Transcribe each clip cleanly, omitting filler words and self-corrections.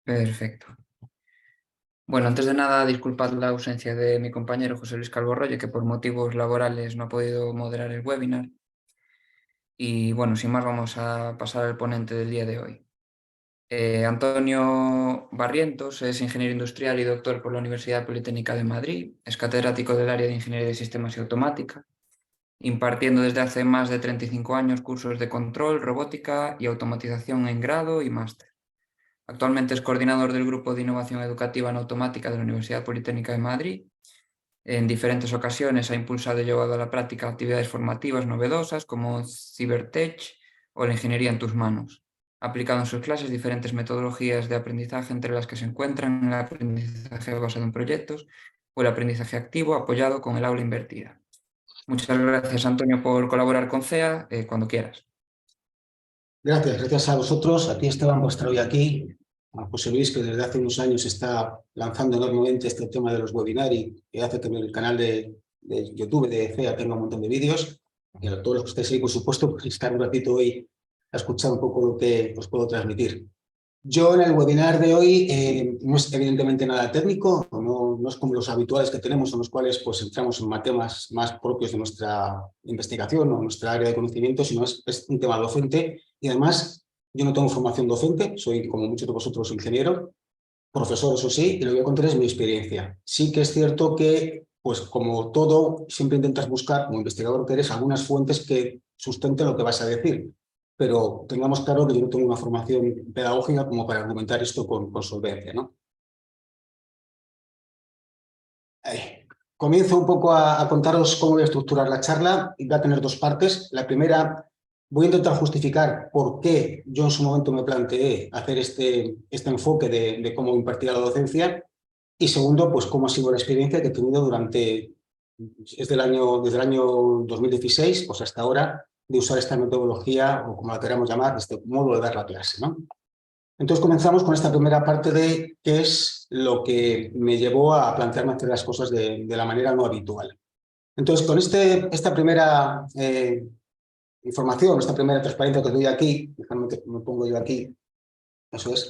Perfecto. Bueno, antes de nada, disculpad la ausencia de mi compañero José Luis Calvo Royo, que por motivos laborales no ha podido moderar el webinar. Y bueno, sin más, vamos a pasar al ponente del día de hoy. Antonio Barrientos es ingeniero industrial y doctor por la Universidad Politécnica de Madrid. Es catedrático del área de Ingeniería de Sistemas y Automática, impartiendo desde hace más de 35 años cursos de control, robótica y automatización en grado y máster. Actualmente es coordinador del Grupo de Innovación Educativa en Automática de la Universidad Politécnica de Madrid. En diferentes ocasiones ha impulsado y llevado a la práctica actividades formativas novedosas como Cybertech o la ingeniería en tus manos, aplicando en sus clases diferentes metodologías de aprendizaje, entre las que se encuentran el aprendizaje basado en proyectos o el aprendizaje activo apoyado con el aula invertida. Muchas gracias, Antonio, por colaborar con CEA, cuando quieras. Gracias a vosotros. A ti, Esteban, por estar hoy aquí. A José Luis, que desde hace unos años está lanzando enormemente este tema de los webinars y hace que el canal de YouTube de CEA tenga un montón de vídeos. Y a todos los que estéis ahí, por supuesto, pues estar un ratito hoy a escuchar un poco lo que os puedo transmitir. Yo en el webinar de hoy no es evidentemente nada técnico, no es como los habituales que tenemos, en los cuales pues entramos en temas más propios de nuestra investigación o nuestra área de conocimiento, sino es un tema docente. Y además, yo no tengo formación docente, soy, como muchos de vosotros, ingeniero, profesor, eso sí, y lo que voy a contar es mi experiencia. Sí que es cierto que, pues como todo, siempre intentas buscar, como investigador que eres, algunas fuentes que sustenten lo que vas a decir. Pero tengamos claro que yo no tengo una formación pedagógica como para argumentar esto con solvencia, ¿no? Comienzo un poco a contaros cómo voy a estructurar la charla y va a tener dos partes. La primera, voy a intentar justificar por qué yo en su momento me planteé hacer este enfoque de cómo impartir la docencia. Y segundo, pues cómo ha sido la experiencia que he tenido desde el año 2016 pues hasta ahora, de usar esta metodología, o como la queramos llamar, este modo de dar la clase, ¿no? Entonces comenzamos con esta primera parte de qué es lo que me llevó a plantearme hacer las cosas de la manera no habitual. Entonces, con esta primera información, esta primera transparencia que os doy aquí, déjame que me pongo yo aquí, eso es,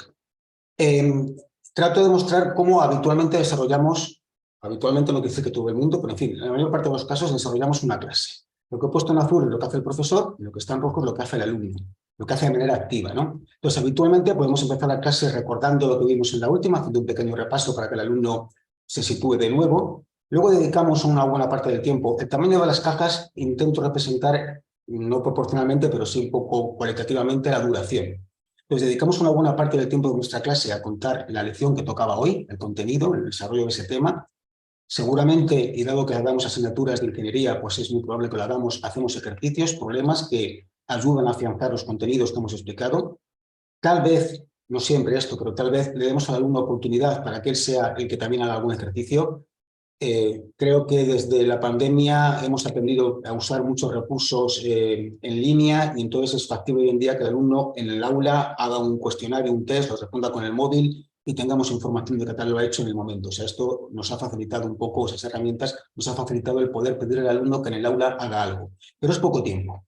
trato de mostrar cómo habitualmente desarrollamos, habitualmente no quiere decir que todo el mundo, pero en fin, en la mayor parte de los casos desarrollamos una clase. Lo que he puesto en azul es lo que hace el profesor, y lo que está en rojo es lo que hace el alumno, lo que hace de manera activa, ¿no? Entonces, habitualmente podemos empezar la clase recordando lo que vimos en la última, haciendo un pequeño repaso para que el alumno se sitúe de nuevo. Luego dedicamos una buena parte del tiempo. El tamaño de las cajas intento representar, no proporcionalmente, pero sí un poco cualitativamente, la duración. Entonces, dedicamos una buena parte del tiempo de nuestra clase a contar la lección que tocaba hoy, el contenido, el desarrollo de ese tema. Seguramente, y dado que damos asignaturas de ingeniería, pues es muy probable que lo hagamos, hacemos ejercicios, problemas que ayudan a afianzar los contenidos que hemos explicado. Tal vez, no siempre esto, pero tal vez le demos al alumno oportunidad para que él sea el que también haga algún ejercicio. Creo que desde la pandemia hemos aprendido a usar muchos recursos en línea, y entonces es factible hoy en día que el alumno en el aula haga un cuestionario, un test, lo responda con el móvil y tengamos información de qué tal lo ha hecho en el momento. O sea, esto nos ha facilitado un poco, esas herramientas nos ha facilitado el poder pedir al alumno que en el aula haga algo, pero es poco tiempo.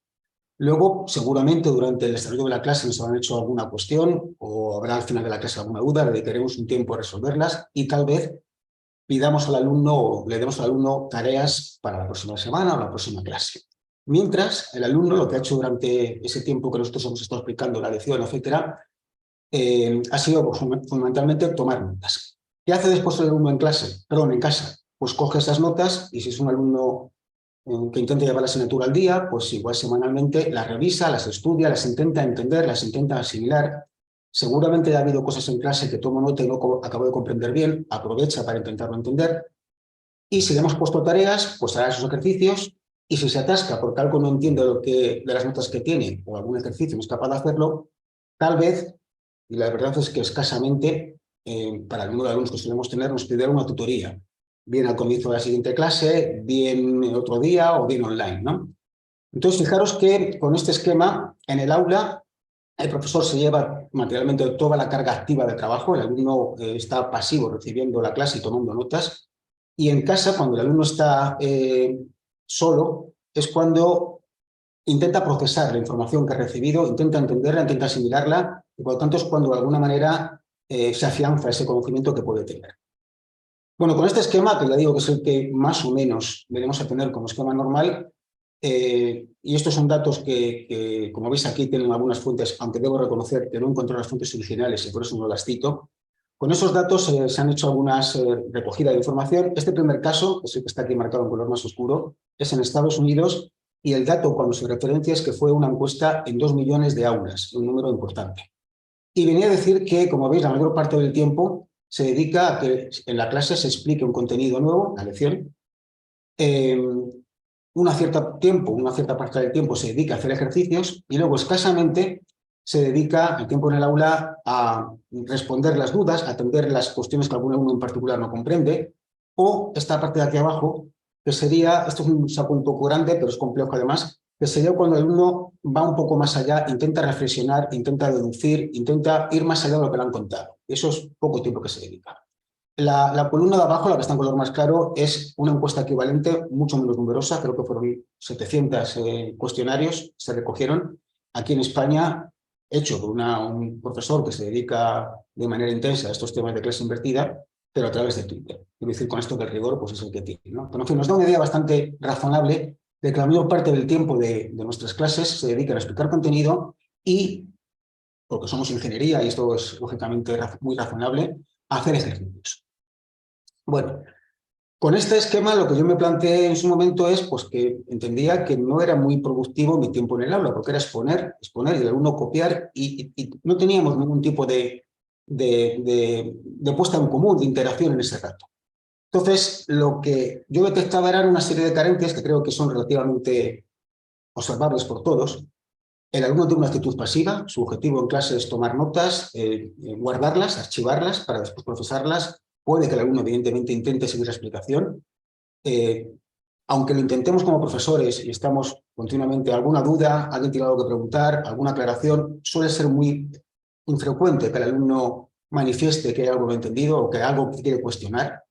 Luego, seguramente durante el desarrollo de la clase nos habrán hecho alguna cuestión o habrá al final de la clase alguna duda, le dedicaremos un tiempo a resolverlas y tal vez pidamos al alumno o le demos al alumno tareas para la próxima semana o la próxima clase. Mientras, el alumno lo que ha hecho durante ese tiempo que nosotros hemos estado explicando la lección, etcétera, ha sido fundamentalmente tomar notas. ¿Qué hace después el alumno en clase? Perdón, en casa. Pues coge esas notas y si es un alumno que intenta llevar la asignatura al día, pues igual semanalmente las revisa, las estudia, las intenta entender, las intenta asimilar. Seguramente ha habido cosas en clase que tomo nota y no acabo de comprender bien, aprovecha para intentarlo entender. Y si le hemos puesto tareas, pues hará esos ejercicios. Y si se atasca porque algo no entiende de las notas que tiene o algún ejercicio no es capaz de hacerlo, tal vez, y la verdad es que escasamente, para el número de alumnos que solemos tener, nos pedirá una tutoría. Bien al comienzo de la siguiente clase, bien otro día o bien online, ¿no? Entonces, fijaros que con este esquema, en el aula, el profesor se lleva materialmente toda la carga activa de trabajo, el alumno está pasivo recibiendo la clase y tomando notas, y en casa, cuando el alumno está solo, es cuando intenta procesar la información que ha recibido, intenta entenderla, intenta asimilarla, y por lo tanto es cuando de alguna manera se afianza ese conocimiento que puede tener. Bueno, con este esquema, que ya digo que es el que más o menos veremos a tener como esquema normal, y estos son datos que, como veis aquí, tienen algunas fuentes, aunque debo reconocer que no encontré las fuentes originales y por eso no las cito. Con esos datos se han hecho algunas recogidas de información. Este primer caso, que es el que está aquí marcado en color más oscuro, es en Estados Unidos y el dato cuando se referencia es que fue una encuesta en 2 millones de aulas, un número importante. Y venía a decir que, como veis, la mayor parte del tiempo se dedica a que en la clase se explique un contenido nuevo, la lección. Una cierta parte del tiempo se dedica a hacer ejercicios y luego escasamente se dedica el tiempo en el aula a responder las dudas, a atender las cuestiones que algún alumno en particular no comprende, o esta parte de aquí abajo, que sería, esto es un saco un poco grande, pero es complejo además, que sería cuando el alumno va un poco más allá, intenta reflexionar, intenta deducir, intenta ir más allá de lo que le han contado. Eso es poco tiempo que se dedica. La columna de abajo, la que está en color más claro, es una encuesta equivalente, mucho menos numerosa, creo que fueron 700 cuestionarios, se recogieron aquí en España, hecho por un profesor que se dedica de manera intensa a estos temas de clase invertida, pero a través de Twitter. Quiero decir con esto que el rigor pues, es el que tiene, ¿no? Pero en fin, nos da una idea bastante razonable de que la mayor parte del tiempo de nuestras clases se dedica a explicar contenido y, porque somos ingeniería y esto es lógicamente muy razonable, a hacer ejercicios. Bueno, con este esquema lo que yo me planteé en su momento es pues, que entendía que no era muy productivo mi tiempo en el aula, porque era exponer y el alumno copiar y no teníamos ningún tipo de puesta en común, de interacción en ese rato. Entonces, lo que yo detectaba eran una serie de carencias que creo que son relativamente observables por todos. El alumno tiene una actitud pasiva, su objetivo en clase es tomar notas, guardarlas, archivarlas para después procesarlas. Puede que el alumno evidentemente intente seguir la explicación. Aunque lo intentemos como profesores y estamos continuamente alguna duda, alguien tiene algo que preguntar, alguna aclaración, suele ser muy infrecuente que el alumno manifieste que hay algo no entendido o que hay algo que quiere cuestionar.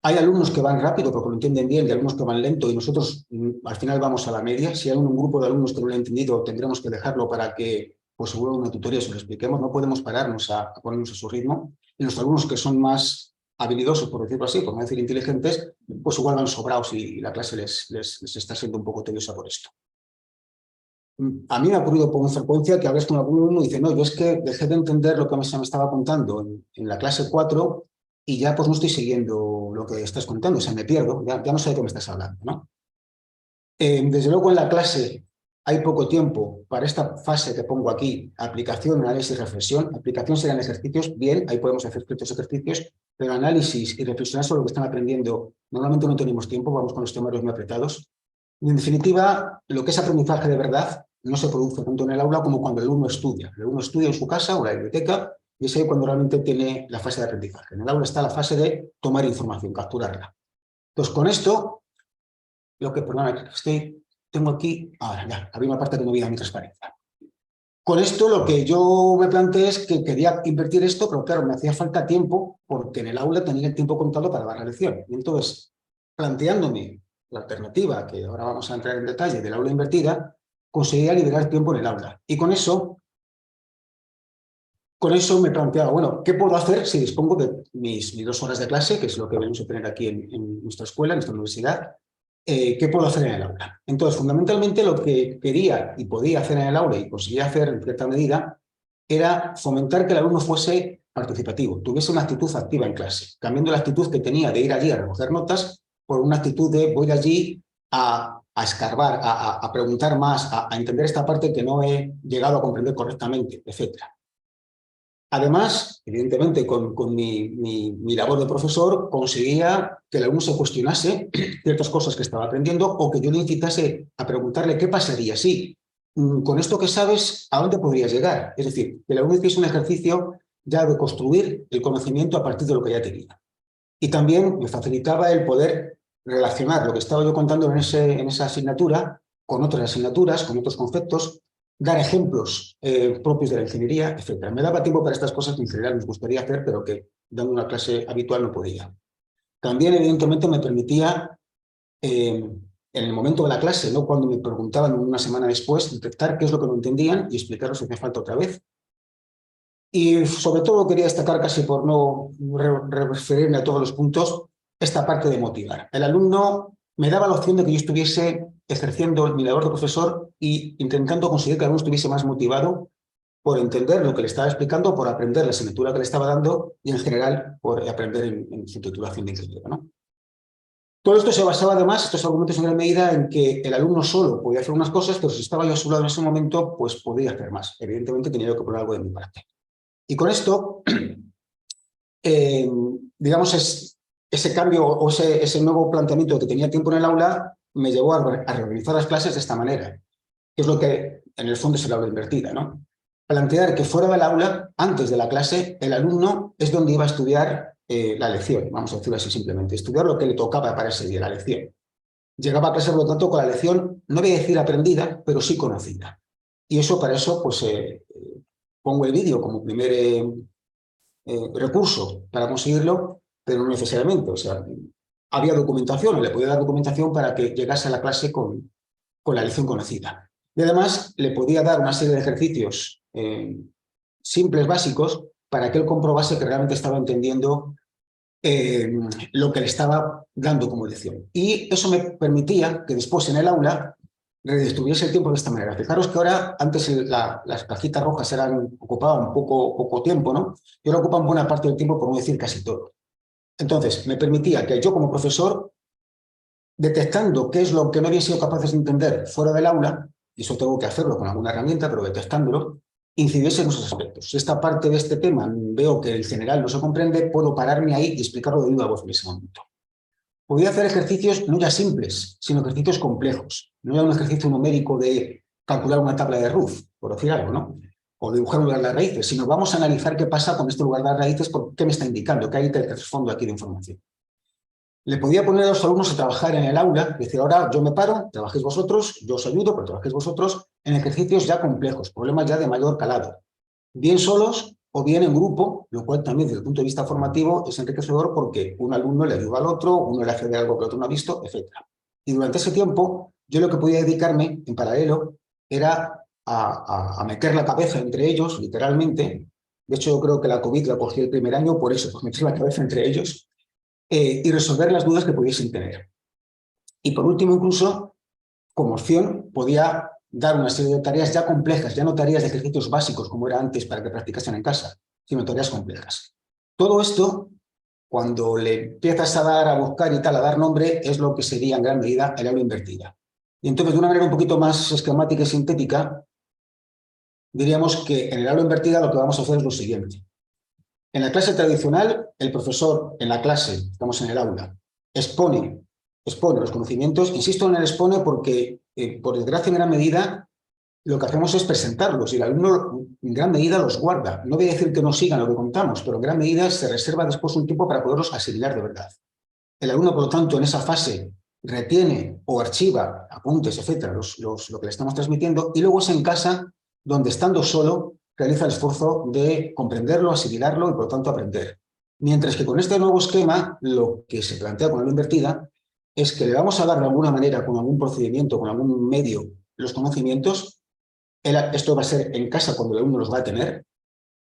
Hay alumnos que van rápido porque lo entienden bien y alumnos que van lento y nosotros al final vamos a la media. Si hay un grupo de alumnos que no lo han entendido, tendremos que dejarlo para que pues, se vuelva una tutoría y se lo expliquemos. No podemos pararnos a ponernos a su ritmo. Y los alumnos que son más habilidosos, por decirlo así, por no decir inteligentes, pues igual van sobrados y la clase les está siendo un poco tediosa por esto. A mí me ha ocurrido con frecuencia que hablas con algún alumno y dice, no, yo es que dejé de entender lo que se me estaba contando en la clase 4 y ya pues no estoy siguiendo lo que estás contando, o sea, me pierdo, ya no sé de qué me estás hablando, ¿no? Desde luego en la clase hay poco tiempo para esta fase que pongo aquí, aplicación, análisis, reflexión. Aplicación serán ejercicios, bien, ahí podemos hacer ciertos ejercicios, pero análisis y reflexionar sobre lo que están aprendiendo, normalmente no tenemos tiempo, vamos con los temarios muy apretados. Y en definitiva, lo que es aprendizaje de verdad no se produce tanto en el aula como cuando el alumno estudia. El alumno estudia en su casa o en la biblioteca y es ahí cuando realmente tiene la fase de aprendizaje. En el aula está la fase de tomar información, capturarla. Entonces, con esto, perdona, tengo aquí, ahora ya, había una parte que no veía mi transparencia. Con esto lo que yo me planteé es que quería invertir esto, pero claro, me hacía falta tiempo porque en el aula tenía el tiempo contado para dar la lección. Y entonces, planteándome la alternativa, que ahora vamos a entrar en detalle, del aula invertida, conseguía liberar tiempo en el aula. Y con eso me planteaba, bueno, ¿qué puedo hacer si dispongo de mis 2 horas de clase, que es lo que vamos a tener aquí en nuestra escuela, en nuestra universidad? ¿Qué puedo hacer en el aula? Entonces, fundamentalmente lo que quería y podía hacer en el aula y conseguía hacer en cierta medida era fomentar que el alumno fuese participativo, tuviese una actitud activa en clase, cambiando la actitud que tenía de ir allí a recoger notas por una actitud de voy allí a escarbar, a preguntar más, a entender esta parte que no he llegado a comprender correctamente, etc. Además, evidentemente, con mi labor de profesor, conseguía que el alumno se cuestionase ciertas cosas que estaba aprendiendo o que yo le incitase a preguntarle qué pasaría si, con esto que sabes, ¿a dónde podrías llegar? Es decir, que el alumno hiciese un ejercicio ya de construir el conocimiento a partir de lo que ya tenía. Y también me facilitaba el poder relacionar lo que estaba yo contando en esa asignatura con otras asignaturas, con otros conceptos, dar ejemplos propios de la ingeniería, etc. Me daba tiempo para estas cosas que en general nos gustaría hacer, pero que dando una clase habitual no podía. También, evidentemente, me permitía, en el momento de la clase, no cuando me preguntaban una semana después, detectar qué es lo que no entendían y explicarlo si hacía falta otra vez. Y sobre todo quería destacar, casi por no referirme a todos los puntos, esta parte de motivar. El alumno me daba la opción de que yo estuviese ejerciendo mi labor de profesor e intentando conseguir que el alumno estuviese más motivado por entender lo que le estaba explicando, por aprender la asignatura que le estaba dando y, en general, por aprender en su titulación de ingeniero, ¿no? Todo esto se basaba, además, estos argumentos en gran medida, en que el alumno solo podía hacer unas cosas, pero si estaba yo a su lado en ese momento, pues podía hacer más. Evidentemente tenía que poner algo de mi parte. Y con esto, digamos, ese cambio o ese nuevo planteamiento que tenía tiempo en el aula me llevó a reorganizar las clases de esta manera, que es lo que en el fondo es el aula invertida, ¿no? Plantear que fuera del aula, antes de la clase, el alumno es donde iba a estudiar la lección, vamos a decirlo así simplemente, estudiar lo que le tocaba para ese día, la lección. Llegaba a clase, por lo tanto, con la lección, no voy a decir aprendida, pero sí conocida. Y eso, para eso, pues pongo el vídeo como primer recurso para conseguirlo, pero no necesariamente. O sea, había documentación, le podía dar documentación para que llegase a la clase con la lección conocida. Y además le podía dar una serie de ejercicios simples, básicos, para que él comprobase que realmente estaba entendiendo lo que le estaba dando como lección. Y eso me permitía que después en el aula redistribuyese el tiempo de esta manera. Fijaros que ahora, antes las cajitas rojas ocupaban poco tiempo, ¿no? Y ahora ocupan buena parte del tiempo, por no decir casi todo. Entonces, me permitía que yo como profesor, detectando qué es lo que no había sido capaces de entender fuera del aula, y eso tengo que hacerlo con alguna herramienta, pero detectándolo, incidiese en esos aspectos. Si esta parte de este tema veo que en general no se comprende, puedo pararme ahí y explicarlo de viva voz en ese momento. Podía hacer ejercicios no ya simples, sino ejercicios complejos. No era un ejercicio numérico de calcular una tabla de Ruth, por decir algo, ¿no? O dibujar un lugar de raíces, sino vamos a analizar qué pasa con este lugar de raíces, por qué me está indicando, qué hay de trasfondo aquí de información. Le podía poner a los alumnos a trabajar en el aula, decir, ahora yo me paro, trabajéis vosotros, yo os ayudo, pero trabajéis vosotros en ejercicios ya complejos, problemas ya de mayor calado, bien solos o bien en grupo, lo cual también desde el punto de vista formativo es enriquecedor porque un alumno le ayuda al otro, uno le hace de algo que el otro no ha visto, etc. Y durante ese tiempo, yo lo que podía dedicarme en paralelo era a meter la cabeza entre ellos, literalmente. De hecho, yo creo que la COVID la cogí el primer año por eso, por meter la cabeza entre ellos, y resolver las dudas que pudiesen tener. Y por último, incluso, como opción, podía dar una serie de tareas ya complejas, ya no tareas de ejercicios básicos como era antes para que practicasen en casa, sino tareas complejas. Todo esto, cuando le empiezas a dar, a buscar y tal, a dar nombre, es lo que sería en gran medida el aula invertida. Y entonces, de una manera un poquito más esquemática y sintética, diríamos que en el aula invertida lo que vamos a hacer es lo siguiente. En la clase tradicional, el profesor en la clase, estamos en el aula, expone los conocimientos. Insisto en el expone porque, por desgracia, en gran medida, lo que hacemos es presentarlos y el alumno en gran medida los guarda. No voy a decir que no sigan lo que contamos, pero en gran medida se reserva después un tiempo para poderlos asimilar de verdad. El alumno, por lo tanto, en esa fase retiene o archiva apuntes, etcétera, lo que le estamos transmitiendo, y luego es en casa donde, estando solo, realiza el esfuerzo de comprenderlo, asimilarlo y, por lo tanto, aprender. Mientras que con este nuevo esquema, lo que se plantea con la invertida es que le vamos a dar de alguna manera, con algún procedimiento, con algún medio, los conocimientos. Esto va a ser en casa cuando el alumno los va a tener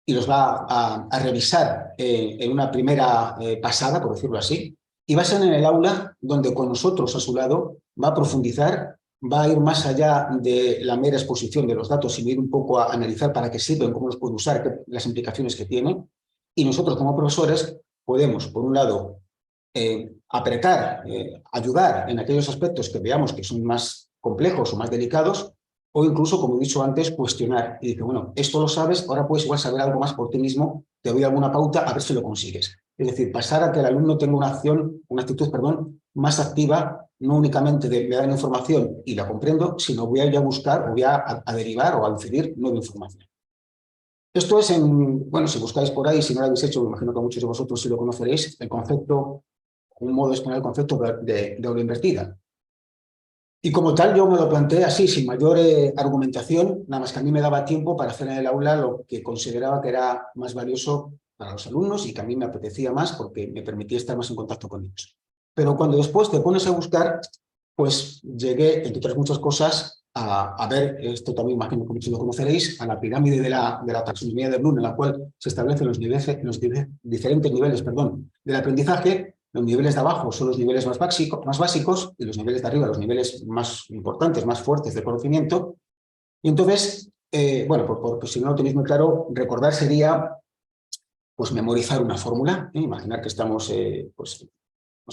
y los va a revisar en una primera pasada, por decirlo así, y va a ser en el aula donde con nosotros a su lado va a profundizar, va a ir más allá de la mera exposición de los datos y ir un poco a analizar para qué sirven, cómo los puede usar, las implicaciones que tienen. Y nosotros como profesores podemos, por un lado, apretar, ayudar en aquellos aspectos que veamos que son más complejos o más delicados, o incluso, como he dicho antes, cuestionar. Y dice, bueno, esto lo sabes, ahora puedes igual saber algo más por ti mismo, te doy alguna pauta, a ver si lo consigues. Es decir, pasar a que el alumno tenga una actitud, más activa, no únicamente de me dan información y la comprendo, sino voy a ir a buscar o voy a derivar o a incidir nueva información. Esto es bueno, si buscáis por ahí, si no lo habéis hecho, me imagino que muchos de vosotros sí lo conoceréis, el concepto, un modo de exponer el concepto de aula invertida. Y como tal, yo me lo planteé así, sin mayor argumentación, nada más que a mí me daba tiempo para hacer en el aula lo que consideraba que era más valioso para los alumnos y que a mí me apetecía más porque me permitía estar más en contacto con ellos. Pero cuando después te pones a buscar, pues llegué, entre otras muchas cosas, a ver, esto también imagino que muchos lo conoceréis, a la pirámide de la taxonomía de Bloom, en la cual se establecen los diferentes niveles, perdón, del aprendizaje. Los niveles de abajo son los niveles más básicos y los niveles de arriba los niveles más importantes, más fuertes de conocimiento. Y entonces, bueno, por si no lo tenéis muy claro, recordar sería pues memorizar una fórmula, imaginar que estamos, pues,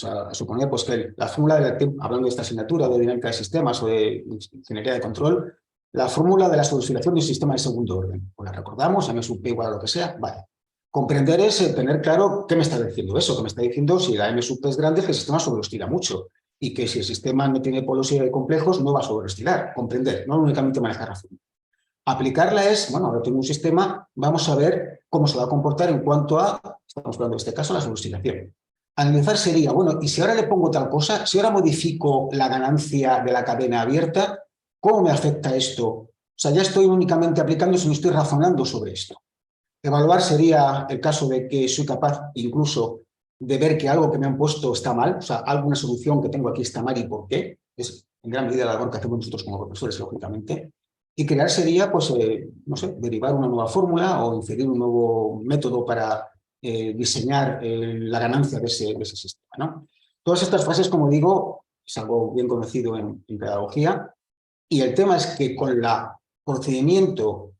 a suponer pues, que la fórmula, hablando de esta asignatura de dinámica de sistemas o de ingeniería de control, la fórmula de la solución de un sistema de segundo orden. Pues la recordamos, M sub P igual a lo que sea, vale. Comprender es tener claro qué me está diciendo eso, que me está diciendo si la M sub P es grande, que el sistema sobreoscila mucho y que si el sistema no tiene polos complejos no va a sobreoscilar. Comprender, no únicamente manejar la fórmula. Aplicarla es, bueno, ahora tengo un sistema, vamos a ver cómo se va a comportar en cuanto a, estamos hablando en este caso, la sobreoscilación. Analizar sería, bueno, y si ahora le pongo tal cosa, si ahora modifico la ganancia de la cadena abierta, ¿cómo me afecta esto? O sea, ya estoy únicamente aplicando si no estoy razonando sobre esto. Evaluar sería el caso de que soy capaz incluso de ver que algo que me han puesto está mal, o sea, alguna solución que tengo aquí está mal y por qué. Es en gran medida la labor que hacemos nosotros como profesores, lógicamente. Y crear sería, pues, no sé, derivar una nueva fórmula o inferir un nuevo método para diseñar la ganancia de ese sistema, ¿no? Todas estas fases, como digo, es algo bien conocido en pedagogía, y el tema es que con el procedimiento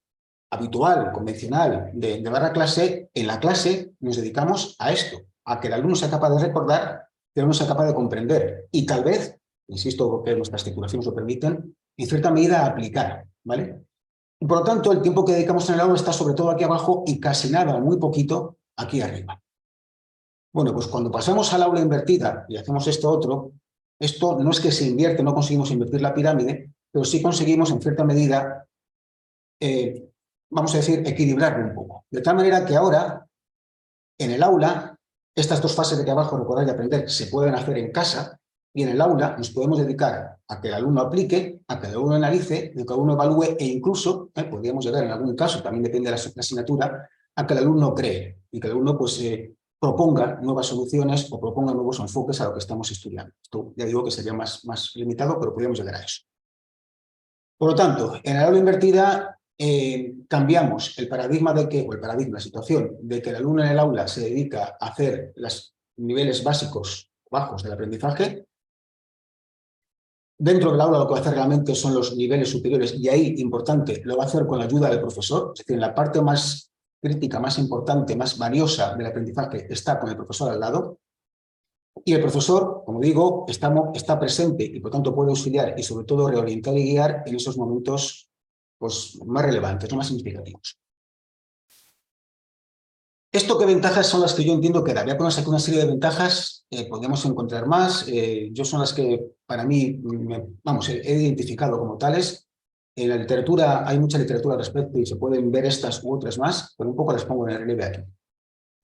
habitual, convencional de dar la clase, en la clase nos dedicamos a esto, a que el alumno sea capaz de recordar, que el alumno sea capaz de comprender y tal vez, insisto, porque nuestras titulaciones lo permiten, en cierta medida aplicar, ¿vale? Y por lo tanto, el tiempo que dedicamos en el aula está sobre todo aquí abajo y casi nada, muy poquito, aquí arriba. Bueno, pues cuando pasamos al aula invertida y hacemos esto otro, esto no es que se invierte, no conseguimos invertir la pirámide, pero sí conseguimos en cierta medida, vamos a decir, equilibrarlo un poco. De tal manera que ahora, en el aula, estas dos fases de aquí abajo, recordar y aprender, se pueden hacer en casa, y en el aula nos podemos dedicar a que el alumno aplique, a que el alumno analice, a que el alumno evalúe e incluso, podríamos llegar en algún caso, también depende de la asignatura, a que el alumno cree y que el alumno pues, proponga nuevas soluciones o proponga nuevos enfoques a lo que estamos estudiando. Esto ya digo que sería más limitado, pero podríamos llegar a eso. Por lo tanto, en el aula invertida cambiamos el paradigma la situación de que el alumno en el aula se dedica a hacer los niveles básicos, bajos del aprendizaje. Dentro del aula lo que va a hacer realmente son los niveles superiores y ahí, importante, lo va a hacer con la ayuda del profesor, es decir, en la parte más crítica, más importante, más valiosa del aprendizaje está con el profesor al lado. Y el profesor, como digo, está presente y por tanto puede auxiliar y sobre todo reorientar y guiar en esos momentos pues, más relevantes, no más significativos. ¿Esto qué ventajas son las que yo entiendo que da? Voy a poner aquí una serie de ventajas, podríamos encontrar más. Yo son las que para mí, he identificado como tales. En la literatura, hay mucha literatura al respecto y se pueden ver estas u otras más, pero un poco las pongo en el relieve aquí.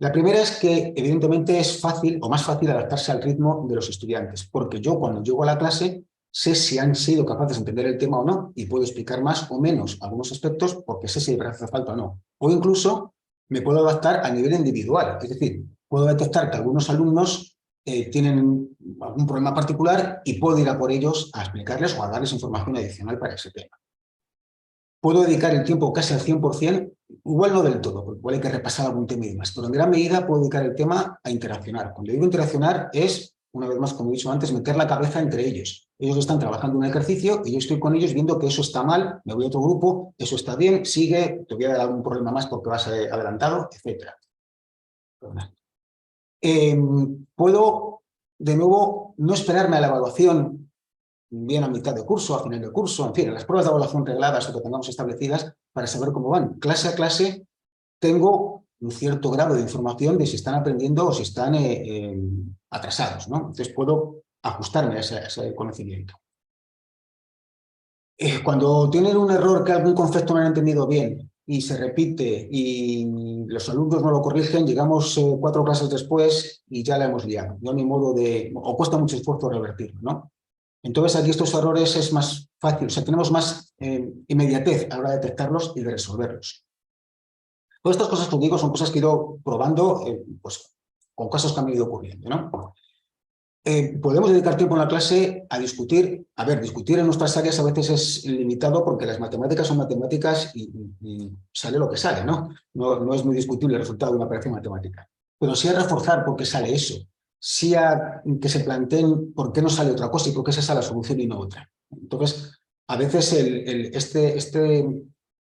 La primera es que, evidentemente, es fácil o más fácil adaptarse al ritmo de los estudiantes, porque yo cuando llego a la clase sé si han sido capaces de entender el tema o no y puedo explicar más o menos algunos aspectos porque sé si hace falta o no. O incluso me puedo adaptar a nivel individual, es decir, puedo detectar que algunos alumnos tienen algún problema particular y puedo ir a por ellos a explicarles o a darles información adicional para ese tema. Puedo dedicar el tiempo casi al 100%, igual no del todo, porque igual hay que repasar algún tema y demás, pero en gran medida puedo dedicar el tema a interaccionar. Cuando digo interaccionar es, una vez más, como he dicho antes, meter la cabeza entre ellos. Ellos están trabajando un ejercicio y yo estoy con ellos viendo que eso está mal, me voy a otro grupo, eso está bien, sigue, te voy a dar algún problema más porque vas adelantado, etc. Puedo, de nuevo, no esperarme a la evaluación bien a mitad de curso, a final de curso, en fin, en las pruebas de evaluación regladas o que tengamos establecidas para saber cómo van. Clase a clase tengo un cierto grado de información de si están aprendiendo o si están atrasados, ¿no? Entonces puedo ajustarme a ese conocimiento. Cuando tienen un error que algún concepto no han entendido bien y se repite y los alumnos no lo corrigen, llegamos 4 clases después y ya la hemos liado. No hay modo de, o cuesta mucho esfuerzo revertirlo, ¿no? Entonces, aquí estos errores es más fácil, o sea, tenemos más inmediatez a la hora de detectarlos y de resolverlos. Todas estas cosas que os digo son cosas que he ido probando pues, con casos que me han ido ocurriendo, ¿no? Podemos dedicar tiempo en la clase a discutir. A ver, discutir en nuestras áreas a veces es limitado porque las matemáticas son matemáticas y sale lo que sale, ¿no? No es muy discutible el resultado de una operación matemática. Pero sí a reforzar por qué sale eso. Sí a que se planteen por qué no sale otra cosa y por qué esa es la solución y no otra. Entonces, a veces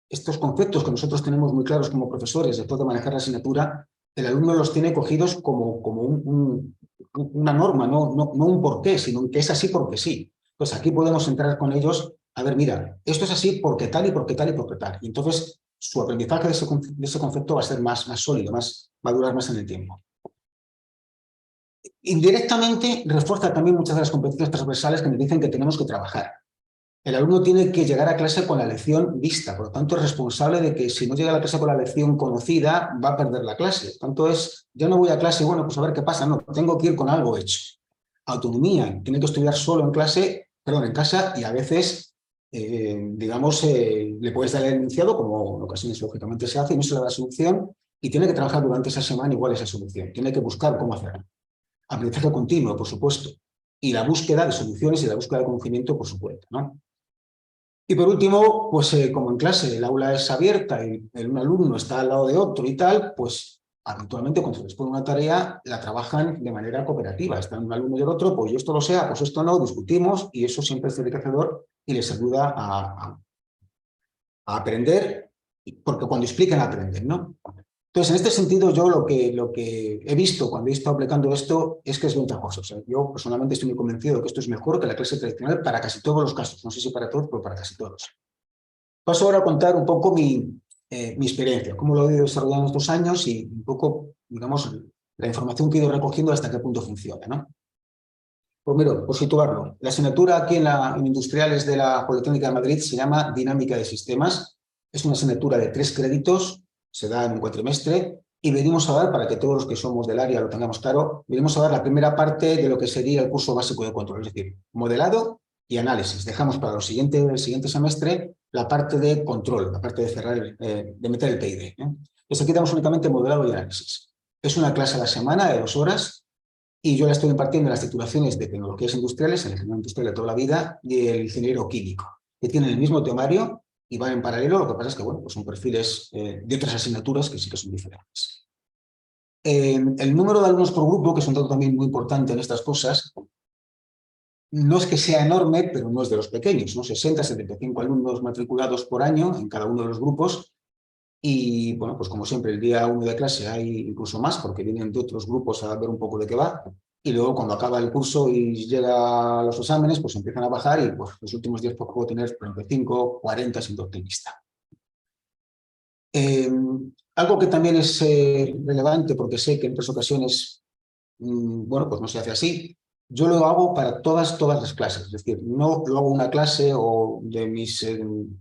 estos conceptos que nosotros tenemos muy claros como profesores después de manejar la asignatura, el alumno los tiene cogidos como una norma, no un porqué, sino que es así porque sí. Pues aquí podemos entrar con ellos a ver, mira, esto es así porque tal y porque tal y porque tal. Y entonces su aprendizaje de ese concepto va a ser más sólido, va a durar más en el tiempo. Indirectamente refuerza también muchas de las competencias transversales que nos dicen que tenemos que trabajar. El alumno tiene que llegar a clase con la lección vista, por lo tanto es responsable de que si no llega a la clase con la lección conocida, va a perder la clase. Por tanto es, yo no voy a clase y bueno, pues a ver qué pasa, no, tengo que ir con algo hecho. Autonomía, tiene que estudiar solo en clase, perdón, en casa y a veces, digamos, le puedes dar el enunciado, como en ocasiones lógicamente se hace, y no se le da la solución, y tiene que trabajar durante esa semana igual esa solución, tiene que buscar cómo hacerlo. Aprendizaje continuo, por supuesto, y la búsqueda de soluciones y la búsqueda de conocimiento por su cuenta, ¿no? Y por último, pues como en clase el aula es abierta y un alumno está al lado de otro y tal, pues habitualmente cuando se les pone una tarea la trabajan de manera cooperativa. Están un alumno y el otro, pues yo esto lo sé, pues esto no, discutimos y eso siempre es enriquecedor y les ayuda a aprender, porque cuando explican aprenden, ¿no? Entonces, en este sentido, yo lo que he visto cuando he estado aplicando esto es que es ventajoso. O sea, yo personalmente estoy muy convencido de que esto es mejor que la clase tradicional para casi todos los casos. No sé si para todos, pero para casi todos. Paso ahora a contar un poco mi experiencia, cómo lo he ido desarrollando estos años y un poco, digamos, la información que he ido recogiendo hasta qué punto funciona, ¿no? Pues mira, por situarlo, la asignatura aquí en Industriales de la Politécnica de Madrid se llama Dinámica de Sistemas. Es una asignatura de 3 créditos, se da en un cuatrimestre y venimos a dar, para que todos los que somos del área lo tengamos claro, venimos a dar la primera parte de lo que sería el curso básico de control, es decir, modelado y análisis. Dejamos para el siguiente semestre la parte de control, la parte de cerrar, de meter el PID. Entonces aquí damos únicamente modelado y análisis. Es una clase a la semana de 2 horas y yo la estoy impartiendo en las titulaciones de tecnologías industriales, el ingeniero industrial de toda la vida y el ingeniero químico, que tienen el mismo temario y van en paralelo. Lo que pasa es que bueno, pues son perfiles de otras asignaturas que sí que son diferentes. El número de alumnos por grupo, que es un dato también muy importante en estas cosas, no es que sea enorme, pero no es de los pequeños, ¿no? 60, 75 alumnos matriculados por año en cada uno de los grupos. Y bueno, pues como siempre, el día 1 de clase hay incluso más, porque vienen de otros grupos a ver un poco de qué va. Y luego cuando acaba el curso y llega a los exámenes, pues empiezan a bajar y pues los últimos días pues, puedo tener 35, 40 siendo optimista. Algo que también es relevante, porque sé que en otras ocasiones, bueno, pues no se hace así. Yo lo hago para todas las clases, es decir, no lo hago una clase o de mis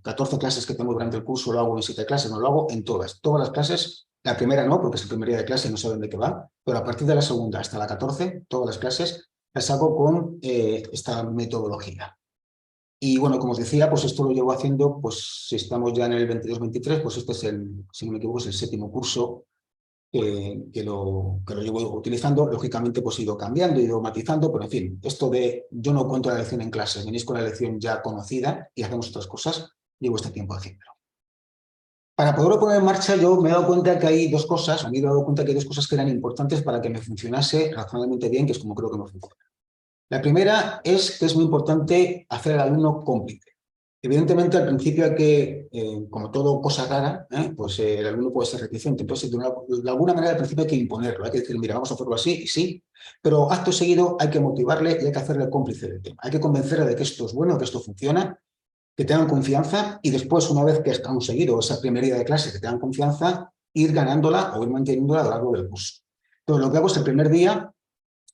14 clases que tengo durante el curso lo hago en 7 clases, no, lo hago en todas las clases. La primera no, porque es el primer día de clase y no saben de qué va, pero a partir de la segunda hasta la 14, todas las clases las hago con esta metodología. Y bueno, como os decía, pues esto lo llevo haciendo, pues si estamos ya en el 22-23, pues este es si no me equivoco, es el 7º curso que lo llevo utilizando. Lógicamente, pues he ido cambiando, he ido matizando, pero en fin, esto de yo no cuento la lección en clase, venís con la lección ya conocida y hacemos otras cosas, llevo este tiempo haciéndolo. Para poderlo poner en marcha, yo me he dado cuenta que hay dos cosas, me he dado cuenta que hay dos cosas que eran importantes para que me funcionase razonablemente bien, que es como creo que me funciona. La primera es que es muy importante hacer al alumno cómplice. Evidentemente, al principio hay que, como todo cosa rara, pues el alumno puede ser reticente. Entonces, de alguna manera, al principio hay que imponerlo. Hay que decir, mira, vamos a hacerlo así, y sí, pero acto seguido hay que motivarle y hay que hacerle cómplice del tema. Hay que convencerle de que esto es bueno, que esto funciona, que tengan confianza y después, una vez que has conseguido esa primera día de clase, que tengan confianza, ir ganándola o ir manteniéndola a lo largo del curso. Entonces, lo que hago es el primer día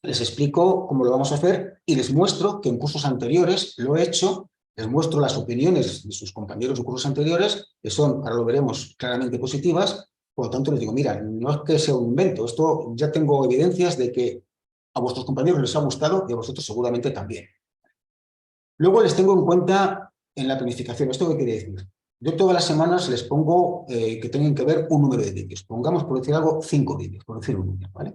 les explico cómo lo vamos a hacer y les muestro que en cursos anteriores lo he hecho, les muestro las opiniones de sus compañeros de cursos anteriores, que son, ahora lo veremos, claramente positivas. Por lo tanto, les digo, mira, no es que sea un invento, esto ya tengo evidencias de que a vuestros compañeros les ha gustado y a vosotros seguramente también. Luego les tengo en cuenta en la planificación. ¿Esto qué quiere decir? Yo todas las semanas les pongo que tengan que ver un número de vídeos. Pongamos, por decir algo, 5 vídeos, por decir un número, ¿vale?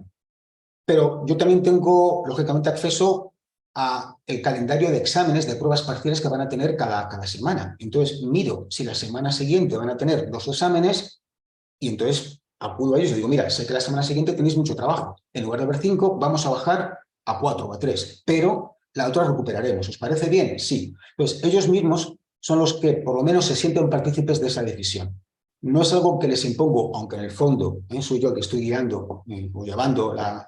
Pero yo también tengo, lógicamente, acceso a el calendario de exámenes, de pruebas parciales que van a tener cada semana. Entonces, miro si la semana siguiente van a tener 2 exámenes y entonces acudo a ellos y digo, mira, sé que la semana siguiente tenéis mucho trabajo. En lugar de haber 5, vamos a bajar a 4 o a 3, pero la otra recuperaremos. ¿Os parece bien? Sí. Entonces, ellos mismos son los que por lo menos se sienten partícipes de esa decisión. No es algo que les impongo, aunque en el fondo soy yo que estoy guiando o llevando la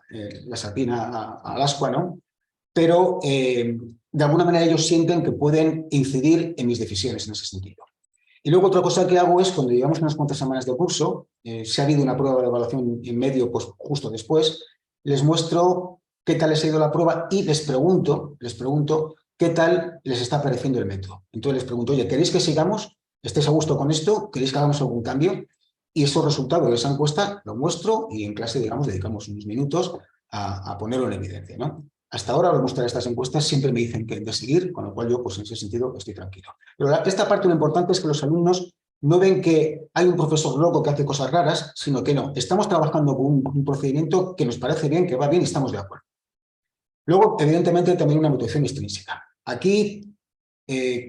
sardina al ascua, ¿no? Pero de alguna manera ellos sienten que pueden incidir en mis decisiones en ese sentido. Y luego otra cosa que hago es, cuando llevamos unas cuantas semanas de curso, si ha habido una prueba de evaluación en medio, pues justo después, les muestro qué tal les ha ido la prueba y les pregunto qué tal les está pareciendo el método. Entonces les pregunto, oye, ¿queréis que sigamos? ¿Estáis a gusto con esto? ¿Queréis que hagamos algún cambio? Y esos resultados de esa encuesta los muestro y en clase, digamos, dedicamos unos minutos a ponerlo en evidencia, ¿no? Hasta ahora, al mostrar estas encuestas, siempre me dicen que de seguir, con lo cual yo, pues en ese sentido, estoy tranquilo. Pero esta parte lo importante es que los alumnos no ven que hay un profesor loco que hace cosas raras, sino que no, estamos trabajando con un procedimiento que nos parece bien, que va bien y estamos de acuerdo. Luego, evidentemente, también una motivación extrínseca. Aquí,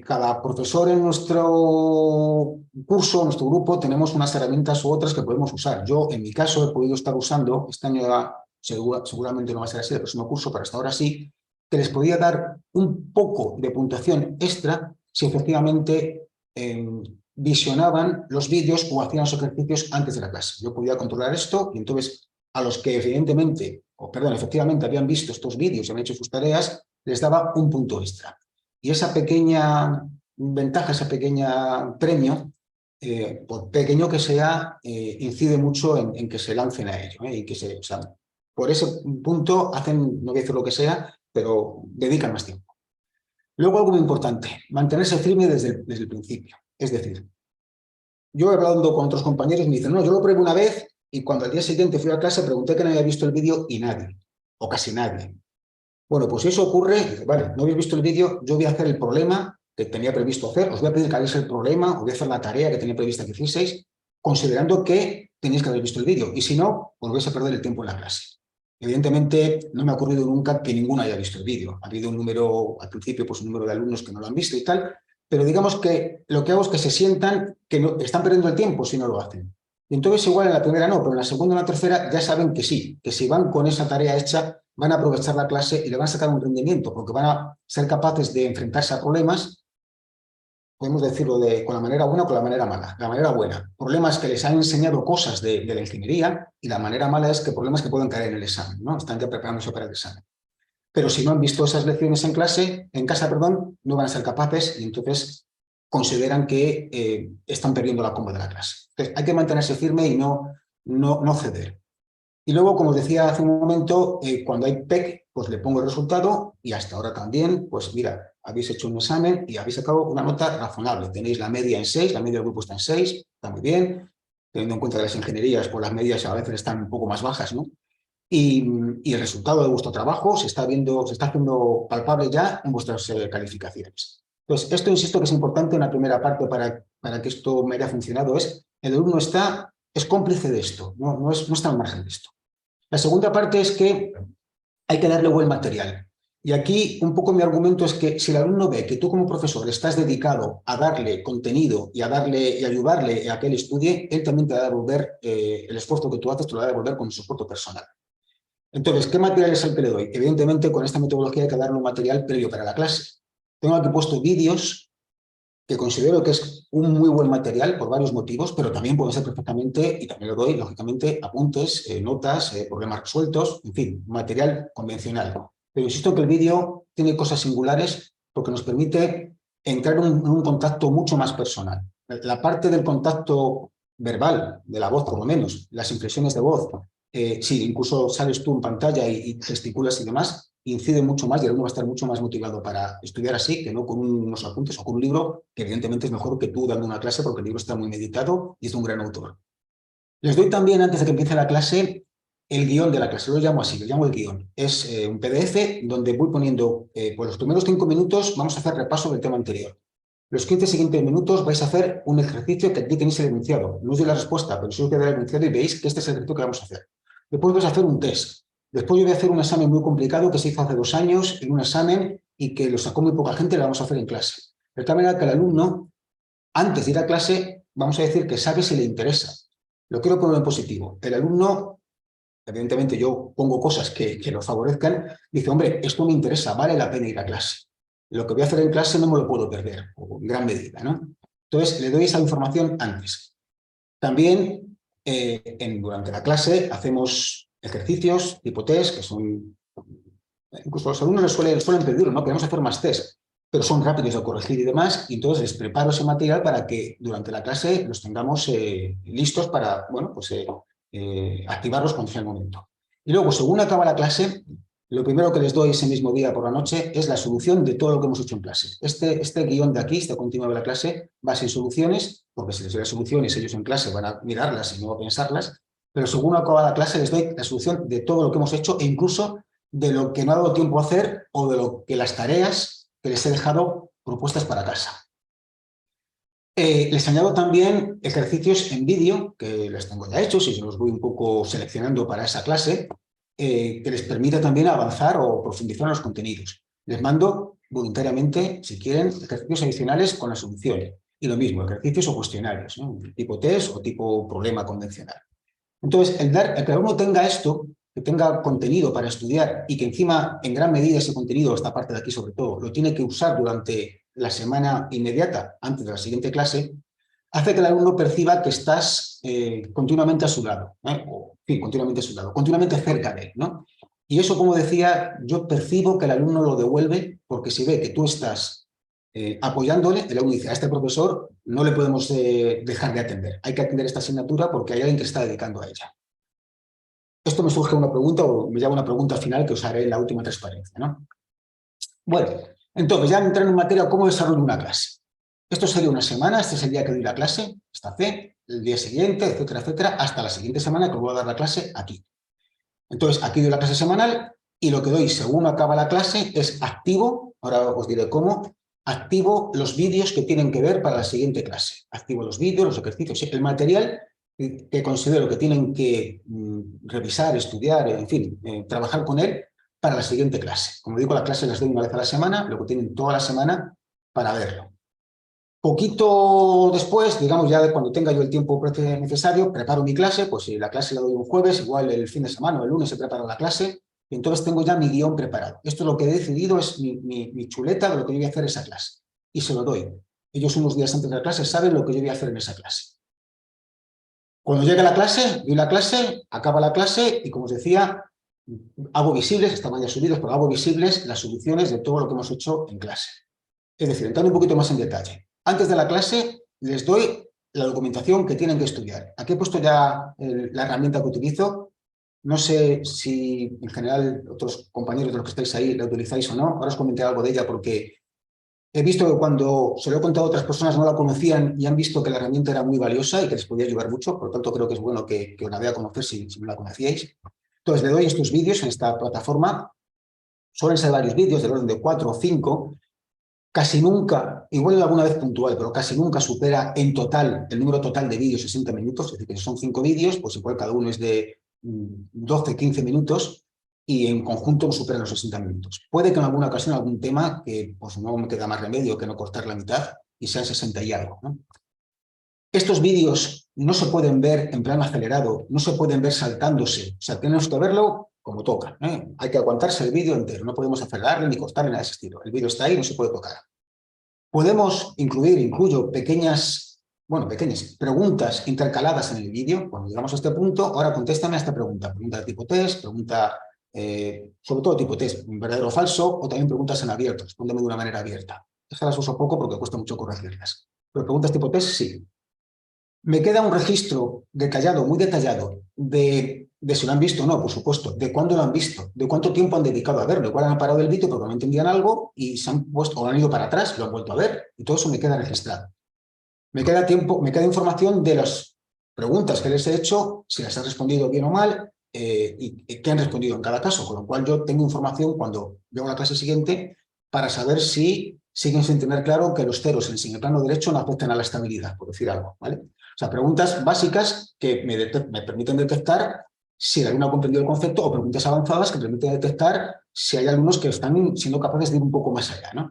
cada profesor en nuestro curso, en nuestro grupo, tenemos unas herramientas u otras que podemos usar. Yo, en mi caso, he podido estar usando, este año seguramente no va a ser así el próximo curso, pero hasta ahora sí, que les podía dar un poco de puntuación extra si efectivamente visionaban los vídeos o hacían los ejercicios antes de la clase. Yo podía controlar esto y entonces a los que efectivamente habían visto estos vídeos y habían hecho sus tareas, les daba un punto extra. Y esa pequeña ventaja, ese pequeño premio, por pequeño que sea, incide mucho en que se lancen a ello. Y que o sea, por ese punto hacen, no voy a decir lo que sea, pero dedican más tiempo. Luego algo muy importante, mantenerse firme desde el principio. Es decir, yo hablando con otros compañeros me dicen, no, yo lo pruebo una vez y cuando al día siguiente fui a clase pregunté que no había visto el vídeo y nadie, o casi nadie. Bueno, pues si eso ocurre, dice, vale, no habéis visto el vídeo, yo voy a hacer el problema que tenía previsto hacer, os voy a pedir que hagáis el problema, os voy a hacer la tarea que tenía prevista que hicieseis, considerando que tenéis que haber visto el vídeo, y si no, os vais a perder el tiempo en la clase. Evidentemente, no me ha ocurrido nunca que ninguno haya visto el vídeo. Ha habido un número, al principio, pues un número de alumnos que no lo han visto y tal, pero digamos que lo que hago es que se sientan que no, están perdiendo el tiempo si no lo hacen. Y entonces igual en la primera no, pero en la segunda o en la tercera ya saben que sí, que si van con esa tarea hecha, van a aprovechar la clase y le van a sacar un rendimiento, porque van a ser capaces de enfrentarse a problemas, podemos decirlo con la manera buena o con la manera mala. La manera buena, problemas que les han enseñado cosas de la ingeniería, y la manera mala es que problemas que pueden caer en el examen, ¿no? Están ya preparándose para el examen. Pero si no han visto esas lecciones en casa, no van a ser capaces y entonces consideran que están perdiendo la comba de la clase. Entonces, hay que mantenerse firme y no ceder. Y luego, como os decía hace un momento, cuando hay PEC, pues le pongo el resultado y hasta ahora también, pues mira, habéis hecho un examen y habéis sacado una nota razonable. Tenéis la media en 6, la media del grupo está en 6, está muy bien, teniendo en cuenta que las ingenierías, pues las medias a veces están un poco más bajas, ¿no? Y el resultado de vuestro trabajo se está haciendo palpable ya en vuestras calificaciones. Entonces, esto insisto que es importante, una primera parte para que esto me haya funcionado, es el alumno es cómplice de esto, no está al margen de esto. La segunda parte es que hay que darle buen material. Y aquí un poco mi argumento es que si el alumno ve que tú como profesor estás dedicado a darle contenido y a ayudarle a que él estudie, él también te va a devolver el esfuerzo que tú haces, te lo va a devolver con su esfuerzo personal. Entonces, ¿qué material es el que le doy? Evidentemente, con esta metodología hay que darle un material previo para la clase. Tengo aquí puesto vídeos que considero que es un muy buen material por varios motivos, pero también puede ser perfectamente, y también le doy, lógicamente, apuntes, notas, problemas resueltos, en fin, material convencional. Pero insisto que el vídeo tiene cosas singulares porque nos permite entrar en un contacto mucho más personal. La parte del contacto verbal, de la voz por lo menos, las impresiones de voz, sí, incluso sales tú en pantalla y gesticulas y demás, incide mucho más y el alumno va a estar mucho más motivado para estudiar así que no con unos apuntes o con un libro, que evidentemente es mejor que tú dando una clase porque el libro está muy meditado y es de un gran autor. Les doy también, antes de que empiece la clase, el guión de la clase. Lo llamo así, lo llamo el guión. Es un PDF donde voy poniendo, por los primeros 5 minutos vamos a hacer repaso del tema anterior. Los 15 siguientes minutos vais a hacer un ejercicio que aquí tenéis el enunciado. No os doy la respuesta, pero sí os voy a dar el enunciado y veis que este es el ejercicio que vamos a hacer. Después vais a hacer un test. Después yo voy a hacer un examen muy complicado que se hizo hace 2 años, en un examen y que lo sacó muy poca gente, lo vamos a hacer en clase. De tal manera que el alumno, antes de ir a clase, vamos a decir que sabe si le interesa. Lo quiero poner en positivo. El alumno, evidentemente yo pongo cosas que lo favorezcan, dice, hombre, esto me interesa, vale la pena ir a clase. Lo que voy a hacer en clase no me lo puedo perder, o en gran medida, ¿no? Entonces, le doy esa información antes. También, durante la clase, hacemos ejercicios tipo test, que son... Incluso a los alumnos les suelen pedirlo, ¿no? Queremos hacer más test, pero son rápidos de corregir y demás, y entonces les preparo ese material para que durante la clase los tengamos listos para, bueno, pues activarlos cuando sea el momento. Y luego, según acaba la clase, lo primero que les doy ese mismo día por la noche es la solución de todo lo que hemos hecho en clase. Este guión de aquí, este continuo de la clase, va sin soluciones, porque si les doy las soluciones, ellos en clase van a mirarlas y no a pensarlas, pero según acaba la clase les doy la solución de todo lo que hemos hecho e incluso de lo que no ha dado tiempo a hacer o de lo que las tareas que les he dejado propuestas para casa. Les añado también ejercicios en vídeo, que les tengo ya hechos y los voy un poco seleccionando para esa clase, que les permita también avanzar o profundizar en los contenidos. Les mando voluntariamente, si quieren, ejercicios adicionales con la solución. Y lo mismo, ejercicios o cuestionarios, ¿no? Tipo test o tipo problema convencional. Entonces, el que uno tenga esto, que tenga contenido para estudiar y que encima, en gran medida, ese contenido, esta parte de aquí sobre todo, lo tiene que usar durante la semana inmediata, antes de la siguiente clase, hace que el alumno perciba que estás continuamente a su lado, o, en fin, continuamente a su lado, continuamente cerca de él, ¿no? Y eso, como decía, yo percibo que el alumno lo devuelve porque si ve que tú estás apoyándole, el alumno dice, a este profesor no le podemos dejar de atender, hay que atender esta asignatura porque hay alguien que está dedicando a ella. Esto me surge una pregunta o me lleva una pregunta final que os haré en la última transparencia, ¿no? Bueno, entonces ya entrando en materia, ¿cómo desarrollo una clase? Esto sería una semana, este es el día que doy la clase, esta C, el día siguiente, etcétera, etcétera, hasta la siguiente semana que voy a dar la clase aquí. Entonces, aquí doy la clase semanal y lo que doy según acaba la clase es activo, ahora os diré cómo, activo los vídeos que tienen que ver para la siguiente clase. Activo los vídeos, los ejercicios, el material que considero que tienen que revisar, estudiar, en fin, trabajar con él para la siguiente clase. Como digo, la clase las doy una vez a la semana, luego tienen toda la semana para verlo. Poquito después, digamos ya cuando tenga yo el tiempo necesario, preparo mi clase, pues si la clase la doy un jueves, igual el fin de semana o el lunes se prepara la clase, y entonces tengo ya mi guión preparado. Esto es lo que he decidido, es mi chuleta de lo que yo voy a hacer en esa clase, y se lo doy. Ellos unos días antes de la clase saben lo que yo voy a hacer en esa clase. Cuando llegue la clase, doy la clase, acaba la clase, y como os decía, hago visibles, estaban ya subidos, pero hago visibles las soluciones de todo lo que hemos hecho en clase. Es decir, entrando un poquito más en detalle. Antes de la clase les doy la documentación que tienen que estudiar. Aquí he puesto ya la herramienta que utilizo. No sé si en general otros compañeros de los que estáis ahí la utilizáis o no. Ahora os comenté algo de ella porque he visto que cuando se lo he contado a otras personas no la conocían y han visto que la herramienta era muy valiosa y que les podía ayudar mucho. Por lo tanto, creo que es bueno que os la dé a conocer si no la conocíais. Entonces, le doy estos vídeos en esta plataforma. Suelen ser varios vídeos del orden de 4 o 5. Casi nunca, igual alguna vez puntual, pero casi nunca supera en total, el número total de vídeos 60 minutos, es decir, que si son 5 vídeos, pues igual cada uno es de 12, 15 minutos y en conjunto no superan los 60 minutos. Puede que en alguna ocasión algún tema que pues no me queda más remedio que no cortar la mitad y sean 60 y algo, ¿no? Estos vídeos no se pueden ver en plan acelerado, no se pueden ver saltándose, o sea, tenemos que verlo como toca, ¿eh? Hay que aguantarse el vídeo entero, no podemos acelerarle ni cortarle nada de ese estilo. El vídeo está ahí, no se puede tocar. Podemos incluyo pequeñas preguntas intercaladas en el vídeo. Cuando llegamos a este punto, ahora contéstame a esta pregunta. Pregunta de tipo test, pregunta sobre todo tipo test, verdadero o falso, o también preguntas en abierto. Respóndeme de una manera abierta. Estas las uso poco porque cuesta mucho corregirlas. Pero preguntas tipo test, sí. Me queda un registro detallado, muy detallado, de si lo han visto o no, por supuesto, de cuándo lo han visto, de cuánto tiempo han dedicado a verlo. Igual han parado el vídeo porque no entendían algo y se han puesto o han ido para atrás, lo han vuelto a ver y todo eso me queda registrado. Me queda tiempo, me queda información de las preguntas que les he hecho, si las han respondido bien o mal y qué han respondido en cada caso, con lo cual yo tengo información cuando llego a la clase siguiente para saber si siguen sin tener claro que los ceros en el plano derecho no afectan a la estabilidad, por decir algo, ¿vale? O sea, preguntas básicas que me permiten detectar si el alumno ha comprendido el concepto, o preguntas avanzadas que permiten detectar si hay alumnos que están siendo capaces de ir un poco más allá, ¿no?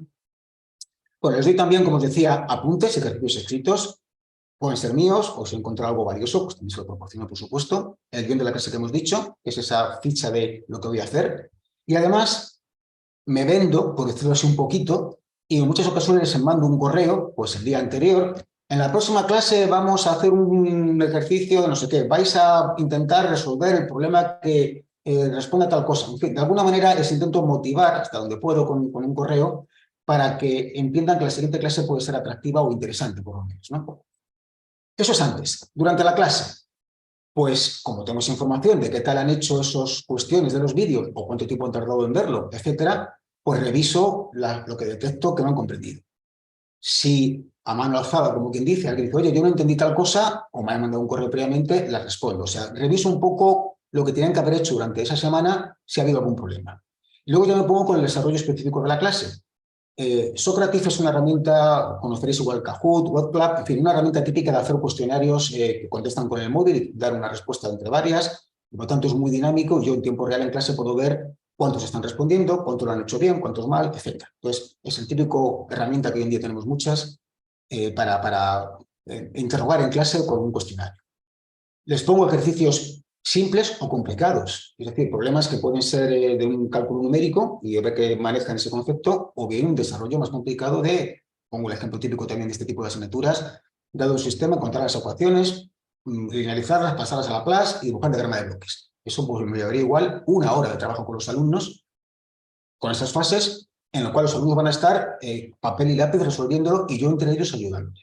Bueno, les doy también, como os decía, apuntes, ejercicios escritos, pueden ser míos, o si encuentro algo valioso, pues también se lo proporciono, por supuesto. El guión de la clase que hemos dicho, que es esa ficha de lo que voy a hacer. Y además, me vendo, por decirlo así un poquito, y en muchas ocasiones les mando un correo, pues el día anterior. En la próxima clase vamos a hacer un ejercicio de no sé qué. Vais a intentar resolver el problema que responde a tal cosa. En fin, de alguna manera les intento motivar hasta donde puedo con un correo para que entiendan que la siguiente clase puede ser atractiva o interesante, por lo menos, ¿no? Eso es antes. Durante la clase, pues como tenemos información de qué tal han hecho esas cuestiones de los vídeos o cuánto tiempo han tardado en verlo, etcétera, pues reviso lo que detecto que no han comprendido. Si a mano alzada, como quien dice, alguien dice, oye, yo no entendí tal cosa, o me han mandado un correo previamente, la respondo. O sea, reviso un poco lo que tienen que haber hecho durante esa semana si ha habido algún problema. Y luego ya me pongo con el desarrollo específico de la clase. Socrative es una herramienta, conoceréis igual Kahoot, WordClap, en fin, una herramienta típica de hacer cuestionarios que contestan con el móvil y dar una respuesta entre varias. Por lo tanto, es muy dinámico. Yo en tiempo real en clase puedo ver cuántos están respondiendo, cuántos lo han hecho bien, cuántos mal, etc. Entonces, es el típico herramienta que hoy en día tenemos muchas para interrogar en clase con un cuestionario. Les pongo ejercicios simples o complicados, es decir, problemas que pueden ser de un cálculo numérico y ver que manejan ese concepto, o bien un desarrollo más complicado pongo el ejemplo típico también de este tipo de asignaturas, dado un sistema, contar las ecuaciones, linealizarlas, pasarlas a la clase y dibujar diagrama de bloques. Eso pues me llevaría igual 1 hora de trabajo con los alumnos, con esas fases, en las cuales los alumnos van a estar papel y lápiz resolviéndolo y yo entre ellos ayudando.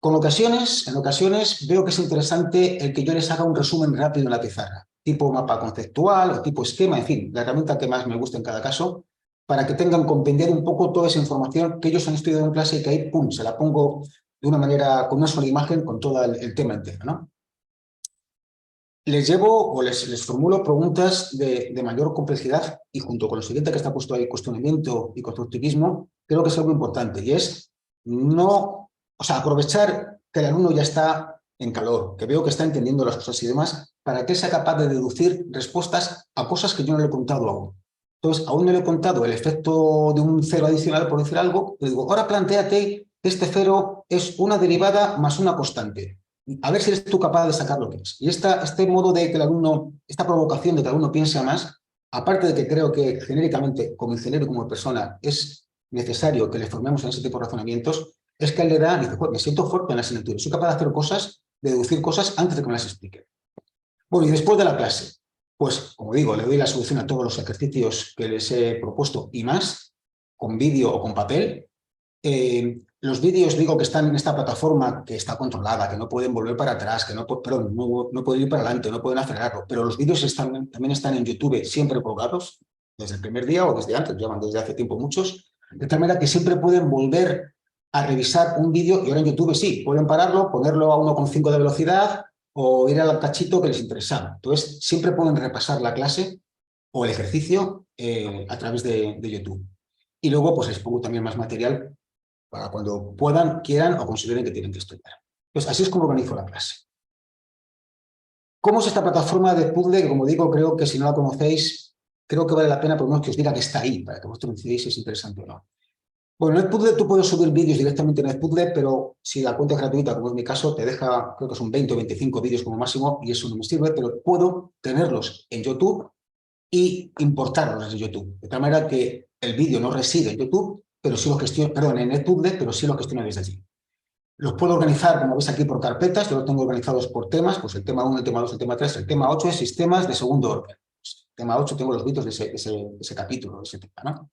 En ocasiones veo que es interesante el que yo les haga un resumen rápido en la pizarra, tipo mapa conceptual o tipo esquema, en fin, la herramienta que más me gusta en cada caso, para que tengan compendiar un poco toda esa información que ellos han estudiado en clase y que ahí, pum, se la pongo de una manera, con una sola imagen, con todo el tema entero, ¿no? Les llevo o les formulo preguntas de mayor complejidad y junto con lo siguiente que está puesto ahí, cuestionamiento y constructivismo, creo que es algo importante y es no, o sea, aprovechar que el alumno ya está en calor, que veo que está entendiendo las cosas y demás, para que sea capaz de deducir respuestas a cosas que yo no le he contado aún. Entonces, aún no le he contado el efecto de un cero adicional, por decir algo, le digo, ahora plantéate que este cero es una derivada más una constante. A ver si eres tú capaz de sacar lo que es. Y este modo de que el alumno, esta provocación de que el alumno piense más, aparte de que creo que genéricamente, como ingeniero y como persona, es necesario que le formemos en ese tipo de razonamientos, es que él le da, dice, me siento fuerte en la asignatura, soy capaz de hacer cosas, de deducir cosas antes de que me las explique. Bueno, y después de la clase, pues, como digo, le doy la solución a todos los ejercicios que les he propuesto y más, con vídeo o con papel. Los vídeos, digo, que están en esta plataforma que está controlada, que no pueden volver para atrás, que no pueden ir para adelante, no pueden acelerarlo, pero los vídeos también están en YouTube siempre colgados, desde el primer día o desde antes, llevan desde hace tiempo muchos, de tal manera que siempre pueden volver a revisar un vídeo y ahora en YouTube sí, pueden pararlo, ponerlo a 1,5 de velocidad o ir al cachito que les interesaba. Entonces, siempre pueden repasar la clase o el ejercicio a través de YouTube. Y luego, pues les pongo también más material para cuando puedan, quieran o consideren que tienen que estudiar. Pues así es como organizo la clase. ¿Cómo es esta plataforma de Puzzle? Que como digo, creo que si no la conocéis, creo que vale la pena por lo menos que os diga que está ahí, para que vosotros decidís si es interesante o no. Bueno, en Puzzle tú puedes subir vídeos directamente en el Puzzle, pero si la cuenta es gratuita, como es mi caso, te deja, creo que son 20 o 25 vídeos como máximo, y eso no me sirve, pero puedo tenerlos en YouTube y importarlos desde YouTube. De tal manera que el vídeo no reside en YouTube, pero sí lo gestiono, perdón, en el Puzzle, pero sí lo gestiono desde allí. Los puedo organizar, como veis aquí, por carpetas. Yo los tengo organizados por temas, pues el tema 1, el tema 2, el tema 3, el tema 8 es sistemas de segundo orden. Pues, el tema 8 tengo los vídeos de ese capítulo, de ese tema, ¿no?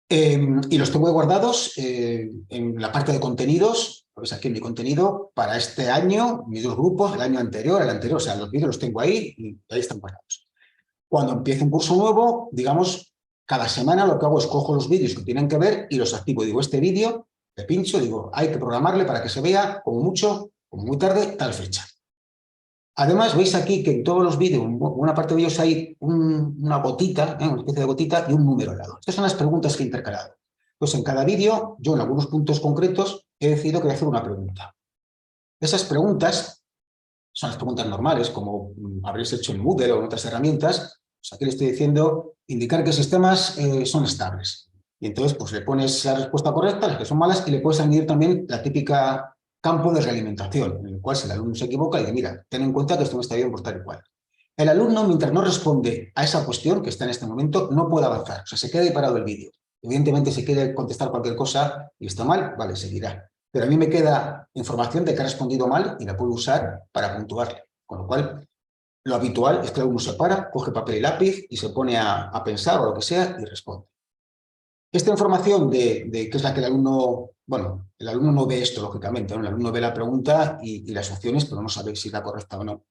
Y los tengo guardados en la parte de contenidos, lo veis aquí en mi contenido, para este año, mis 2 grupos, el año anterior, el anterior, o sea, los vídeos los tengo ahí y ahí están guardados. Cuando empiece un curso nuevo, digamos, cada semana lo que hago es cojo los vídeos que tienen que ver y los activo. Digo, este vídeo, le pincho, digo, hay que programarle para que se vea como mucho, como muy tarde, tal fecha. Además, veis aquí que en todos los vídeos, en una parte de ellos hay una gotita, una especie de gotita y un número al lado. Estas son las preguntas que he intercalado. Pues en cada vídeo, yo en algunos puntos concretos he decidido que voy a hacer una pregunta. Esas preguntas son las preguntas normales, como habréis hecho en Moodle o en otras herramientas. Pues aquí le estoy diciendo indicar qué sistemas son estables. Y entonces pues le pones la respuesta correcta, las que son malas, y le puedes añadir también la típica campo de realimentación, en el cual si el alumno se equivoca, le dice, mira, ten en cuenta que esto no está bien por tal y cual. El alumno, mientras no responde a esa cuestión que está en este momento, no puede avanzar. O sea, se queda ahí parado el vídeo. Evidentemente, si quiere contestar cualquier cosa y está mal, vale, seguirá. Pero a mí me queda información de que ha respondido mal y la puedo usar para puntuarle. Con lo cual, lo habitual es que el alumno se para, coge papel y lápiz y se pone a pensar o lo que sea y responde. Esta información de qué es la que el alumno, bueno, el alumno no ve esto, lógicamente, ¿no? El alumno ve la pregunta y las opciones, pero no sabe si es la correcta o no.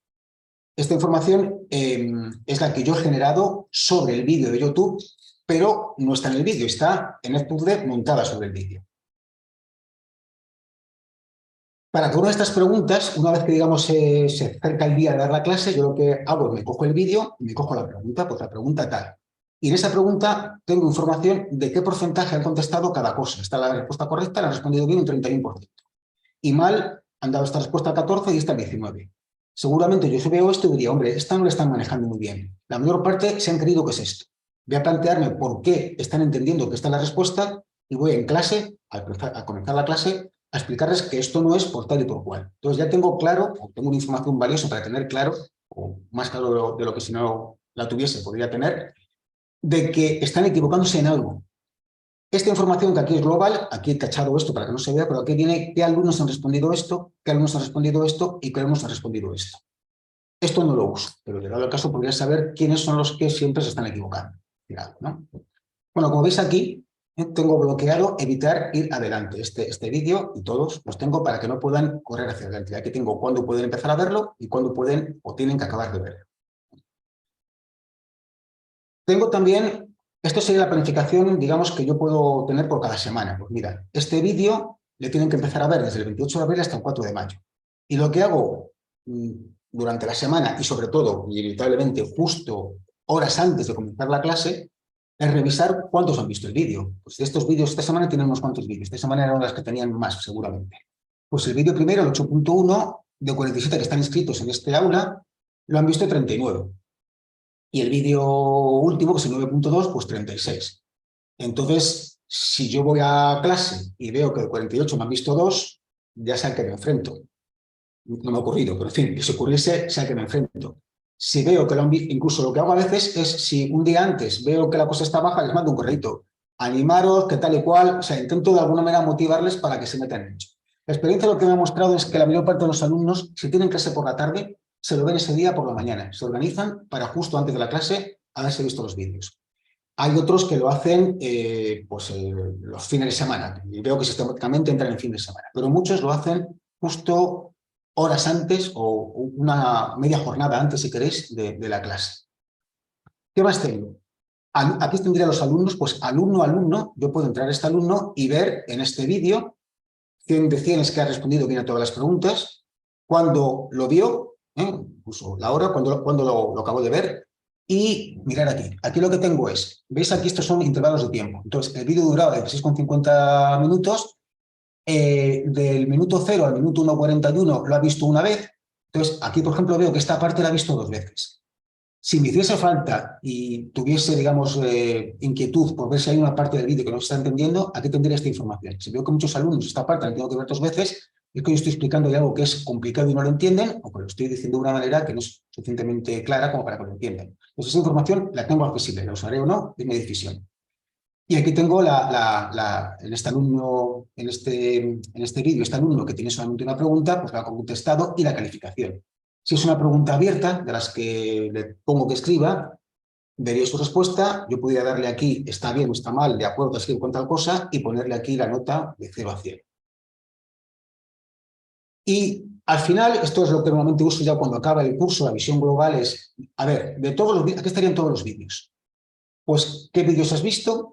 Esta información es la que yo he generado sobre el vídeo de YouTube, pero no está en el vídeo, está en Edpuzzle montada sobre el vídeo. Para cada una de estas preguntas, una vez que digamos se acerca el día de dar la clase, yo lo que hago es me cojo el vídeo y me cojo la pregunta, pues la pregunta tal. Y en esa pregunta tengo información de qué porcentaje han contestado cada cosa. Está la respuesta correcta, la han respondido bien un 31%. Y mal han dado esta respuesta al 14 y esta al 19%. Seguramente yo si veo esto diría, hombre, esta no la están manejando muy bien. La mayor parte se han creído que es esto. Voy a plantearme por qué están entendiendo que esta es la respuesta y voy en clase, al comenzar la clase, a explicarles que esto no es por tal y por cual. Entonces ya tengo claro, o tengo una información valiosa para tener claro, o más claro de lo que si no la tuviese podría tener, de que están equivocándose en algo. Esta información que aquí es global, aquí he tachado esto para que no se vea, pero aquí viene qué alumnos han respondido esto, qué alumnos han respondido esto y qué alumnos han respondido esto. Esto no lo uso, pero llegado el caso podría saber quiénes son los que siempre se están equivocando. ¿No? Bueno, como veis aquí, tengo bloqueado evitar ir adelante. Este vídeo y todos los tengo para que no puedan correr hacia adelante. Aquí tengo cuándo pueden empezar a verlo y cuándo pueden o tienen que acabar de verlo. Tengo también, esto sería la planificación, digamos, que yo puedo tener por cada semana. Pues mira, este vídeo le tienen que empezar a ver desde el 28 de abril hasta el 4 de mayo. Y lo que hago durante la semana y sobre todo, inevitablemente, justo horas antes de comenzar la clase, es revisar cuántos han visto el vídeo. Pues de estos vídeos, esta semana tienen unos cuantos vídeos. Esta semana eran las que tenían más, seguramente. Pues el vídeo primero, el 8.1, de 47 que están inscritos en este aula, lo han visto 39. Y el vídeo último, que es el 9.2, pues 36. Entonces, si yo voy a clase y veo que de 48 me han visto 2, ya sé al que me enfrento. No me ha ocurrido, pero en fin, que si ocurriese, sé al que me enfrento. Si veo que lo han visto, incluso lo que hago a veces es, si un día antes veo que la cosa está baja, les mando un correo. Animaros, que tal y cual, o sea, intento de alguna manera motivarles para que se metan en ello. La experiencia lo que me ha mostrado es que la mayor parte de los alumnos, si tienen clase por la tarde, se lo ven ese día por la mañana. Se organizan para justo antes de la clase haberse visto los vídeos. Hay otros que lo hacen los fines de semana. Y veo que sistemáticamente entran en fin de semana. Pero muchos lo hacen justo horas antes o una media jornada antes, si queréis, de la clase. ¿Qué más tengo? Aquí tendría los alumnos, pues alumno a alumno. Yo puedo entrar a este alumno y ver en este vídeo 100 de 100 es que ha respondido bien a todas las preguntas, cuando lo vio, incluso la hora, cuando lo acabó de ver, y mirar aquí. Aquí lo que tengo es, veis aquí estos son intervalos de tiempo. Entonces, el vídeo duraba 16,50 minutos, del minuto 0 al minuto 1,41 lo ha visto una vez. Entonces, aquí, por ejemplo, veo que esta parte la ha visto 2 veces. Si me hiciese falta y tuviese, digamos, inquietud por ver si hay una parte del vídeo que no se está entendiendo, aquí tendría esta información. Si veo que muchos alumnos esta parte la tengo que ver 2 veces, es que yo estoy explicando algo que es complicado y no lo entienden, o que lo estoy diciendo de una manera que no es suficientemente clara como para que lo entiendan. Entonces, esa información la tengo accesible, la usaré o no, es mi decisión. Y aquí tengo en este alumno, en este vídeo, este alumno que tiene solamente una pregunta, pues la ha contestado y la calificación. Si es una pregunta abierta, de las que le pongo que escriba, vería su respuesta. Yo podría darle aquí, está bien o está mal, de acuerdo, escribo con tal cosa, y ponerle aquí la nota de 0 a 100. Y al final, esto es lo que normalmente uso ya cuando acaba el curso, la visión global es, a ver, de todos los vídeos, aquí estarían todos los vídeos. Pues, ¿qué vídeos has visto?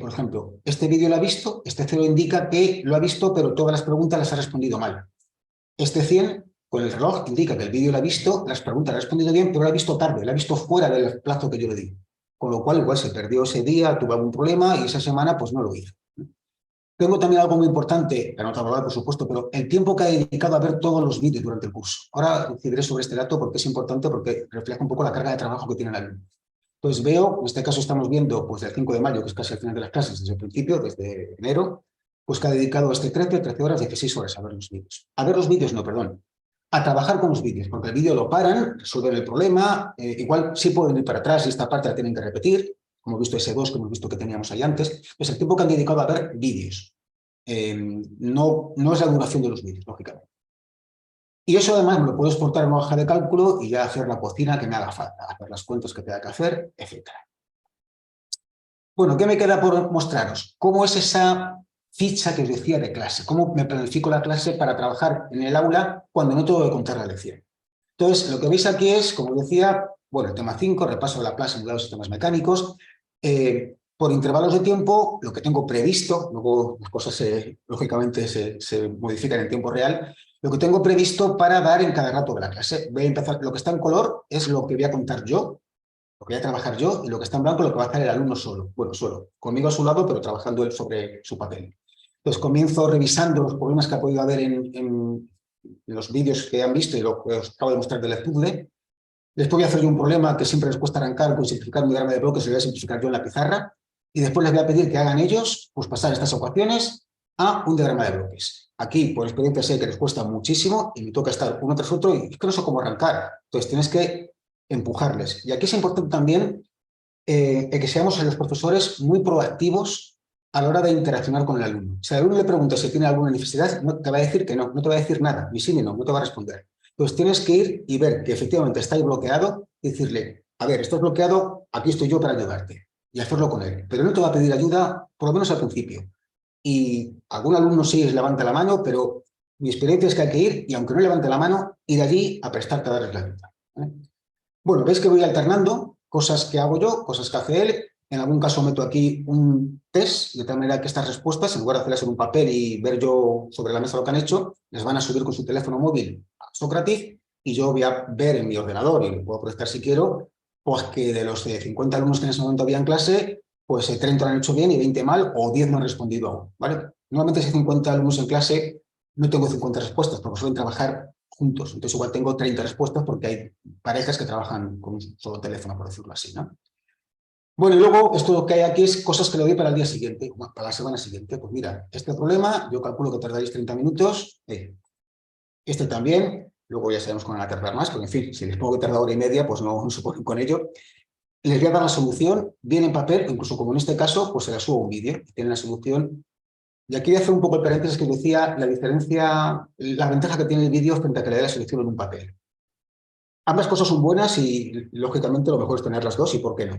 Por ejemplo, este vídeo lo ha visto, este 0 indica que lo ha visto, pero todas las preguntas las ha respondido mal. Este 100, con el reloj, indica que el vídeo lo ha visto, las preguntas las ha respondido bien, pero lo ha visto tarde, lo ha visto fuera del plazo que yo le di. Con lo cual, igual se perdió ese día, tuvo algún problema y esa semana pues no lo hizo. Tengo también algo muy importante, que no te hablar, por supuesto, pero el tiempo que he dedicado a ver todos los vídeos durante el curso. Ahora incidiré sobre este dato porque es importante, porque refleja un poco la carga de trabajo que tiene el alumno. Entonces veo, en este caso estamos viendo pues del 5 de mayo, que es casi al final de las clases, desde el principio, desde enero, pues que ha dedicado 13 horas, 16 horas a ver los vídeos. A ver los vídeos, no, perdón. A trabajar con los vídeos, porque el vídeo lo paran, resuelven el problema, igual sí pueden ir para atrás y esta parte la tienen que repetir, como hemos visto ese 2 que hemos visto que teníamos ahí antes. Pues el tiempo que han dedicado a ver vídeos. No es la duración de los vídeos, lógicamente. Y eso además me lo puedo exportar en una hoja de cálculo y ya hacer la cocina que me haga falta, hacer las cuentas que tenga que hacer, etc. Bueno, ¿qué me queda por mostraros? ¿Cómo es esa ficha que os decía de clase? ¿Cómo me planifico la clase para trabajar en el aula cuando no tengo que contar la lección? Entonces, lo que veis aquí es, como decía, bueno, el tema 5, repaso de la clase en los sistemas mecánicos. Por intervalos de tiempo, lo que tengo previsto, luego las cosas lógicamente se modifican en tiempo real, lo que tengo previsto para dar en cada rato de la clase. Voy a empezar, lo que está en color es lo que voy a contar yo, lo que voy a trabajar yo, y lo que está en blanco lo que va a hacer el alumno solo. Bueno, solo, conmigo a su lado, pero trabajando él sobre su papel. Entonces comienzo revisando los problemas que ha podido haber en los vídeos que han visto y lo que os acabo de mostrar del puzzle. Después voy a hacer yo un problema que siempre les cuesta arrancar con simplificar un diagrama de bloques, lo voy a simplificar yo en la pizarra. Y después les voy a pedir que hagan ellos, pues pasar estas ecuaciones a un diagrama de bloques. Aquí, por experiencia, sé que les cuesta muchísimo y me toca estar uno tras otro y es que no sé cómo arrancar. Entonces tienes que empujarles. Y aquí es importante también que seamos los profesores muy proactivos a la hora de interaccionar con el alumno. Si al alumno le preguntas si tiene alguna necesidad, no te va a decir que no te va a decir nada, ni sí ni no te va a responder. Entonces tienes que ir y ver que efectivamente está ahí bloqueado y decirle, a ver, estás bloqueado, aquí estoy yo para ayudarte. Y hacerlo con él. Pero no te va a pedir ayuda, por lo menos al principio. Y algún alumno sí levanta la mano, pero mi experiencia es que hay que ir, y aunque no levante la mano, ir allí a prestarte a darles la ayuda. ¿Vale? Bueno, veis que voy alternando cosas que hago yo, cosas que hace él. En algún caso meto aquí un test, de tal manera que estas respuestas, en lugar de hacerlas en un papel y ver yo sobre la mesa lo que han hecho, les van a subir con su teléfono móvil a Sócrates y yo voy a ver en mi ordenador, y lo puedo proyectar si quiero, pues que de los 50 alumnos que en ese momento había en clase, pues 30 lo han hecho bien y 20 mal, o 10 no han respondido aún, ¿vale? Normalmente si hay 50 alumnos en clase, no tengo 50 respuestas, porque suelen trabajar juntos. Entonces igual tengo 30 respuestas porque hay parejas que trabajan con un solo teléfono, por decirlo así, ¿no? Bueno, y luego esto que hay aquí es cosas que le doy para el día siguiente, para la semana siguiente. Pues mira, este problema, yo calculo que tardaréis 30 minutos, este también, luego ya sabemos cuándo van a tardar más, porque en fin, si les pongo que tarda hora y media, pues no se ponen con ello. Les voy a dar la solución, bien en papel, incluso como en este caso, pues se la subo a un vídeo, y tienen la solución. Y aquí voy a hacer un poco el paréntesis que decía la diferencia, la ventaja que tiene el vídeo frente a que le dé la solución en un papel. Ambas cosas son buenas y, lógicamente, lo mejor es tener las dos y por qué no.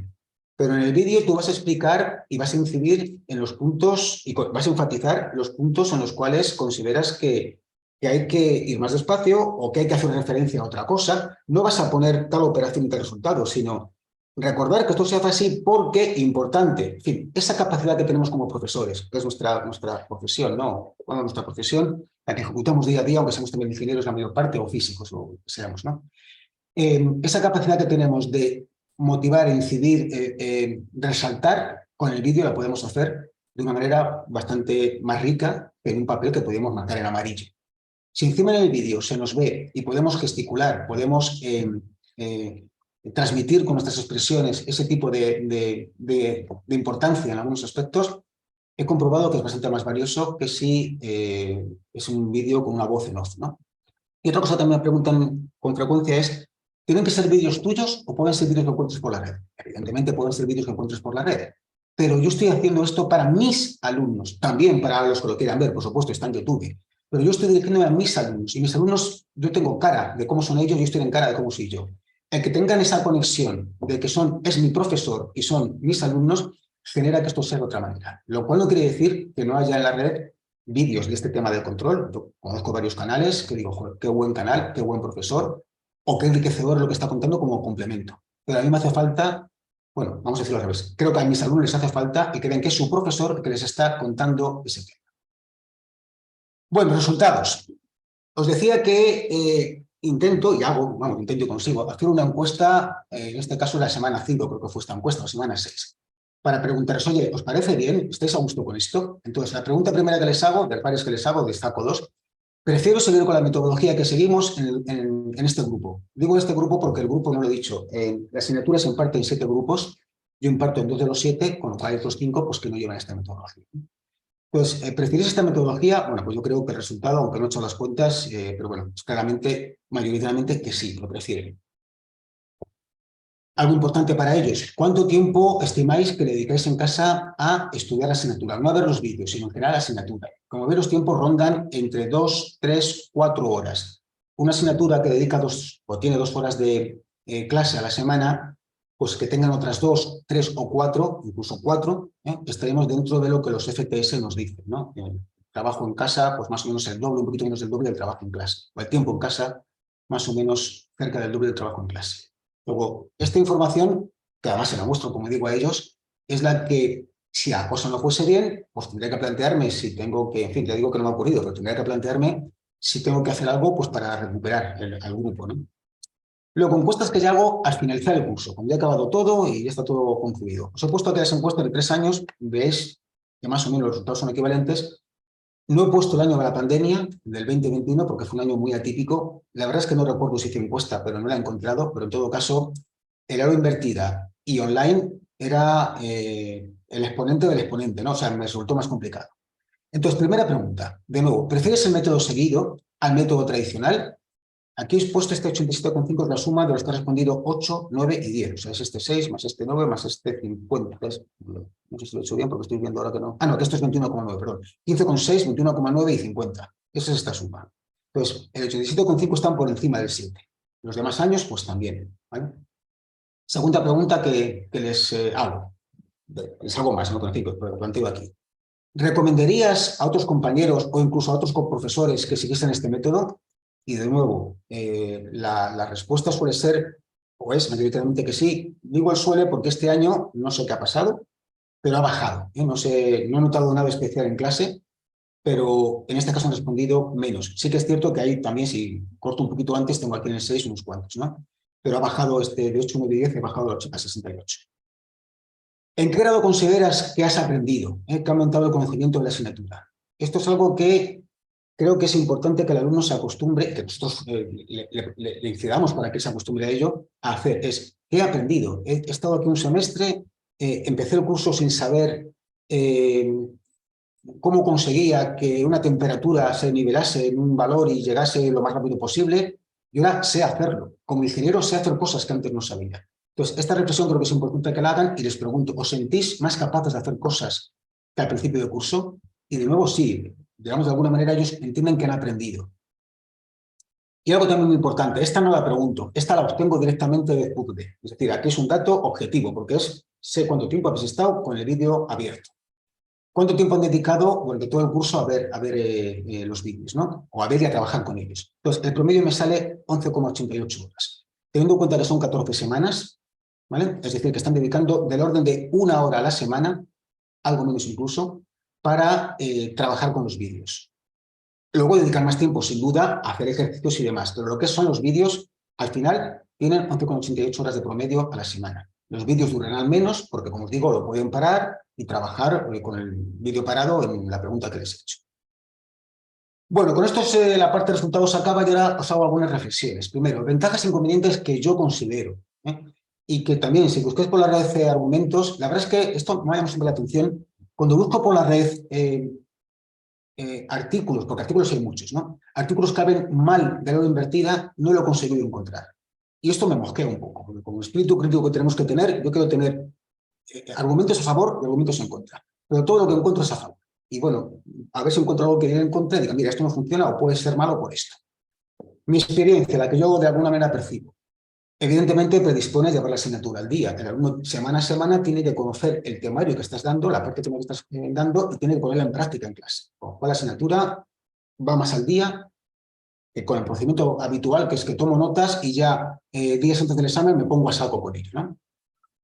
Pero en el vídeo tú vas a explicar y vas a incidir en los puntos y vas a enfatizar los puntos en los cuales consideras que hay que ir más despacio o que hay que hacer referencia a otra cosa. No vas a poner tal operación y tal resultado, sino recordar que esto se hace así porque importante. En fin, esa capacidad que tenemos como profesores, que es nuestra profesión, ¿no? Bueno, nuestra profesión, la que ejecutamos día a día, aunque seamos también ingenieros la mayor parte o físicos, o seamos, ¿no? Esa capacidad que tenemos de motivar, incidir, resaltar, con el vídeo la podemos hacer de una manera bastante más rica que en un papel que podemos marcar en amarillo. Si encima en el vídeo se nos ve y podemos gesticular, podemos transmitir con nuestras expresiones ese tipo de importancia en algunos aspectos, he comprobado que es bastante más valioso que si es un vídeo con una voz en off, ¿no? Y otra cosa que también me preguntan con frecuencia es, ¿tienen que ser vídeos tuyos o pueden ser vídeos que encuentres por la red? Evidentemente pueden ser vídeos que encuentres por la red, pero yo estoy haciendo esto para mis alumnos, también para los que lo quieran ver, por supuesto, está en YouTube, pero yo estoy dirigiéndome a mis alumnos, y mis alumnos, yo tengo cara de cómo son ellos, yo estoy en cara de cómo soy yo. El que tengan esa conexión de que es mi profesor y son mis alumnos, genera que esto sea de otra manera, lo cual no quiere decir que no haya en la red vídeos de este tema del control. Yo conozco varios canales que digo, joder, qué buen canal, qué buen profesor, o qué enriquecedor lo que está contando como complemento. Pero a mí me hace falta, bueno, vamos a decirlo al revés, creo que a mis alumnos les hace falta y que vean que es su profesor el que les está contando ese tema. Bueno, resultados. Os decía que intento y consigo hacer una encuesta, en este caso la semana 5, creo que fue esta encuesta, o semana 6. para preguntaros, oye, ¿os parece bien? ¿Estáis a gusto con esto? Entonces, la pregunta primera que les hago, de las varias que les hago, destaco dos. Prefiero seguir con la metodología que seguimos en este grupo. Digo este grupo porque el grupo, no lo he dicho, la asignatura se imparte en 7 grupos, yo imparto en 2 de los 7, con lo cual hay otros 5 pues, que no llevan esta metodología. Pues, ¿preferís esta metodología? Bueno, pues yo creo que el resultado, aunque no he hecho las cuentas, pero bueno, pues claramente, mayoritariamente que sí, lo prefieren. Algo importante para ellos, ¿cuánto tiempo estimáis que le dedicáis en casa a estudiar la asignatura? No a ver los vídeos, sino en general la asignatura. Como veis, los tiempos rondan entre 2, 3, 4 horas. Una asignatura que dedica 2 o tiene 2 horas de clase a la semana, pues que tengan otras 2, 3 o 4, incluso 4, estaremos dentro de lo que los FTS nos dicen, ¿no? Trabajo en casa, pues más o menos el doble, un poquito menos del doble del trabajo en clase. O el tiempo en casa, más o menos cerca del doble del trabajo en clase. Luego, esta información, que además se la muestro, como digo a ellos, es la que, si la cosa no fuese bien, pues tendría que plantearme si tengo que, en fin, te digo que no me ha ocurrido, pero tendría que plantearme si tengo que hacer algo pues, para recuperar al grupo, ¿no? Luego, encuestas que ya hago al finalizar el curso, cuando ya he acabado todo y ya está todo concluido. Os he puesto aquí las encuestas de 3 años, veis que más o menos los resultados son equivalentes. No he puesto el año de la pandemia, del 2021, porque fue un año muy atípico. La verdad es que no recuerdo si hice encuesta, pero no la he encontrado. Pero en todo caso, el hora invertida y online era el exponente del exponente, ¿no? O sea, me resultó más complicado. Entonces, primera pregunta. De nuevo, ¿prefieres el método seguido al método tradicional? Aquí he puesto este 87,5 es la suma de los que han respondido 8, 9 y 10. O sea, es este 6 más este 9 más este 50. No sé si lo he hecho bien porque estoy viendo ahora que no. Ah, no, que esto es 21,9, perdón. 15,6, 21,9 y 50. Esa es esta suma. Entonces, el 87,5 están por encima del 7. Los demás años, pues también. ¿Vale? Segunda pregunta que les hago. Les hago más, no con 5, pero lo planteo aquí. ¿Recomendarías a otros compañeros o incluso a otros coprofesores que siguiesen este método? Y de nuevo, la respuesta suele ser, o es mayoritariamente que sí. Digo el suele porque este año no sé qué ha pasado, pero ha bajado. No sé, no he notado nada especial en clase, pero en este caso han respondido menos. Sí que es cierto que hay también, si corto un poquito antes, tengo aquí en el 6 unos cuantos, ¿no? Pero ha bajado de 8, 9 y 10, he bajado a 68. ¿En qué grado consideras que has aprendido, que ha aumentado el conocimiento de la asignatura? Esto es algo que creo que es importante que el alumno se acostumbre, que nosotros le incidamos para que se acostumbre a ello, a hacer. ¿Qué he aprendido? He estado aquí un semestre, empecé el curso sin saber cómo conseguía que una temperatura se nivelase en un valor y llegase lo más rápido posible. Y ahora sé hacerlo. Como ingeniero sé hacer cosas que antes no sabía. Entonces, esta reflexión creo que es importante que la hagan y les pregunto, ¿os sentís más capaces de hacer cosas que al principio del curso? Y de nuevo, sí, digamos, de alguna manera ellos entienden que han aprendido. Y algo también muy importante, esta no la pregunto, esta la obtengo directamente de PubDe. Es decir, aquí es un dato objetivo, porque sé cuánto tiempo habéis estado con el vídeo abierto. ¿Cuánto tiempo han dedicado durante todo el curso a ver los vídeos, ¿no? O a ver y a trabajar con ellos? Entonces, el promedio me sale 11,88 horas. Teniendo en cuenta que son 14 semanas, ¿vale? Es decir, que están dedicando del orden de 1 hora a la semana, algo menos incluso, para trabajar con los vídeos. Luego dedicar más tiempo, sin duda, a hacer ejercicios y demás. Pero lo que son los vídeos, al final, tienen 11,88 horas de promedio a la semana. Los vídeos durarán menos porque, como os digo, lo pueden parar y trabajar con el vídeo parado en la pregunta que les he hecho. Bueno, con esto la parte de resultados acaba y ahora os hago algunas reflexiones. Primero, ventajas e inconvenientes que yo considero. Y que también, si busquáis por la red argumentos, la verdad es que esto me llama siempre la atención. Cuando busco por la red artículos, porque artículos hay muchos, ¿no? Artículos que hablen mal de la hora invertida, no lo he conseguido encontrar. Y esto me mosquea un poco, porque como espíritu crítico que tenemos que tener, yo quiero tener argumentos a favor y argumentos en contra. Pero todo lo que encuentro es a favor. Y bueno, a ver si encuentro algo que diga en contra y diga, mira, esto no funciona o puede ser malo por esto. Mi experiencia, la que yo de alguna manera percibo, evidentemente predispone a llevar la asignatura al día. El alumno semana a semana tiene que conocer el temario que estás dando, la parte que estás dando y tiene que ponerla en práctica en clase. Con lo cual la asignatura va más al día, con el procedimiento habitual, que es que tomo notas y ya días antes del examen me pongo a saco con ello, ¿no?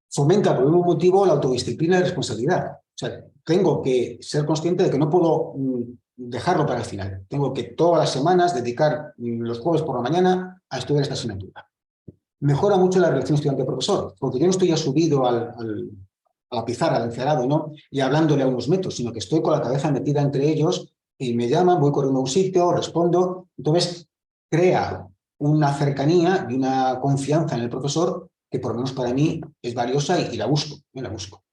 Fomenta por un motivo la autodisciplina y responsabilidad. O sea, tengo que ser consciente de que no puedo dejarlo para el final. Tengo que todas las semanas dedicar los jueves por la mañana a estudiar esta asignatura. Mejora mucho la relación estudiante-profesor, porque yo no estoy ya subido la pizarra, al encerado, ¿no? Y hablándole a unos metros, sino que estoy con la cabeza metida entre ellos y me llaman, voy corriendo a un sitio, respondo. Entonces, crea una cercanía y una confianza en el profesor que por lo menos para mí es valiosa y la busco, la busco.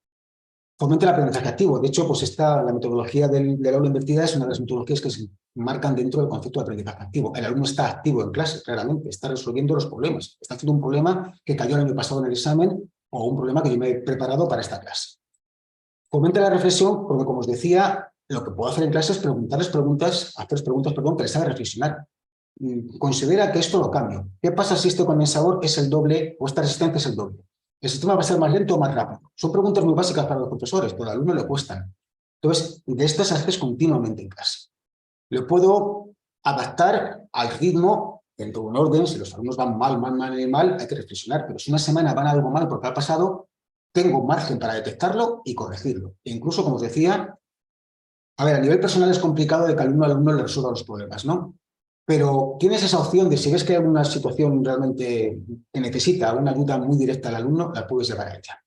Fomenta el aprendizaje activo. De hecho, pues la metodología del aula invertida es una de las metodologías que se marcan dentro del concepto de aprendizaje activo. El alumno está activo en clase, claramente, está resolviendo los problemas. Está haciendo un problema que cayó el año pasado en el examen o un problema que yo me he preparado para esta clase. Fomenta la reflexión porque, como os decía, lo que puedo hacer en clase es hacerles preguntas, que les haga reflexionar. Considera que esto lo cambio. ¿Qué pasa si este condensador es el doble o esta resistencia es el doble? ¿El sistema va a ser más lento o más rápido? Son preguntas muy básicas para los profesores, pero al alumno le cuestan. Entonces, de estas haces continuamente en clase. Lo puedo adaptar al ritmo dentro de un orden. Si los alumnos van mal, hay que reflexionar. Pero si una semana van algo mal porque ha pasado, tengo margen para detectarlo y corregirlo. E incluso, como os decía, a ver, a nivel personal es complicado de que al alumno le resuelva los problemas, ¿no? Pero tienes esa opción de si ves que hay una situación realmente que necesita una ayuda muy directa al alumno, la puedes llevar a ella.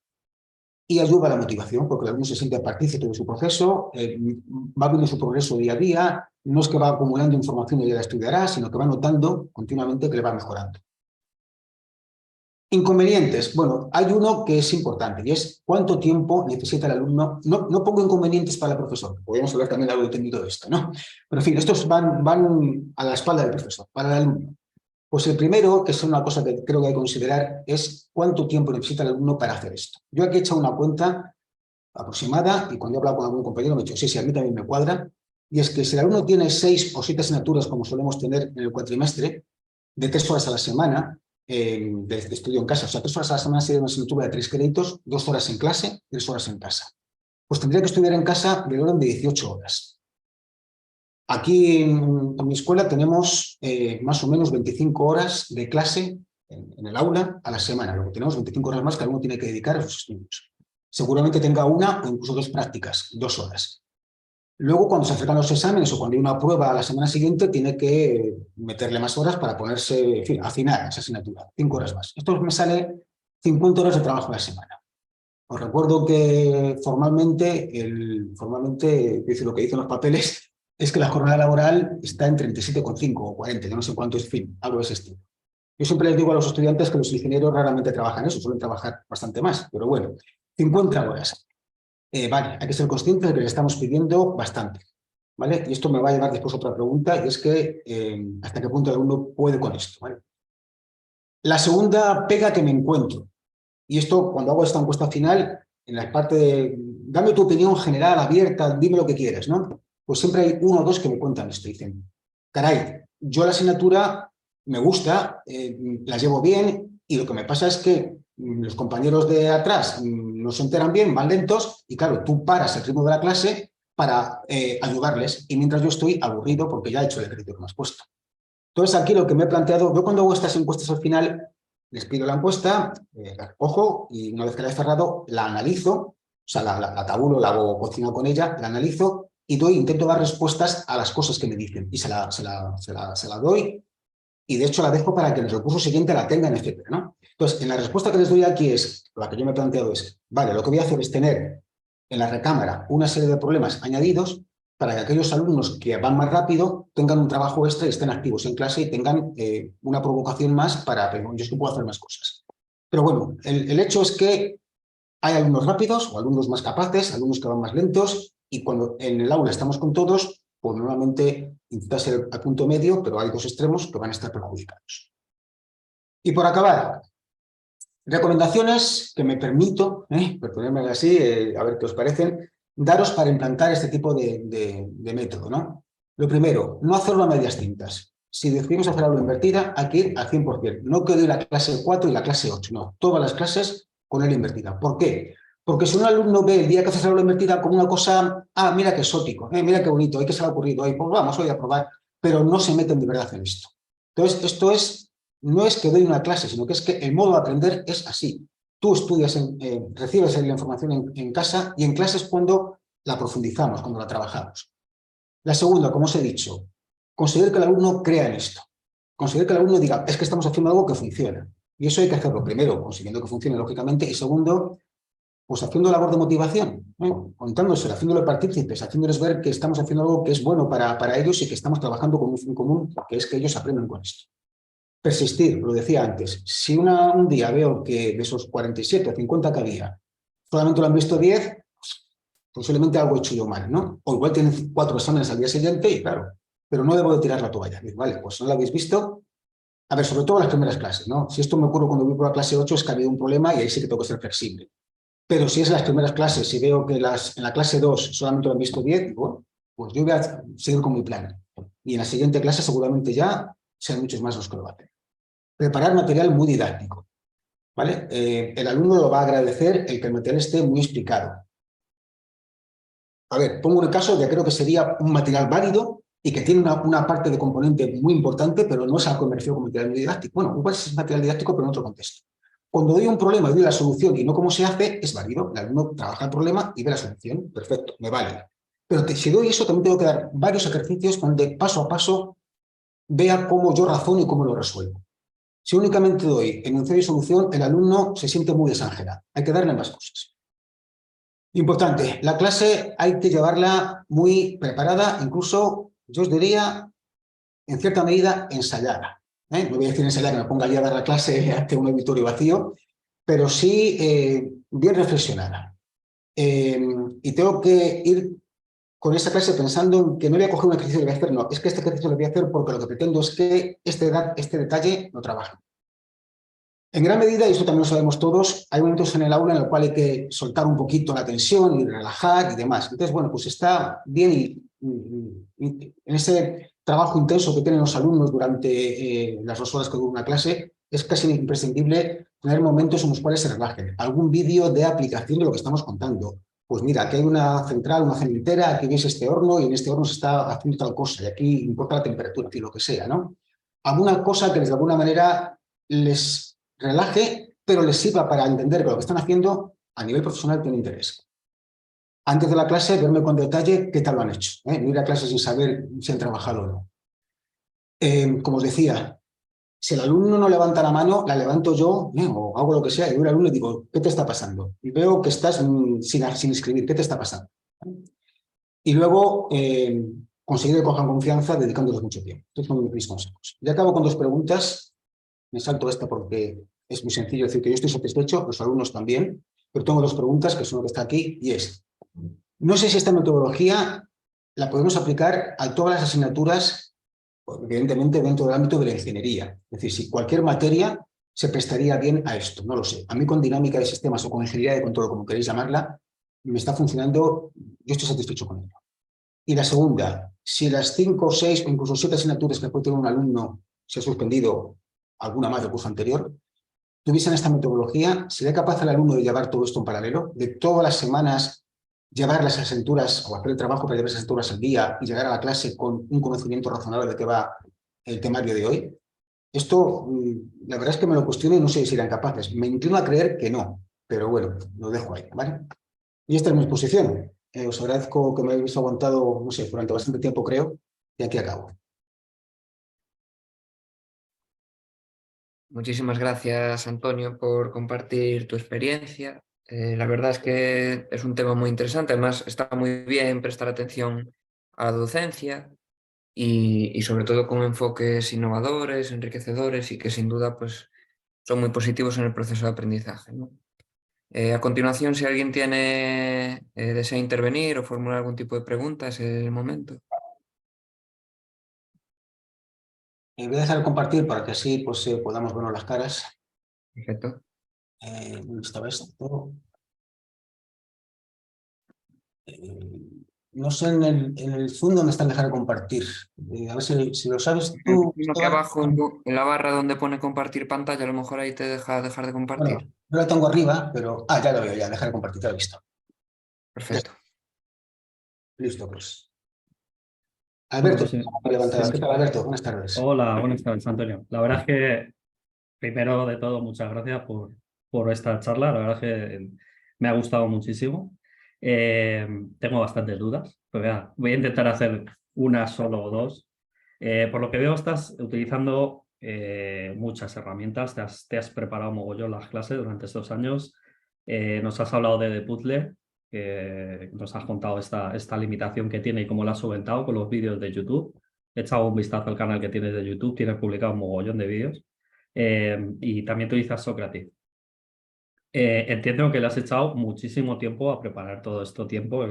Y ayuda a la motivación, porque el alumno se siente partícipe de su proceso, va viendo su progreso día a día, no es que va acumulando información y ya la estudiará, sino que va notando continuamente que le va mejorando. Inconvenientes. Bueno, hay uno que es importante y es cuánto tiempo necesita el alumno. No pongo inconvenientes para el profesor, podríamos hablar también algo de esto, ¿no? Pero en fin, estos van a la espalda del profesor, para el alumno. Pues el primero, que es una cosa que creo que hay que considerar, es cuánto tiempo necesita el alumno para hacer esto. Yo aquí he hecho una cuenta aproximada y cuando he hablado con algún compañero me he dicho, sí, a mí también me cuadra. Y es que si el alumno tiene 6 o 7 asignaturas, como solemos tener en el cuatrimestre, de 3 horas a la semana, de estudio en casa, o sea, 3 horas a la semana sería una asignatura de 3 créditos, 2 horas en clase, 3 horas en casa. Pues tendría que estudiar en casa del orden de 18 horas. Aquí en mi escuela tenemos más o menos 25 horas de clase en el aula a la semana. Luego tenemos 25 horas más que alguno tiene que dedicar a sus estudios. Seguramente tenga una o incluso 2 prácticas, 2 horas. Luego, cuando se acercan los exámenes o cuando hay una prueba a la semana siguiente, tiene que meterle más horas para ponerse, en fin, afinar esa asignatura, 5 horas más. Esto me sale 50 horas de trabajo a la semana. Os recuerdo que formalmente, lo que dicen los papeles es que la jornada laboral está en 37,5 o 40, yo no sé cuánto es, en fin, algo de ese estilo. Yo siempre les digo a los estudiantes que los ingenieros raramente trabajan eso, suelen trabajar bastante más, pero bueno, 50 horas. Vale, hay que ser conscientes de que le estamos pidiendo bastante, ¿vale? Y esto me va a llevar después a otra pregunta, y es que hasta qué punto el alumno puede con esto, ¿vale? La segunda pega que me encuentro, y esto cuando hago esta encuesta final, en la parte de dame tu opinión general, abierta, dime lo que quieras, ¿no? Pues siempre hay 1 o 2 que me cuentan esto, dicen, caray, yo la asignatura me gusta, la llevo bien, y lo que me pasa es que los compañeros de atrás no se enteran bien, van lentos, y claro, tú paras el ritmo de la clase para ayudarles, y mientras yo estoy aburrido porque ya he hecho el ejercicio que me has puesto. Entonces, aquí lo que me he planteado, yo cuando hago estas encuestas al final, les pido la encuesta, la recojo y una vez que la he cerrado, la analizo, o sea, la tabulo, la hago cocina con ella, la analizo y intento dar respuestas a las cosas que me dicen y se la doy y de hecho la dejo para que en el recurso siguiente la tengan, etcétera, ¿no? Entonces, en la respuesta que les doy aquí la que yo me he planteado es, vale, lo que voy a hacer es tener en la recámara una serie de problemas añadidos para que aquellos alumnos que van más rápido tengan un trabajo extra y estén activos en clase y tengan una provocación más para, pero yo es que puedo hacer más cosas. Pero bueno, el hecho es que hay alumnos rápidos o alumnos más capaces, alumnos que van más lentos y cuando en el aula estamos con todos, pues normalmente intenta ser al punto medio, pero hay 2 extremos que van a estar perjudicados. Y por acabar, recomendaciones que me permito, perdonadme así, a ver qué os parecen, daros para implantar este tipo de método, ¿no? Lo primero, no hacerlo a medias tintas. Si decidimos hacer aula invertida, hay que ir al 100%. No que doy la clase 4 y la clase 8, no. Todas las clases con aula invertida. ¿Por qué? Porque si un alumno ve el día que haces aula invertida como una cosa, mira qué exótico, mira qué bonito, ¿qué se le ha ocurrido? Pues vamos hoy a probar, pero no se meten de verdad en esto. Entonces, esto no es que doy una clase, sino que es que el modo de aprender es así. Tú estudias, recibes la información en casa y en clase es cuando la profundizamos, cuando la trabajamos. La segunda, como os he dicho, conseguir que el alumno crea en esto. Conseguir que el alumno diga, es que estamos haciendo algo que funciona. Y eso hay que hacerlo primero, consiguiendo que funcione lógicamente, y segundo, Pues haciendo labor de motivación, contándoselo, haciéndole partícipes, haciéndoles ver que estamos haciendo algo que es bueno para ellos y que estamos trabajando con un fin común, que es que ellos aprendan con esto. Persistir, lo decía antes. Si un día veo que de esos 47 o 50 que había, solamente lo han visto 10, pues posiblemente algo he hecho yo mal, ¿no? O igual tienen 4 exámenes al día siguiente y claro, pero no debo de tirar la toalla. Vale, pues no lo habéis visto. A ver, sobre todo las primeras clases, ¿no? Si esto me ocurre cuando voy por la clase 8 es que ha habido un problema y ahí sí que tengo que ser flexible. Pero si es en las primeras clases, si veo que en la clase 2 solamente lo han visto 10, bueno, pues yo voy a seguir con mi plan. Y en la siguiente clase seguramente ya sean muchos más los que lo van a hacer. Preparar material muy didáctico, ¿vale? El alumno lo va a agradecer el que el material esté muy explicado. A ver, pongo un caso de creo que sería un material válido y que tiene una parte de componente muy importante, pero no es algo que me refiero como material muy didáctico. Bueno, igual es material didáctico, pero en otro contexto. Cuando doy un problema y doy la solución y no cómo se hace, es válido. El alumno trabaja el problema y ve la solución. Perfecto, me vale. Pero si doy eso, también tengo que dar varios ejercicios donde paso a paso vea cómo yo razono y cómo lo resuelvo. Si únicamente doy enunciado y solución, el alumno se siente muy desangelado. Hay que darle ambas cosas. Importante, la clase hay que llevarla muy preparada, incluso, yo os diría, en cierta medida, ensayada. No voy a decir ensayada que me ponga allí a dar la clase ante un auditorio vacío, pero sí bien reflexionada. Y tengo que ir con esa clase pensando en que no voy a coger un ejercicio y lo voy a hacer, no, es que este ejercicio lo voy a hacer porque lo que pretendo es que este detalle lo trabaje. En gran medida, y esto también lo sabemos todos, hay momentos en el aula en los cuales hay que soltar un poquito la tensión y relajar y demás. Entonces, bueno, pues está bien y en ese trabajo intenso que tienen los alumnos durante las 2 horas que dura una clase, es casi imprescindible tener momentos en los cuales se relajen. Algún vídeo de aplicación de lo que estamos contando. Pues mira, aquí hay una central, una cementera, aquí veis este horno y en este horno se está haciendo tal cosa y aquí importa la temperatura, y lo que sea, ¿no? Alguna cosa que de alguna manera les relaje, pero les sirva para entender que lo que están haciendo a nivel profesional tiene interés. Antes de la clase, verme con detalle qué tal lo han hecho. No ir a clase sin saber si han trabajado o no. Como os decía, si el alumno no levanta la mano, la levanto yo o hago lo que sea y voy al alumno y digo, ¿qué te está pasando? Y veo que estás sin escribir, ¿qué te está pasando? Y luego conseguir que cojan confianza dedicándoles mucho tiempo. Estos son mis consejos. Ya acabo con 2 preguntas. Me salto esta porque es muy sencillo decir que yo estoy satisfecho, los alumnos también, pero tengo 2 preguntas, que son lo que está aquí, y es, no sé si esta metodología la podemos aplicar a todas las asignaturas, evidentemente dentro del ámbito de la ingeniería. Es decir, si cualquier materia se prestaría bien a esto, no lo sé. A mí con dinámica de sistemas o con ingeniería de control, como queréis llamarla, me está funcionando, yo estoy satisfecho con ello. Y la segunda, si las 5, 6 o incluso 7 asignaturas que puede tener un alumno se ha suspendido alguna más del curso anterior, tuviesen esta metodología, ¿sería capaz el alumno de llevar todo esto en paralelo? De todas las semanas llevar las asignaturas o hacer el trabajo para llevar las asignaturas al día y llegar a la clase con un conocimiento razonable de qué va el temario de hoy. Esto, la verdad es que me lo cuestiono y no sé si serán capaces. Me inclino a creer que no, pero bueno, lo dejo ahí, ¿vale? Y esta es mi exposición. Os agradezco que me hayáis aguantado, no sé, durante bastante tiempo, creo, y aquí acabo. Muchísimas gracias, Antonio, por compartir tu experiencia. La verdad es que es un tema muy interesante. Además, está muy bien prestar atención a la docencia y sobre todo con enfoques innovadores, enriquecedores y que sin duda pues, son muy positivos en el proceso de aprendizaje, ¿no? A continuación, si alguien desea intervenir o formular algún tipo de pregunta, es el momento. Voy a dejar de compartir para que así pues, podamos vernos las caras. Perfecto. ¿Dónde estaba esto? No sé en el Zoom dónde está el dejar de compartir. A ver si lo sabes tú. Imagino que abajo en la barra donde pone compartir pantalla, a lo mejor ahí te deja dejar de Bueno, compartir. yo lo tengo arriba, pero... Ah, ya lo veo, ya, dejar de compartir, ya lo he visto. Ya está, Perfecto. listo, pues. Bueno, Alberto, pues levantadas. ¿Qué tal, Alberto? Buenas tardes. hola, buenas tardes, Antonio. La verdad es que, primero de todo, muchas gracias por esta charla. La verdad es que me ha gustado muchísimo. Tengo bastantes dudas, pero voy a intentar hacer una solo o dos. Por lo que veo, estás utilizando muchas herramientas. Te has preparado mogollón las clases durante estos años. Nos has hablado de Puzzle, que nos has contado esta limitación que tiene y cómo la has solventado con los vídeos de YouTube. He echado un vistazo al canal que tienes de YouTube, tienes publicado un mogollón de vídeos. Y también utilizas Socrative. Entiendo que le has echado muchísimo tiempo a preparar todo este tiempo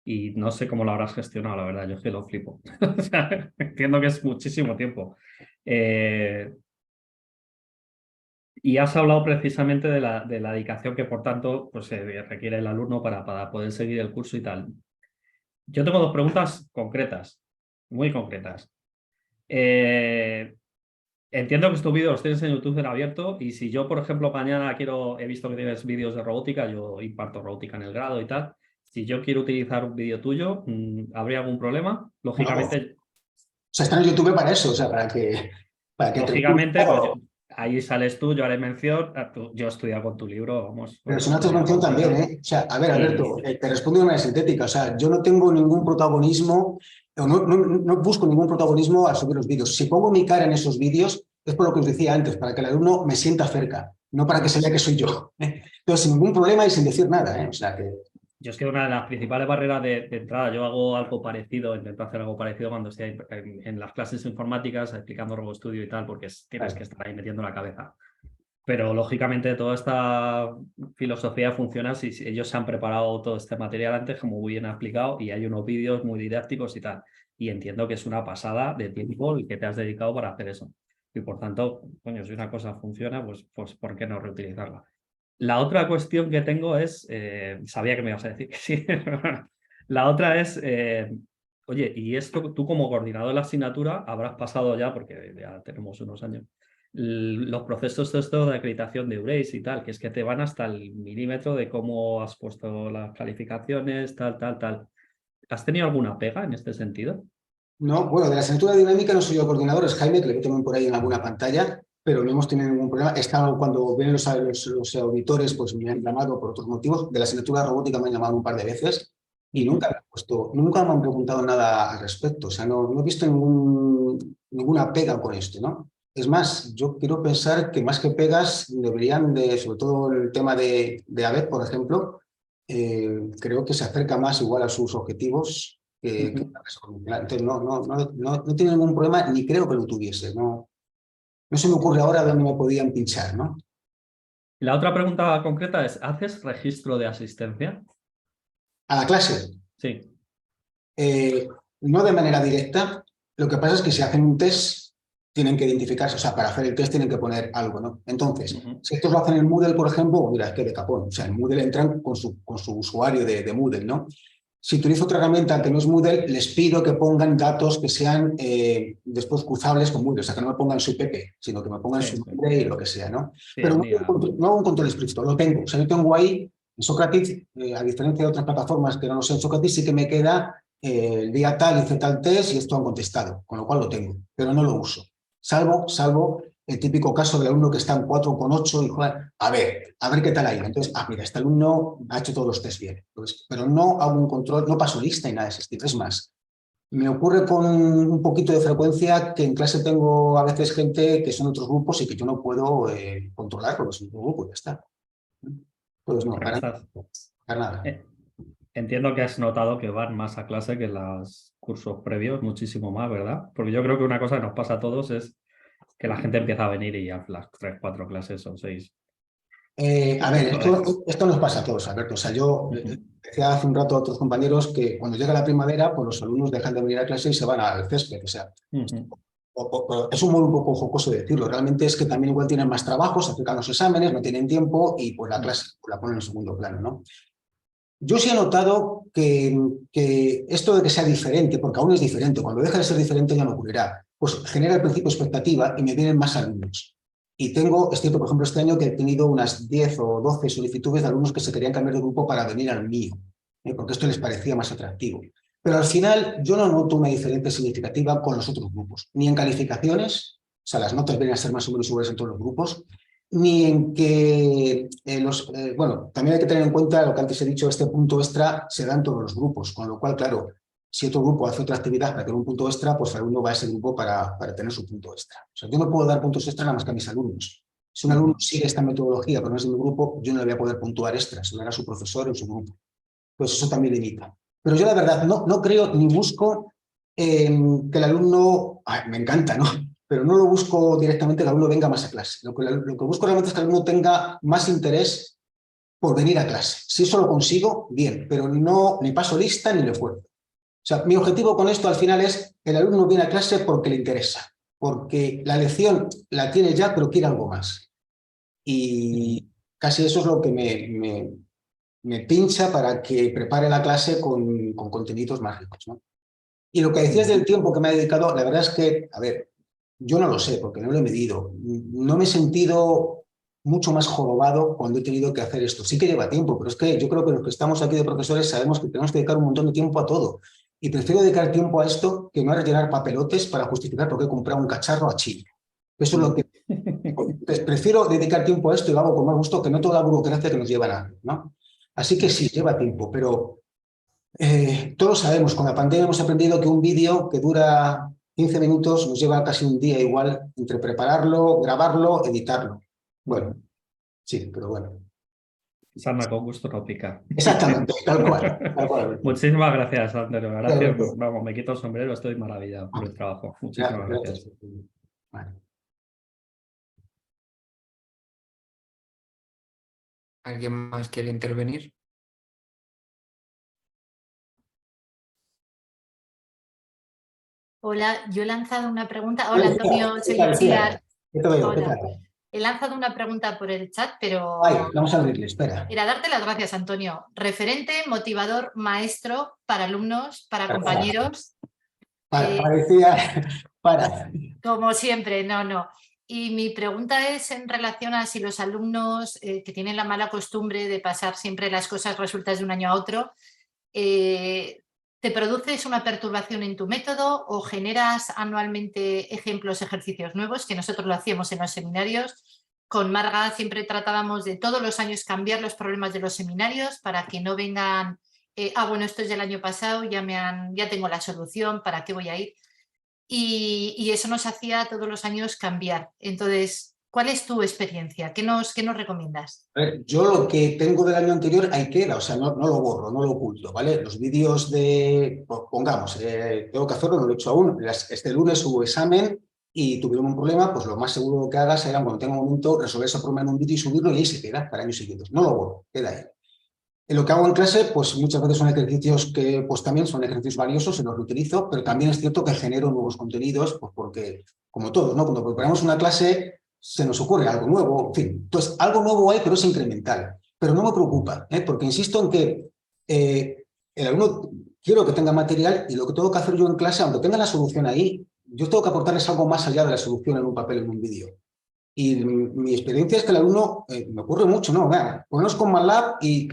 y no sé cómo lo habrás gestionado, la verdad, yo es que lo flipo. O sea, entiendo que es muchísimo tiempo. Y has hablado precisamente de la dedicación que, por tanto, pues, requiere el alumno para poder seguir el curso y tal. Yo tengo dos preguntas concretas, muy concretas. Entiendo que estos vídeos los tienes en YouTube en abierto y si yo, por ejemplo, mañana he visto que tienes vídeos de robótica, yo imparto robótica en el grado y tal. Si yo quiero utilizar un vídeo tuyo, ¿habría algún problema? Lógicamente, O sea, está en YouTube para eso, o sea, para que lógicamente, pues ahí sales tú, yo haré mención, yo he estudiado con tu libro, vamos. Pero es una mención también, ¿eh? O sea, a ver, Alberto, te respondo de manera sintética. O sea, yo no tengo ningún protagonismo, o no busco ningún protagonismo al subir los vídeos. Si pongo mi cara en esos vídeos, es por lo que os decía antes, para que el alumno me sienta cerca, no para que se vea que soy yo. Entonces, sin ningún problema y sin decir nada, ¿eh? O sea, que... Yo es que una de las principales barreras de entrada, yo hago algo parecido, intento hacer algo parecido cuando estoy en las clases informáticas, explicando RoboStudio y tal, porque tienes que estar ahí metiendo la cabeza. Pero lógicamente toda esta filosofía funciona si ellos se han preparado todo este material antes, como muy bien explicado, y hay unos vídeos muy didácticos y tal. Y entiendo que es una pasada de tiempo el que te has dedicado para hacer eso. Y por tanto, coño, si una cosa funciona, pues ¿por qué no reutilizarla? La otra cuestión que tengo es, sabía que me ibas a decir que sí, la otra es, oye, y esto tú como coordinador de la asignatura habrás pasado ya, porque ya tenemos unos años, los procesos de esto de acreditación de Eurace y tal, que es que te van hasta el milímetro de cómo has puesto las calificaciones, tal. ¿Has tenido alguna pega en este sentido? No, bueno, de la asignatura dinámica no soy yo coordinador, es Jaime, que le tengo por ahí en alguna pantalla, pero no hemos tenido ningún problema. He estado, cuando vienen los auditores, pues me han llamado por otros motivos. De la asignatura robótica me han llamado un par de veces y nunca me han preguntado nada al respecto. O sea, no he visto ninguna pega con esto, ¿no? Es más, yo quiero pensar que más que pegas deberían de, sobre todo el tema de ABEP, por ejemplo, creo que se acerca más igual a sus objetivos que entonces no tiene ningún problema, ni creo que lo tuviese. No se me ocurre ahora dónde me podían pinchar, ¿no? La otra pregunta concreta es, ¿haces registro de asistencia? A la clase. Sí. No de manera directa. Lo que pasa es que si hacen un test, tienen que identificarse. O sea, para hacer el test tienen que poner algo, ¿no? Entonces, si estos lo hacen en Moodle, por ejemplo, mira, es que de capón. O sea, en Moodle entran con su usuario de Moodle, ¿no? Si utilizo otra herramienta que no es Moodle, les pido que pongan datos que sean después cruzables con Moodle. O sea, que no me pongan su IP, sino que me pongan su nombre y lo que sea, ¿no? Sí, pero no hago un control explícito, lo tengo. O sea, yo tengo ahí, en Socrative, a diferencia de otras plataformas que no lo sé, en Socrative sí que me queda el día tal, hice tal test y esto han contestado, con lo cual lo tengo, pero no lo uso. Salvo el típico caso del alumno que está en 4,8 y juega, a ver qué tal ahí. Entonces, mira, este alumno ha hecho todos los test bien. Entonces, pero no hago un control, no paso lista y nada de ese estilo. Es más, me ocurre con un poquito de frecuencia que en clase tengo a veces gente que son otros grupos y que yo no puedo controlar porque es un grupo y ya está. Entonces, no, para nada. Entiendo que has notado que van más a clase que en los cursos previos, muchísimo más, ¿verdad? Porque yo creo que una cosa que nos pasa a todos es que la gente empieza a venir y ya las 3, 4 clases o 6. A ver, esto nos pasa a todos, Alberto. O sea, yo decía hace un rato a otros compañeros que cuando llega la primavera, pues los alumnos dejan de venir a clase y se van al césped. O sea, es un modo un poco jocoso de decirlo. Realmente es que también igual tienen más trabajo, se acercan los exámenes, no tienen tiempo y pues la clase la ponen en segundo plano, ¿no? Yo sí he notado que esto de que sea diferente, porque aún es diferente, cuando deja de ser diferente ya no ocurrirá, pues genera al principio expectativa y me vienen más alumnos. Y es cierto, por ejemplo, este año que he tenido unas 10 o 12 solicitudes de alumnos que se querían cambiar de grupo para venir al mío, porque esto les parecía más atractivo. Pero al final yo no noto una diferencia significativa con los otros grupos, ni en calificaciones, o sea, las notas vienen a ser más o menos iguales en todos los grupos, ni en que bueno, también hay que tener en cuenta lo que antes he dicho, este punto extra se da en todos los grupos, con lo cual, claro, si otro grupo hace otra actividad para tener un punto extra, pues el alumno va a ese grupo para tener su punto extra. O sea, yo no puedo dar puntos extra nada más que a mis alumnos. Si un alumno sigue esta metodología, pero no es de mi grupo, yo no le voy a poder puntuar extras, no era su profesor en su grupo. Pues eso también limita. Pero yo la verdad no creo ni busco que el alumno, me encanta, ¿no? Pero no lo busco directamente que el alumno venga más a clase. Lo que busco realmente es que el alumno tenga más interés por venir a clase. Si eso lo consigo, bien, pero no ni paso lista ni le esfuerzo. O sea, mi objetivo con esto al final es que el alumno viene a clase porque le interesa, porque la lección la tiene ya, pero quiere algo más. Y casi eso es lo que me pincha para que prepare la clase con contenidos más ricos, ¿no? Y lo que decías del tiempo que me he dedicado, la verdad es que, a ver, yo no lo sé porque no lo he medido. No me he sentido mucho más jorobado cuando he tenido que hacer esto. Sí que lleva tiempo, pero es que yo creo que los que estamos aquí de profesores sabemos que tenemos que dedicar un montón de tiempo a todo. Y prefiero dedicar tiempo a esto que no a rellenar papelotes para justificar por qué he comprado un cacharro a Chile. Eso es lo que... Pues prefiero dedicar tiempo a esto y lo hago con más gusto que no toda la burocracia que nos lleva a nada, ¿no? Así que sí, lleva tiempo, pero todos sabemos, con la pandemia hemos aprendido que un vídeo que dura 15 minutos nos lleva casi un día igual entre prepararlo, grabarlo, editarlo. Bueno, sí, pero bueno. Sarna con gusto no pica. Exactamente, tal cual. Tal cual. Muchísimas gracias, Antonio. La verdad Claro, que, vamos, me quito el sombrero, estoy maravillado por el trabajo. Muchísimas gracias. gracias. Vale. ¿Alguien más quiere intervenir? Hola, yo he lanzado una pregunta. Hola, Antonio, soy ¿Qué Itziar. te veo? ¿Qué Hola. tal? He lanzado una pregunta por el chat, pero Ay, vamos a abrirle, espera. era darte las gracias, Antonio. Referente, motivador, maestro para alumnos, para compañeros. Parecía... Para. Como siempre, no. Y mi pregunta es en relación a si los alumnos que tienen la mala costumbre de pasar siempre las cosas resueltas de un año a otro, ¿te produces una perturbación en tu método o generas anualmente ejemplos, ejercicios nuevos? Que nosotros lo hacíamos en los seminarios. Con Marga siempre tratábamos de todos los años cambiar los problemas de los seminarios para que no vengan, bueno, esto es del año pasado, ya tengo la solución, ¿para qué voy a ir? Y eso nos hacía todos los años cambiar. Entonces, ¿cuál es tu experiencia? ¿Qué nos recomiendas? A ver, yo lo que tengo del año anterior ahí queda, o sea, no lo borro, no lo oculto, ¿vale? Los vídeos pongamos, tengo que hacerlo, no lo he hecho aún. Este lunes hubo examen y tuvieron un problema, pues lo más seguro que haga será, cuando tenga un momento, resolver ese problema en un vídeo y subirlo y ahí se queda para años siguientes. No lo borro, queda ahí. En lo que hago en clase, pues muchas veces son ejercicios que pues también son ejercicios valiosos, se los utilizo, pero también es cierto que genero nuevos contenidos, pues porque, como todos, ¿no? Cuando preparamos una clase se nos ocurre algo nuevo, en fin. Entonces, algo nuevo hay, pero es incremental. Pero no me preocupa, porque insisto en que el alumno quiero que tenga material y lo que tengo que hacer yo en clase, aunque tenga la solución ahí, yo tengo que aportarles algo más allá de la solución en un papel, en un vídeo. Y mi experiencia es que el alumno, me ocurre mucho, ¿no? Ponernos con MATLAB y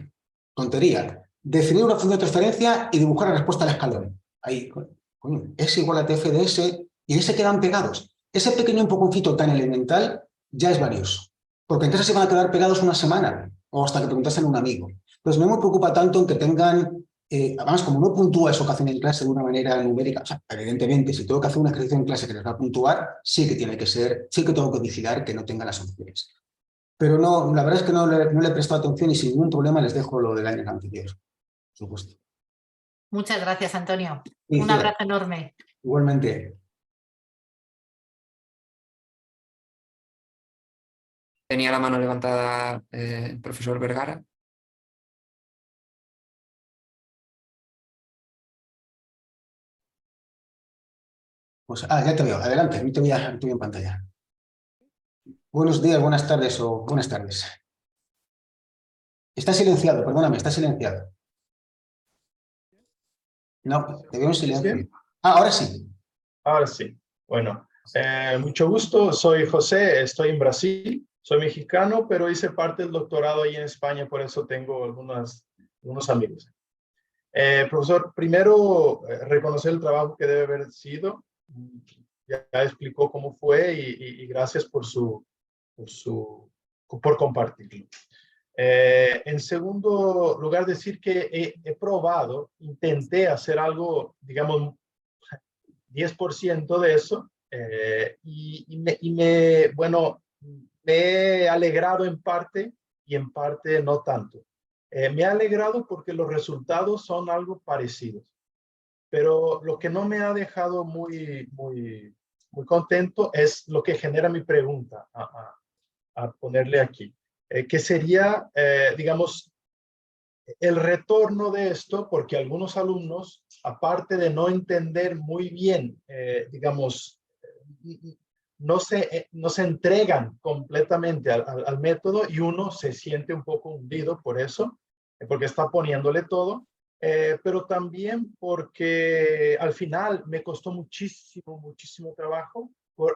tontería. Definir una función de transferencia y dibujar la respuesta al escalón. Ahí, coño, S igual a TF de S, y ahí se quedan pegados. Ese pequeño empujoncito tan elemental ya es valioso. Porque entonces se van a quedar pegados una semana o hasta que preguntasen a un amigo. Entonces no me preocupa tanto en que tengan, además como no puntúa eso que hacen en clase de una manera numérica, o sea, evidentemente si tengo que hacer un ejercicio en clase que les va a puntuar, sí que tiene que ser, sí que tengo que vigilar que no tengan las opciones. Pero no, la verdad es que no le he prestado atención y sin ningún problema les dejo lo del año anterior, por supuesto. Muchas gracias, Antonio. Sí, Un abrazo enorme. Igualmente. Tenía la mano levantada el profesor Vergara. Pues, ya te veo. Adelante, te veo en pantalla. Buenos días, buenas tardes o buenas tardes. Está silenciado, perdóname, está silenciado. No, te veo en silencio. Ahora sí. Ahora sí. Bueno, mucho gusto. Soy José, estoy en Brasil. Soy mexicano, pero hice parte del doctorado ahí en España, por eso tengo algunos amigos. Profesor, primero reconocer el trabajo que debe haber sido. Ya explicó cómo fue y gracias por compartirlo. En segundo lugar, decir que he probado, intenté hacer algo, digamos, 10% de eso, bueno, me he alegrado en parte y en parte no tanto. Me he alegrado porque los resultados son algo parecidos, pero lo que no me ha dejado muy contento es lo que genera mi pregunta a ponerle aquí, que sería, digamos, el retorno de esto, porque algunos alumnos, aparte de no entender muy bien, digamos, no se entregan completamente al método, y uno se siente un poco hundido por eso, porque está poniéndole todo, pero también porque al final me costó muchísimo trabajo por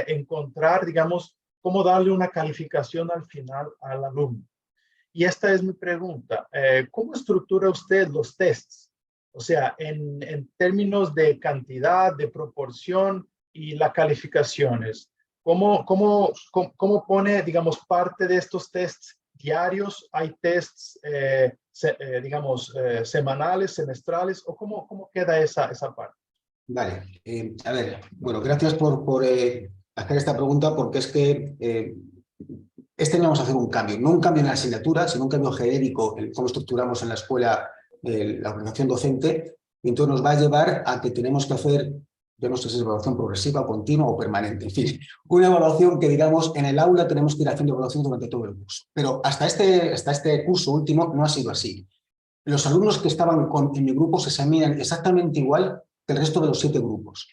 encontrar, digamos, cómo darle una calificación al final al alumno. Y esta es mi pregunta. ¿Cómo estructura usted los tests? O sea, en términos de cantidad, de proporción y las calificaciones. ¿Cómo pone, digamos, parte de estos tests diarios? ¿Hay tests, digamos, semanales, semestrales? ¿O cómo queda esa parte? Vale, a ver, bueno, gracias por hacer esta pregunta, porque es que este año vamos a hacer un cambio, no un cambio en la asignatura, sino un cambio genérico en cómo estructuramos en la escuela la organización docente, y entonces nos va a llevar a que tenemos que hacer, yo no sé si es evaluación progresiva, continua o permanente, en fin, una evaluación que, digamos, en el aula tenemos que ir haciendo evaluación durante todo el curso. Pero hasta este curso último no ha sido así. Los alumnos que estaban en mi grupo se examinan exactamente igual que el resto de los 7 grupos.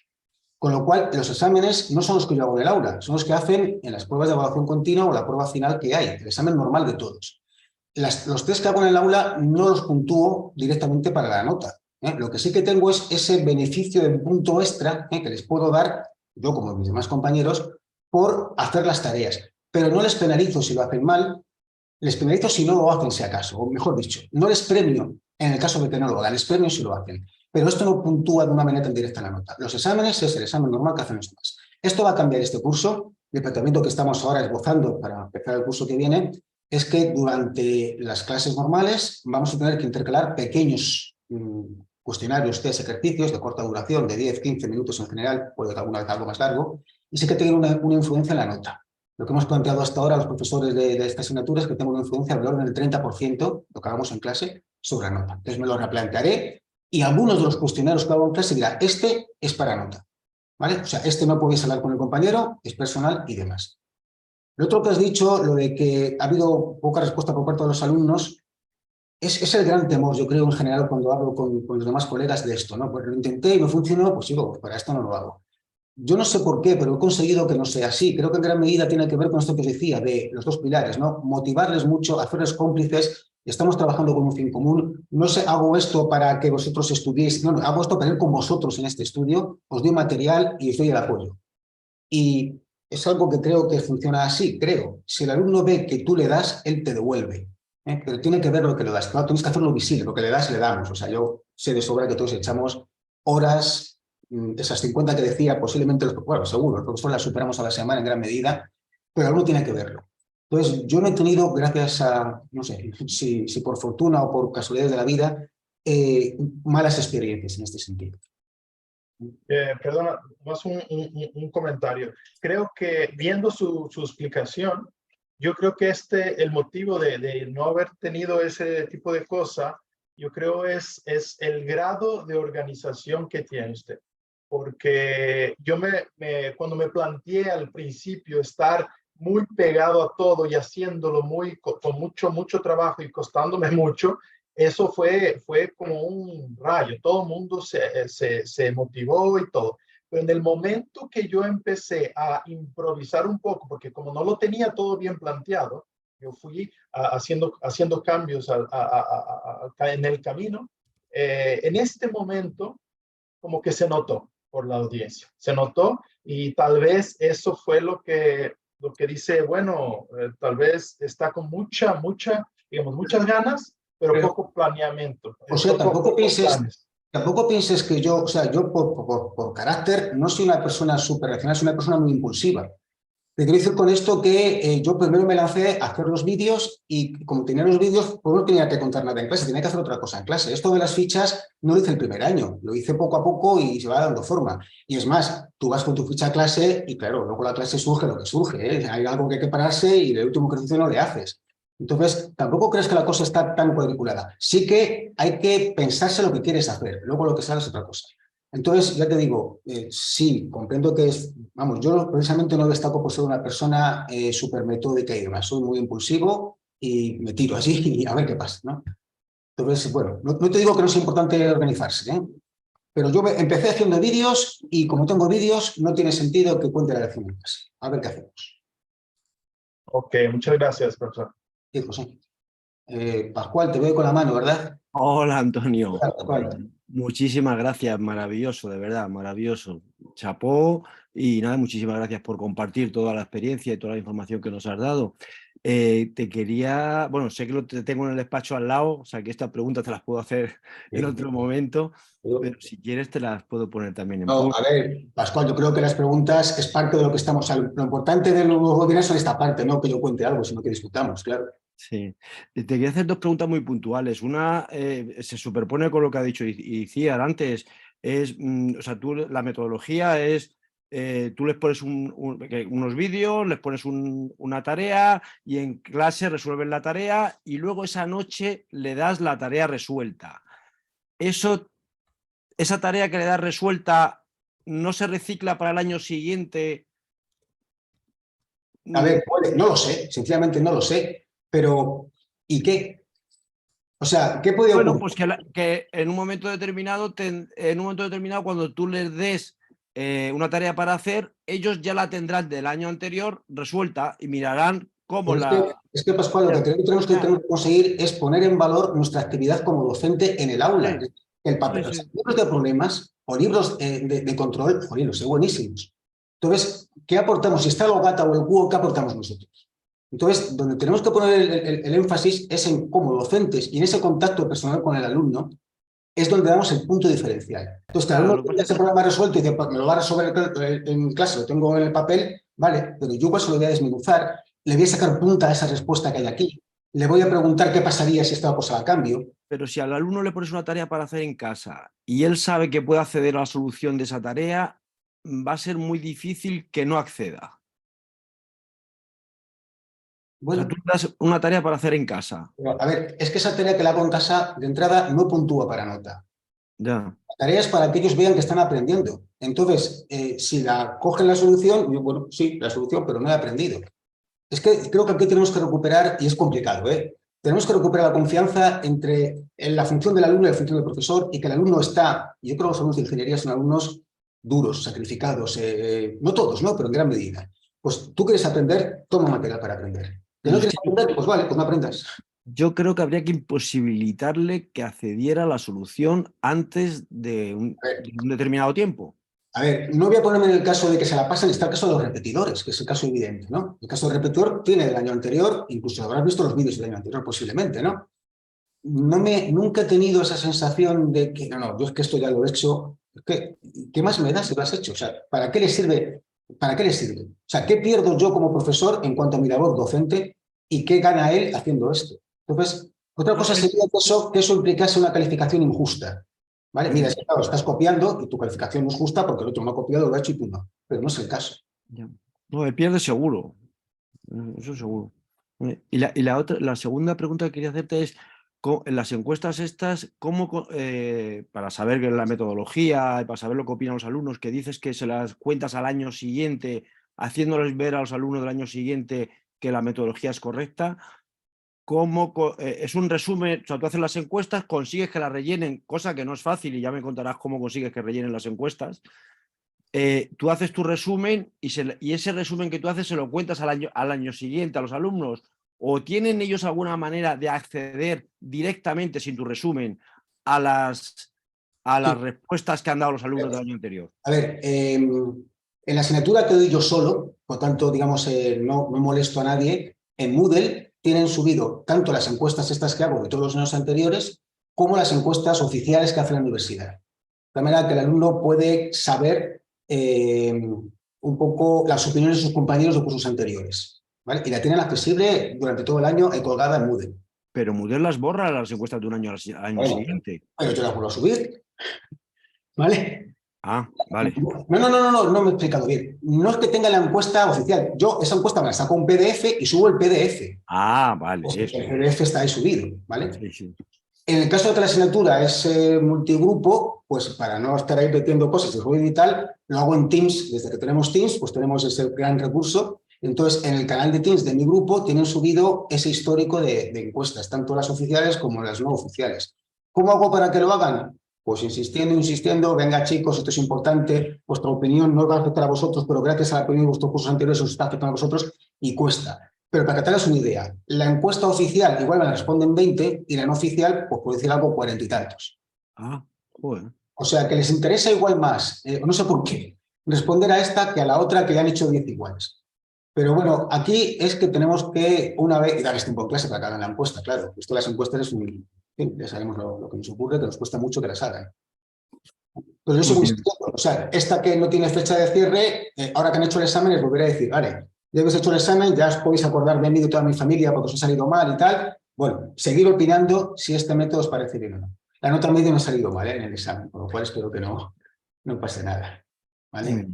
Con lo cual, los exámenes no son los que yo hago en el aula, son los que hacen en las pruebas de evaluación continua o la prueba final que hay, el examen normal de todos. Los test que hago en el aula no los puntúo directamente para la nota. Lo que sí que tengo es ese beneficio de punto extra que les puedo dar, yo como mis demás compañeros, por hacer las tareas. Pero no les penalizo si lo hacen mal, les penalizo si no lo hacen, si acaso, o mejor dicho, no les premio en el caso de que no lo hagan, les premio si lo hacen. Pero esto no puntúa de una manera tan directa en la nota. Los exámenes es el examen normal que hacen los demás. Esto va a cambiar este curso. El planteamiento que estamos ahora esbozando para empezar el curso que viene es que durante las clases normales vamos a tener que intercalar pequeños cuestionarios, test, ejercicios de corta duración, de 10, 15 minutos en general, puede que alguna vez algo más largo, y sí que tienen una influencia en la nota. Lo que hemos planteado hasta ahora a los profesores de esta asignatura es que tengo una influencia del orden del 30%, lo que hagamos en clase, sobre la nota. Entonces me lo replantearé, y algunos de los cuestionarios que hago en clase dirá, este es para nota, ¿vale? O sea, este no podéis hablar con el compañero, es personal y demás. Lo otro que has dicho, lo de que ha habido poca respuesta por parte de los alumnos, es el gran temor, yo creo, en general, cuando hablo con los demás colegas de esto, ¿no? Pues lo intenté y no funcionó, pues digo, pues para esto no lo hago. Yo no sé por qué, pero he conseguido que no sea así. Creo que en gran medida tiene que ver con esto que os decía, de los 2 pilares, ¿no? Motivarles mucho, hacerles cómplices. Estamos trabajando con un fin común. No sé, hago esto para que vosotros estudiéis, no, hago esto para ir con vosotros en este estudio, os doy material y os doy el apoyo. Y es algo que creo que funciona así, creo. Si el alumno ve que tú le das, él te devuelve. Pero tiene que ver lo que le das. Claro, tienes que hacerlo visible, lo que le das, le damos. O sea, yo sé de sobra que todos echamos horas, esas 50 que decía, posiblemente, bueno, seguro, los profesores las superamos a la semana en gran medida, pero algo tiene que verlo. Entonces, yo no he tenido, gracias a, no sé, si por fortuna o por casualidades de la vida, malas experiencias en este sentido. Perdona, más un comentario. Creo que viendo su explicación, yo creo que el motivo de no haber tenido ese tipo de cosa, yo creo es el grado de organización que tiene usted. Porque yo cuando me planteé al principio estar muy pegado a todo y haciéndolo con mucho trabajo y costándome mucho, eso fue como un rayo. Todo el mundo se motivó y todo. Pero en el momento que yo empecé a improvisar un poco, porque como no lo tenía todo bien planteado, yo fui haciendo cambios en el camino, en este momento como que se notó por la audiencia. Se notó, y tal vez eso fue lo que dice, bueno, tal vez está con muchas ganas, pero poco planeamiento. O sea, tampoco pienses que yo, o sea, yo por carácter no soy una persona súper racional, soy una persona muy impulsiva. Te quiero decir con esto que yo primero me lancé a hacer los vídeos y como tenía los vídeos, pues no tenía que contar nada en clase, tenía que hacer otra cosa en clase. Esto de las fichas no lo hice el primer año, lo hice poco a poco y se va dando forma. Y es más, tú vas con tu ficha a clase y claro, luego la clase surge lo que surge, ¿eh? Hay algo que hay que pararse y el último ejercicio no le haces. Entonces, tampoco crees que la cosa está tan cuadriculada. Sí que hay que pensarse lo que quieres hacer, luego lo que sale es otra cosa. Entonces, ya te digo, sí, comprendo que es, vamos, yo precisamente no destaco por ser una persona súper metódica y demás, soy muy impulsivo y me tiro así y a ver qué pasa, ¿no? Entonces, bueno, no te digo que no es importante organizarse, ¿eh? Pero yo empecé haciendo vídeos y como tengo vídeos, no tiene sentido que cuente la lección en clase. A ver qué hacemos. Ok, muchas gracias, profesor. Sí, José. Pascual, te veo con la mano, ¿verdad? Hola, Antonio. Hola, Pascual. Muchísimas gracias, maravilloso, de verdad, maravilloso. Chapó y nada, muchísimas gracias por compartir toda la experiencia y toda la información que nos has dado. Te quería, bueno, sé que te tengo en el despacho al lado, o sea que estas preguntas te las puedo hacer en otro momento, pero si quieres te las puedo poner también en No, público. a ver, Pascual, yo creo que las preguntas es parte de lo que estamos hablando. Lo importante de los webinars son esta parte, no que yo cuente algo, sino que discutamos, claro. Sí, te quería hacer dos preguntas muy puntuales. Una se superpone con lo que ha dicho Iciar antes. Es, o sea, la metodología es, tú les pones unos vídeos, les pones una tarea y en clase resuelven la tarea y luego esa noche le das la tarea resuelta. Esa tarea que le das resuelta no se recicla para el año siguiente. A ver, no lo sé, sencillamente no lo sé, pero ¿y qué? O sea, ¿qué puede Bueno, ocurrir? pues que en un momento determinado, cuando tú les des una tarea para hacer, ellos ya la tendrán del año anterior resuelta y mirarán cómo la... Es que, Pascual, lo que tenemos que conseguir es poner en valor nuestra actividad como docente en el aula. Sí, El papel, sí, los sí. libros de problemas o libros de control, joder, los sé buenísimos. Entonces, ¿qué aportamos? Si está el Ogata o el Kuo, ¿qué aportamos nosotros? Entonces, donde tenemos que poner el énfasis es en cómo docentes y en ese contacto personal con el alumno es donde damos el punto diferencial. Entonces, que el Claro, alumno tiene ese problema resuelto y dice, pues me lo va a resolver en clase, lo tengo en el papel, vale, pero yo igual se lo voy a desmenuzar, le voy a sacar punta a esa respuesta que hay aquí, le voy a preguntar qué pasaría si esta cosa a cambio. pero si al alumno le pones una tarea para hacer en casa y él sabe que puede acceder a la solución de esa tarea, va a ser muy difícil que no acceda. Bueno, O sea, tú le das una tarea para hacer en casa. a ver, es que esa tarea que la hago en casa, de entrada, no puntúa para nota. Ya. La tarea es para que ellos vean que están aprendiendo. Entonces, si la cogen la solución, yo, bueno, sí, la solución, pero no he aprendido. Es que creo que aquí tenemos que recuperar, y es complicado, tenemos que recuperar la confianza entre la función del alumno y la función del profesor, y que el alumno está, yo creo que los alumnos de ingeniería son alumnos duros, sacrificados, no todos, ¿no? Pero en gran medida. Pues tú quieres aprender, toma material para aprender. Que no quieres aprender, pues vale, pues no aprendas. Yo creo que habría que imposibilitarle que accediera a la solución antes de un determinado tiempo. A ver, no voy a ponerme en el caso de que se la pasen, está el caso de los repetidores, que es el caso evidente, ¿no? El caso del repetidor tiene del año anterior, incluso habrás visto los vídeos del año anterior posiblemente, ¿no? Nunca he tenido esa sensación de que, no, yo es que esto ya lo he hecho, ¿qué más me da si lo has hecho? O sea, ¿para qué le sirve? ¿Para qué le sirve? O sea, ¿qué pierdo yo como profesor en cuanto a mi labor docente y qué gana él haciendo esto? Entonces, otra cosa sería que eso implicase una calificación injusta. ¿Vale? Mira, es que, claro, estás copiando y tu calificación no es justa porque el otro no ha copiado, lo ha hecho y tú no. Pero no es el caso. No, me pierde seguro. Eso seguro. Y la segunda pregunta que quería hacerte es, en las encuestas estas, para saber la metodología, para saber lo que opinan los alumnos, que dices que se las cuentas al año siguiente, haciéndoles ver a los alumnos del año siguiente que la metodología es correcta, es un resumen, o sea, tú haces las encuestas, consigues que las rellenen, cosa que no es fácil y ya me contarás cómo consigues que rellenen las encuestas. Tú haces tu resumen y ese resumen que tú haces se lo cuentas al año siguiente a los alumnos, o tienen ellos alguna manera de acceder directamente sin tu resumen a las respuestas que han dado los alumnos del año anterior. A ver, en la asignatura que doy yo solo, por tanto, digamos, no molesto a nadie, en Moodle tienen subido tanto las encuestas estas que hago de todos los años anteriores, como las encuestas oficiales que hace la universidad. De manera que el alumno puede saber un poco las opiniones de sus compañeros de cursos anteriores, ¿vale? Y la tienen accesible durante todo el año colgada en Moodle. Pero Moodle las borra las encuestas de un año al año Bueno, siguiente. pero yo las vuelvo a subir, ¿vale? Ah, vale. No me he explicado bien. No es que tenga la encuesta oficial. Yo esa encuesta me la saco un PDF y subo el PDF. Ah, vale. Pues Eso. el PDF está ahí subido, ¿vale? Sí, sí. En el caso de que la asignatura es multigrupo, pues para no estar ahí metiendo cosas de ruido y tal, lo hago en Teams. Desde que tenemos Teams, pues tenemos ese gran recurso. Entonces, en el canal de Teams de mi grupo tienen subido ese histórico de encuestas, tanto las oficiales como las no oficiales. ¿Cómo hago para que lo hagan? Pues insistiendo, venga chicos, esto es importante, vuestra opinión no os va a afectar a vosotros, pero gracias a la opinión de vuestros cursos anteriores os está afectando a vosotros y cuesta. Pero para que te hagas una idea, la encuesta oficial igual me la responden 20 y la no oficial, pues por decir algo, 40 y tantos. Ah, joder. O sea, que les interesa igual más, no sé por qué, responder a esta que a la otra que ya han hecho 10 iguales. Pero bueno, aquí es que tenemos que una vez, y darles tiempo en clase para que hagan la encuesta, claro. Esto de las encuestas es un... Ya sabemos lo que nos ocurre, que nos cuesta mucho que las hagan. Pero yo sigo insistiendo, o sea, esta que no tiene fecha de cierre, ahora que han hecho el examen, les volveré a decir, vale, ya habéis hecho el examen, ya os podéis acordar de mí y de toda mi familia porque os ha salido mal y tal. Bueno, seguir opinando si este método os parece bien o no. La nota media no ha salido mal en el examen, por lo cual espero que no pase nada. ¿Vale?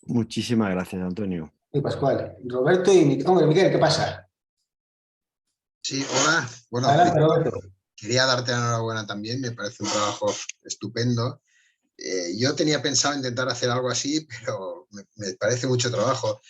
Muchísimas gracias, Antonio. Y Pascual, Roberto y Miguel, ¿qué pasa? Sí, hola. Bueno, Adelante, Roberto. quería darte la enhorabuena también, me parece un trabajo estupendo. Yo tenía pensado intentar hacer algo así, pero me parece mucho trabajo.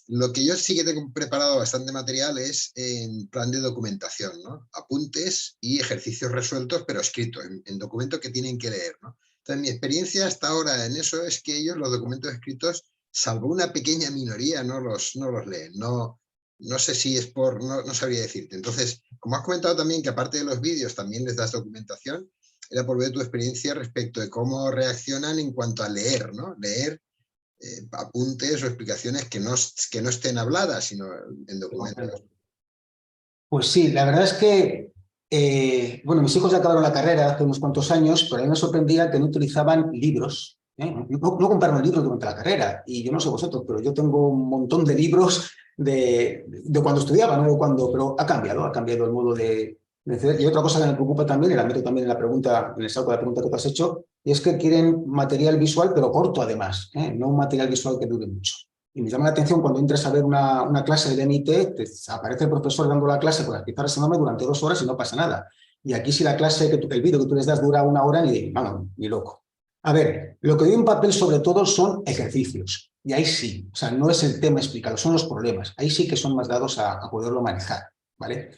Lo que yo sí que tengo preparado bastante material es en plan de documentación, ¿no? Apuntes y ejercicios resueltos, pero escritos, en documentos que tienen que leer, ¿no? Entonces, mi experiencia hasta ahora en eso es que ellos los documentos escritos, salvo una pequeña minoría, no los leen. No sé si es por... No sabría decirte. Entonces, como has comentado también que aparte de los vídeos también les das documentación, era por ver tu experiencia respecto de cómo reaccionan en cuanto a leer, ¿no? Leer apuntes o explicaciones que no estén habladas, sino en documentos. Pues sí, la verdad es que, bueno, mis hijos ya acabaron la carrera hace unos cuantos años, pero a mí me sorprendía que no utilizaban libros. No compraron libros durante la carrera, y yo no sé vosotros, pero yo tengo un montón de libros de cuando estudiaba, no de cuando, pero ha cambiado el modo de hacer. Y otra cosa que me preocupa también, y la meto también en la pregunta, en el saco de la pregunta que te has hecho, y es que quieren material visual, pero corto además, no un material visual que dure mucho. Y me llama la atención cuando entras a ver una clase de MIT, te aparece el profesor dando la clase con las pizarras enormes durante 2 horas y no pasa nada. Y aquí si la clase, el vídeo que tú les das dura 1 hora, ni loco. A ver, lo que doy en papel sobre todo son ejercicios. Y ahí sí, o sea, no es el tema explicado, son los problemas. Ahí sí que son más dados a poderlo manejar, ¿vale?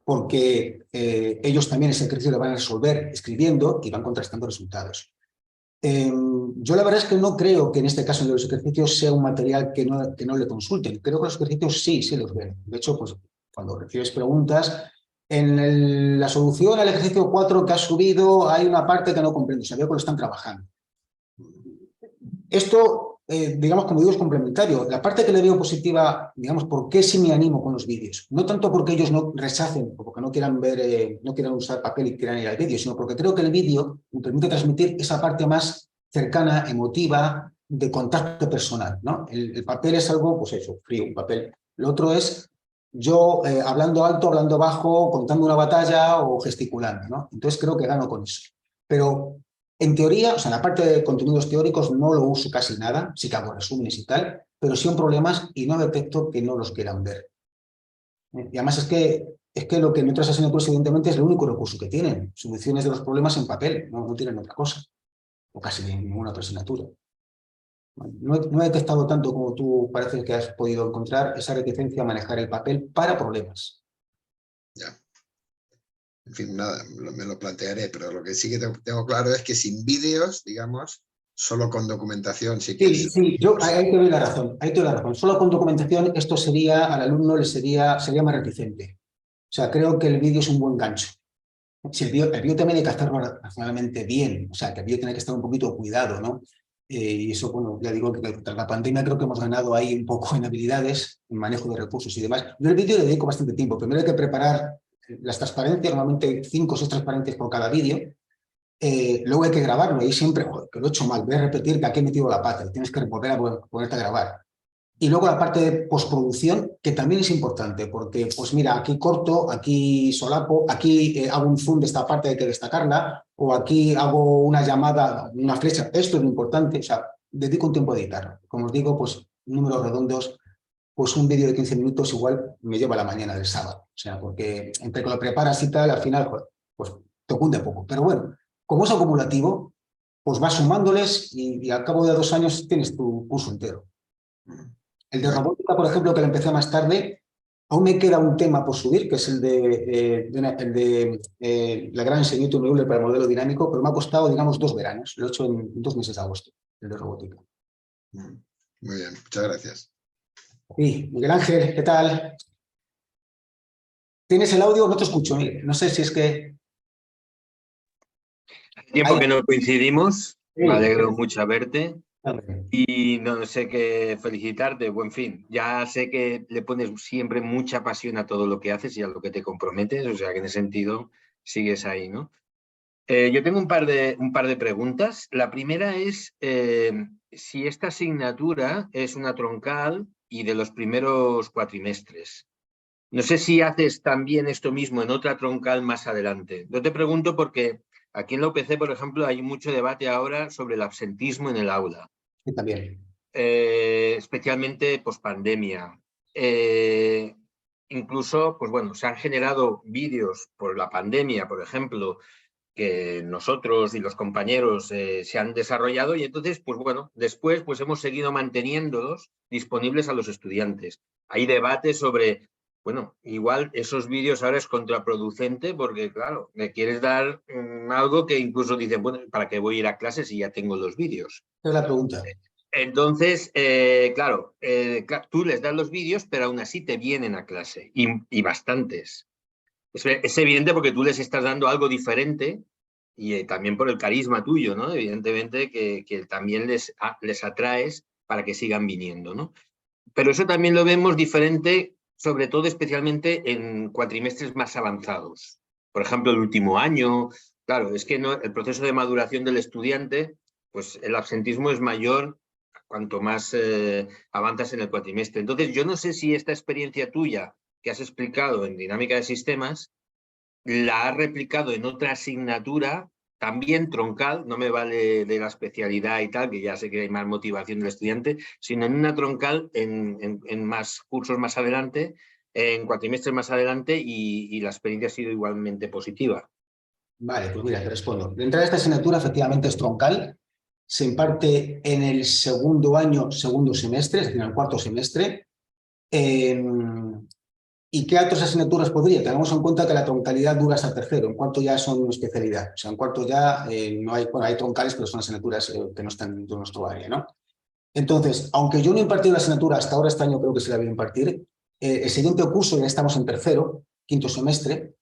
Porque ellos también ese ejercicio lo van a resolver escribiendo y van contrastando resultados. Yo la verdad es que no creo que en este caso de los ejercicios sea un material que no le consulten. Creo que los ejercicios sí los ven. De hecho, pues cuando recibes preguntas, en la solución al ejercicio 4 que has subido hay una parte que no comprendo. Sabía que lo están trabajando. Esto, digamos, como digo, es complementario. La parte que le veo positiva, digamos, ¿por qué sí me animo con los vídeos? No tanto porque ellos no rechacen o porque no quieran ver, no quieran usar papel y quieran ir al vídeo, sino porque creo que el vídeo me permite transmitir esa parte más cercana, emotiva, de contacto personal, ¿no? El papel es algo, pues eso, frío, un papel. Lo otro es yo hablando alto, hablando bajo, contando una batalla o gesticulando, ¿no? Entonces creo que gano con eso. Pero en teoría, o sea, en la parte de contenidos teóricos no lo uso casi nada, sí que hago resúmenes y tal, pero sí en problemas y no detecto que no los quieran ver. Y además es que lo que en otras asignaturas evidentemente es el único recurso que tienen, soluciones de los problemas en papel, no tienen otra cosa, o casi ninguna otra asignatura. No he detectado tanto como tú parece que has podido encontrar esa reticencia a manejar el papel para problemas. Ya. En fin, nada, me lo plantearé, pero lo que sí que tengo claro es que sin vídeos, digamos, solo con documentación sí que es... Sí, yo ahí te doy la razón, Solo con documentación esto sería, al alumno sería más reticente. O sea, creo que el vídeo es un buen gancho. Si el vídeo también hay que hacerlo racionalmente bien, o sea, que el vídeo tiene que estar un poquito cuidado, ¿no? Y eso, bueno, ya digo que tras la pandemia creo que hemos ganado ahí un poco en habilidades, en manejo de recursos y demás. Yo el vídeo le dedico bastante tiempo. Primero hay que preparar las transparencias, normalmente 5 o 6 transparencias por cada vídeo. luego hay que grabarlo, y siempre, joder, que lo he hecho mal, voy a repetir que aquí he metido la pata, y tienes que volver a ponerte a grabar. Y luego la parte de postproducción, que también es importante, porque, pues mira, aquí corto, aquí solapo, aquí hago un zoom de esta parte, hay que destacarla, o aquí hago una llamada, una flecha, esto es lo importante, o sea, dedico un tiempo a editarlo. Como os digo, pues números redondos, pues un vídeo de 15 minutos igual me lleva a la mañana del sábado, o sea, porque entre que lo preparas y tal, al final, joder, pues te cunde poco. Pero bueno, como es acumulativo, pues vas sumándoles y al cabo de 2 años tienes tu curso entero. El de robótica, por ejemplo, que lo empecé más tarde, aún me queda un tema por subir, que es el de Lagrange Newton Euler para el modelo dinámico, pero me ha costado, digamos, 2 veranos. Lo he hecho en 2 meses de agosto, el de robótica. Muy bien, muchas gracias. Sí, Miguel Ángel, ¿qué tal? ¿Tienes el audio? No te escucho, Miguel. No sé si es que... Tiempo que no coincidimos, Sí. me alegro mucho a verte Vale. y no sé qué felicitarte, buen fin. Ya sé que le pones siempre mucha pasión a todo lo que haces y a lo que te comprometes, o sea que en ese sentido sigues ahí, ¿no? Yo tengo un par de preguntas. La primera es si esta asignatura es una troncal y de los primeros cuatrimestres. No sé si haces también esto mismo en otra troncal más adelante. Yo te pregunto porque aquí en la UPC, por ejemplo, hay mucho debate ahora sobre el absentismo en el aula, Sí, también. especialmente pospandemia. Incluso, pues bueno, se han generado vídeos por la pandemia, por ejemplo, que nosotros y los compañeros se han desarrollado y entonces, pues bueno, después pues hemos seguido manteniéndolos disponibles a los estudiantes. Hay debate sobre, bueno, igual esos vídeos ahora es contraproducente porque, claro, me quieres dar algo que incluso dicen, bueno, ¿para qué voy a ir a clase si ya tengo los vídeos? Esa es la pregunta. Entonces, claro, tú les das los vídeos, pero aún así te vienen a clase y bastantes. Es evidente porque tú les estás dando algo diferente y también por el carisma tuyo, ¿no? Evidentemente que también les atraes para que sigan viniendo, ¿no? Pero eso también lo vemos diferente, sobre todo especialmente en cuatrimestres más avanzados. Por ejemplo, el último año, claro, es que no, el proceso de maduración del estudiante, pues el absentismo es mayor cuanto más avanzas en el cuatrimestre. Entonces, yo no sé si esta experiencia tuya que has explicado en dinámica de sistemas, la has replicado en otra asignatura, también troncal, no me vale de la especialidad y tal, que ya sé que hay más motivación del estudiante, sino en una troncal en más cursos más adelante, en cuatrimestres más adelante, y la experiencia ha sido igualmente positiva. Vale, pues mira, te respondo. De entrada, esta asignatura efectivamente es troncal. Se imparte en el segundo año, segundo semestre, es decir, en el cuarto semestre. ¿Y qué otras asignaturas podría? Tengamos en cuenta que la troncalidad dura hasta tercero, en cuarto ya son especialidad. O sea, en cuarto ya no hay, bueno, hay troncales, pero son asignaturas que no están dentro de nuestro área, ¿no? Entonces, aunque yo no he impartido la asignatura hasta ahora, este año creo que se la voy a impartir, el siguiente curso, ya estamos en tercero, quinto semestre,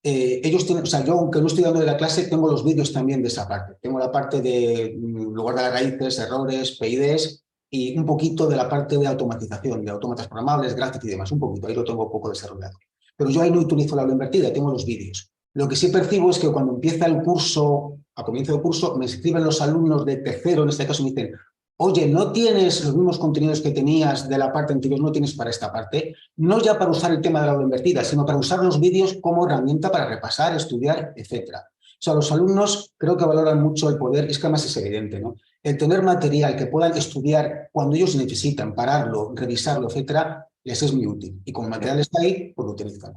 ellos tienen, o sea, yo aunque no estoy dando de la clase, tengo los vídeos también de esa parte. Tengo la parte de lugar de las raíces, errores, PIDs y un poquito de la parte de automatización, de autómatas programables, graphics y demás, un poquito, ahí lo tengo poco desarrollado. Pero yo ahí no utilizo la aula invertida, tengo los vídeos. Lo que sí percibo es que cuando empieza el curso, a comienzo del curso, me escriben los alumnos de tercero, en este caso me dicen, oye, ¿no tienes los mismos contenidos que tenías de la parte anterior, no tienes para esta parte? No ya para usar el tema de la aula invertida, sino para usar los vídeos como herramienta para repasar, estudiar, etc. O sea, los alumnos creo que valoran mucho el poder, es que además es evidente, ¿no? El tener material que puedan estudiar cuando ellos necesitan, pararlo, revisarlo, etc., les es muy útil. Y como el material está ahí, pues lo utilizan.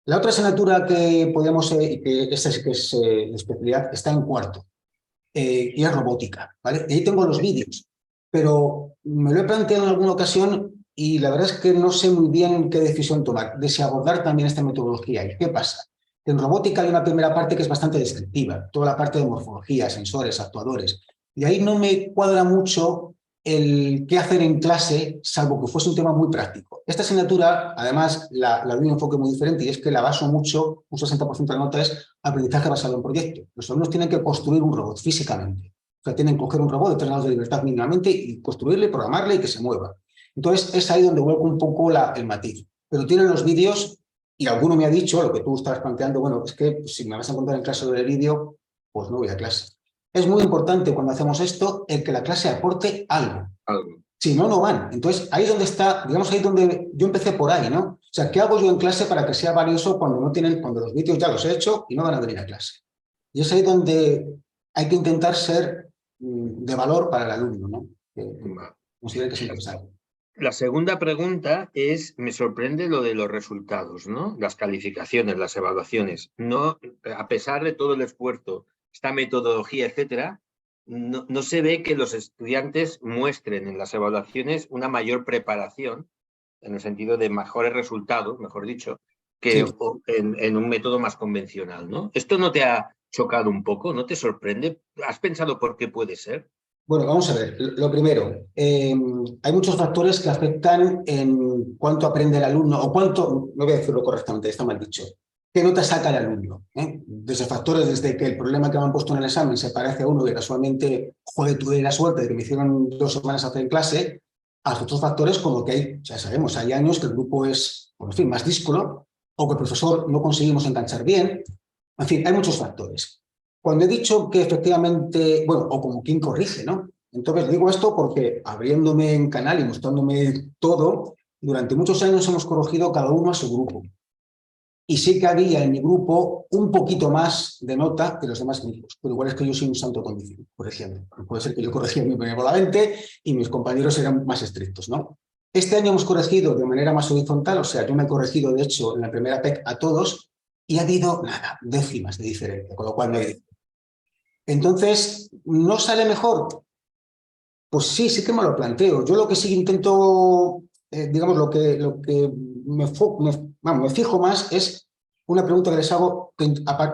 La otra asignatura que podemos, que esa sí que es la especialidad, está en cuarto, y es robótica, ¿vale? Y ahí tengo los vídeos. Pero me lo he planteado en alguna ocasión y la verdad es que no sé muy bien qué decisión tomar, de si abordar también esta metodología. ¿Y qué pasa? En robótica hay una primera parte que es bastante descriptiva, toda la parte de morfología, sensores, actuadores. Y ahí no me cuadra mucho el qué hacer en clase, salvo que fuese un tema muy práctico. Esta asignatura, además, la doy un enfoque muy diferente y es que la baso mucho, un 60% de la nota es aprendizaje basado en proyecto. Los alumnos tienen que construir un robot físicamente. O sea, tienen que coger un robot de 3 grados de libertad mínimamente y construirle, programarle y que se mueva. Entonces, es ahí donde vuelvo un poco el matiz. Pero tienen los vídeos y alguno me ha dicho, lo que tú estabas planteando, bueno, es que si me vas a contar en clase del vídeo, pues no voy a clase. Es muy importante cuando hacemos esto el que la clase aporte algo. Algo. Si no, no van. Entonces, ahí donde está, digamos, ahí donde yo empecé por ahí, ¿no? O sea, ¿qué hago yo en clase para que sea valioso cuando no tienen, cuando los vídeos ya los he hecho y no van a venir a clase? Y es ahí donde hay que intentar ser de valor para el alumno, ¿no? Que considere que es interesante. La segunda pregunta es, me sorprende lo de los resultados, ¿no? Las calificaciones, las evaluaciones. No, a pesar de todo el esfuerzo, esta metodología, etcétera, no se ve que los estudiantes muestren en las evaluaciones una mayor preparación, en el sentido de mejores resultados, mejor dicho, que Sí. en un método más convencional, ¿no? ¿Esto no te ha chocado un poco? ¿No te sorprende? ¿Has pensado por qué puede ser? Bueno, vamos a ver. Lo primero, hay muchos factores que afectan en cuánto aprende el alumno o cuánto, no voy a decirlo correctamente, está mal dicho, qué nota saca el alumno. Desde factores, desde que el problema que me han puesto en el examen se parece a uno que casualmente, joder, tuve la suerte de que me hicieron 2 semanas hacer en clase, a otros factores como que hay, ya sabemos, hay años que el grupo es, por fin, más díscolo o que el profesor no conseguimos enganchar bien. En fin, hay muchos factores. Cuando he dicho que efectivamente, bueno, o como quien corrige, ¿no? Entonces digo esto porque abriéndome en canal y mostrándome todo, durante muchos años hemos corregido cada uno a su grupo. Y sí que había en mi grupo un poquito más de nota que los demás grupos, pero igual es que yo soy un santo condición, por ejemplo. Puede ser que yo corregía muy benévolamente y mis compañeros eran más estrictos, ¿no? Este año hemos corregido de manera más horizontal, o sea, yo me he corregido, de hecho, en la primera PEC a todos y ha habido, nada, décimas de diferencia, con lo cual no hay. Entonces, ¿no sale mejor? Pues sí, sí que me lo planteo. Yo lo que sí intento, digamos, lo que me fijo más es una pregunta que les hago.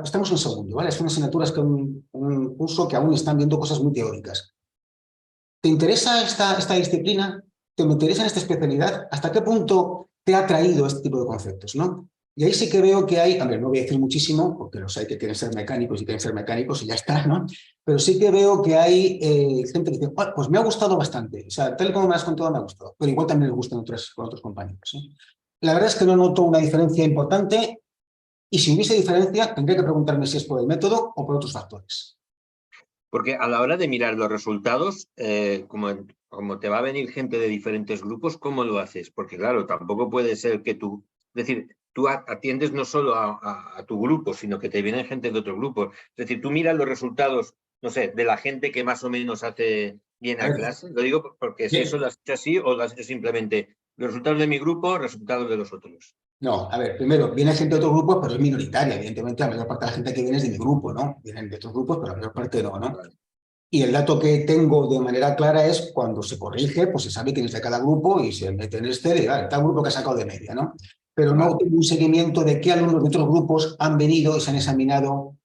Estamos en segundo, ¿vale? Son asignaturas que un curso que aún están viendo cosas muy teóricas. ¿Te interesa esta disciplina? ¿Te interesa en esta especialidad? ¿Hasta qué punto te ha traído este tipo de conceptos, no? Y ahí sí que veo que hay, a ver, no voy a decir muchísimo, porque los hay que quieren ser mecánicos y quieren ser mecánicos y ya está, ¿no? Pero sí que veo que hay gente que dice, pues me ha gustado bastante, o sea, tal como me has contado me ha gustado, pero igual también les gustan con otros compañeros. La verdad es que no noto una diferencia importante y si hubiese diferencia tendría que preguntarme si es por el método o por otros factores. Porque a la hora de mirar los resultados, como te va a venir gente de diferentes grupos, ¿cómo lo haces? Porque claro, tampoco puede ser que tú, es decir, tú atiendes no solo a tu grupo, sino que te vienen gente de otro grupo. Es decir, tú miras los resultados, no sé, de la gente que más o menos hace bien a clase. Lo digo porque si eso lo has hecho así o lo has hecho simplemente los resultados de mi grupo, resultados de los otros. No, a ver, primero, viene gente de otros grupos, pero es minoritaria, evidentemente. La mayor parte de la gente que viene es de mi grupo, ¿no? Vienen de otros grupos, pero la mayor parte no, ¿no? Vale. Y el dato que tengo de manera clara es cuando se corrige, pues se sabe quién es de cada grupo y se mete en este, vale, tal grupo que ha sacado de media, ¿no? Pero no tengo un seguimiento de qué alumnos de otros grupos han venido y se han examinado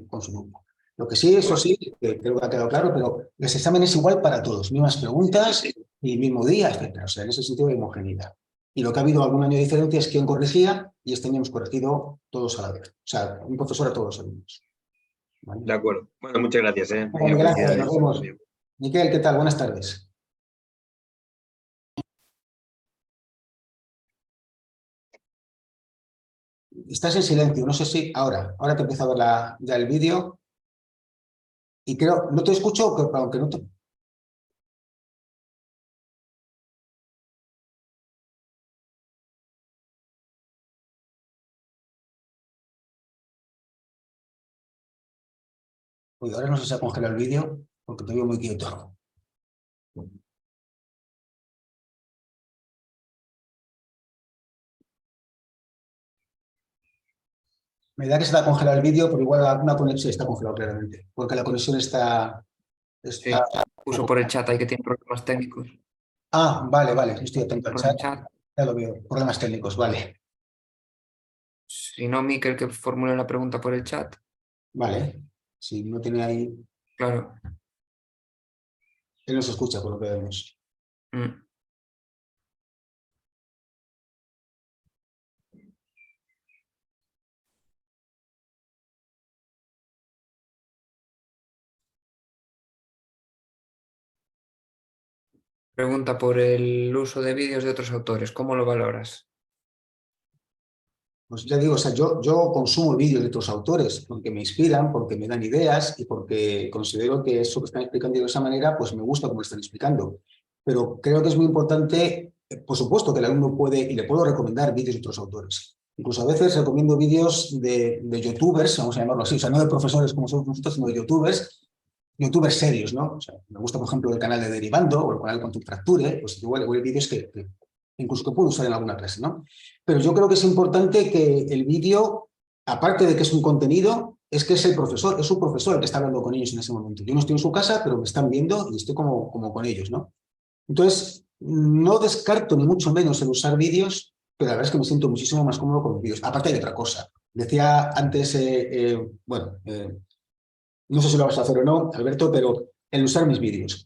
con su grupo. Lo que sí, eso sí, creo que ha quedado claro, pero los exámenes igual para todos, mismas preguntas y mismo día, etcétera. O sea, en ese sentido de homogeneidad. Y lo que ha habido algún año de diferencia es quién corregía y este año hemos corregido todos a la vez. O sea, un profesor a todos los alumnos. ¿Vale? De acuerdo. Bueno, muchas gracias. Bueno, gracias, nos Felicidades. vemos. Miquel, ¿qué tal? Buenas tardes. Estás en silencio, no sé si ahora te empiezo a ver ya el vídeo y creo, no te escucho, aunque no te... Uy, ahora no sé si se ha congelado el vídeo porque te veo muy quieto. Me da que se te ha congelado el vídeo, pero igual alguna conexión está congelada claramente, porque la conexión está... Sí, puso por el chat ahí que tiene problemas técnicos. Ah, vale, estoy atento al Por el chat. chat. Ya lo veo, problemas técnicos, vale. Si no, Miquel, que formule la pregunta por el chat. Vale, si no tiene ahí... Claro. Él no se escucha por lo que vemos. Mm. Pregunta por el uso de vídeos de otros autores. ¿Cómo lo valoras? Pues ya digo, o sea, yo consumo vídeos de otros autores porque me inspiran, porque me dan ideas y porque considero que eso que están explicando de esa manera, pues me gusta como lo están explicando. Pero creo que es muy importante, por supuesto, que el alumno puede, y le puedo recomendar vídeos de otros autores. Incluso a veces recomiendo vídeos de youtubers, vamos a llamarlo así, o sea, no de profesores como somos nosotros, sino de youtubers serios, ¿no? O sea, me gusta, por ejemplo, el canal de Derivando o el canal Con tu Fracture, pues igual vídeos que incluso que puedo usar en alguna clase, ¿no? Pero yo creo que es importante que el vídeo, aparte de que es un contenido, es que es el profesor, es su profesor el que está hablando con ellos en ese momento. Yo no estoy en su casa, pero me están viendo y estoy como con ellos, ¿no? Entonces, no descarto ni mucho menos el usar vídeos, pero la verdad es que me siento muchísimo más cómodo con vídeos. Aparte de otra cosa. Decía antes, no sé si lo vas a hacer o no, Alberto, pero el usar mis vídeos.